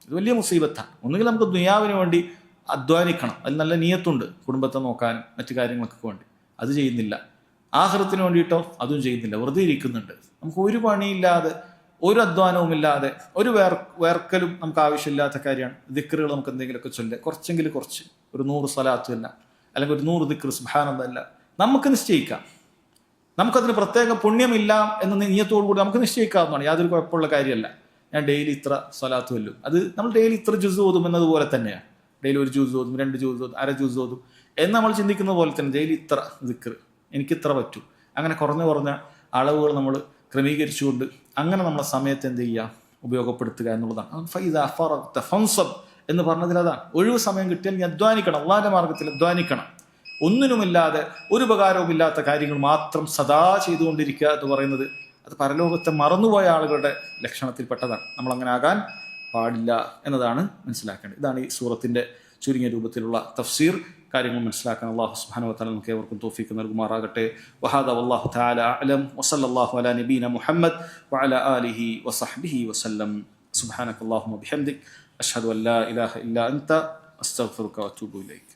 ഇത് വലിയ മുസീബത്താണ്. ഒന്നുകിൽ നമുക്ക് ദുനിയാവിന് വേണ്ടി അധ്വാനിക്കണം, അതിൽ നല്ല നിയത്തുണ്ട്, കുടുംബത്തെ നോക്കാനും മറ്റു കാര്യങ്ങൾക്കൊക്കെ വേണ്ടി, അത് ചെയ്യുന്നില്ല. ആഖിറത്തിന് വേണ്ടിയിട്ടോ അതും ചെയ്യുന്നില്ല, വെറുതെ ഇരിക്കുന്നുണ്ട്. നമുക്ക് ഒരു പണിയില്ലാതെ, ഒരു അധ്വാനവും ഇല്ലാതെ, ഒരു വേർക്കലും നമുക്ക് ആവശ്യമില്ലാത്ത കാര്യമാണ്. ദിക്റുകൾ നമുക്ക് എന്തെങ്കിലുമൊക്കെ ചൊല്ലുക, കുറച്ചെങ്കിലും കുറച്ച്, ഒരു 100 സ്വലാത്തും അല്ല, അല്ലെങ്കിൽ ഒരു 100 ദിക്ർ സുബ്ഹാനല്ലാഹ് നമുക്ക് നിശ്ചയിക്കാം. നമുക്കതിന് പ്രത്യേക പുണ്യമില്ല എന്ന നിയത്തോടു കൂടി നമുക്ക് നിശ്ചയിക്കാവുന്നതാണ്, യാതൊരു കുഴപ്പമുള്ള കാര്യമല്ല. ഞാൻ ഡെയിലി ഇത്ര സ്വലാത്ത് വല്ലും, അത് നമ്മൾ ഡെയിലി ഇത്ര ജുസ് ഓതും എന്നതുപോലെ തന്നെയാണ്. ഡെയിലി 1 ജൂസ് ഓതും, 2 ജൂസ് ഓതും, 1/2 ജൂസ് ഓതും എന്ന് നമ്മൾ ചിന്തിക്കുന്ന പോലെ തന്നെ ഡെയിലി ഇത്ര ദിക്ർ, എനിക്കിത്ര പറ്റും, അങ്ങനെ കുറഞ്ഞ അളവുകൾ നമ്മൾ ക്രമീകരിച്ചുകൊണ്ട് അങ്ങനെ നമ്മളെ സമയത്ത് എന്ത് ചെയ്യുക, ഉപയോഗപ്പെടുത്തുക എന്നുള്ളതാണ്. ഫൈദാ ഫറഗ്ത ഫൻസബ് എന്ന് പറഞ്ഞതിൽ അതാണ്. ഒഴിവ് സമയം കിട്ടിയാൽ നീ അധ്വാനിക്കണം, അള്ളാഹിന്റെ മാർഗത്തിൽ അധ്വാനിക്കണം. ഒന്നിനുമില്ലാതെ, ഒരു ഉപകാരവും ഇല്ലാത്ത കാര്യങ്ങൾ മാത്രം സദാ ചെയ്തുകൊണ്ടിരിക്കുക എന്ന് പറയുന്നത് അത് പരലോകത്തെ മറന്നുപോയ ആളുകളുടെ ലക്ഷണത്തിൽപ്പെട്ടതാണ്. നമ്മളങ്ങനെ ആകാൻ പാടില്ല എന്നതാണ് മനസ്സിലാക്കേണ്ടത്. ഇതാണ് ഈ സൂറത്തിന്റെ ചുരുങ്ങിയ രൂപത്തിലുള്ള തഫ്സീർ. കാര്യങ്ങൾ മനസ്സിലാക്കാൻ അല്ലാഹു സുബ്ഹാനഹു വ തആല നമുക്ക് ഏവർക്കും തൗഫീഖ് നൽകുമാറാകട്ടെ. വഹാദ വല്ലാഹു തആല അഅലം വസല്ലല്ലാഹു അലാ നബീന മുഹമ്മദ് വഅലാ ആലിഹി വസഹ്ബിഹി വസല്ലം. സുബ്ഹാനക അല്ലാഹുമ്മ ബിഹംദിക് അഷ്ഹദു അൻ ലാ ഇലാഹ ഇല്ലാ അൻത അസ്തഗ്ഫിറുക വഅതൂബു ഇലൈക്.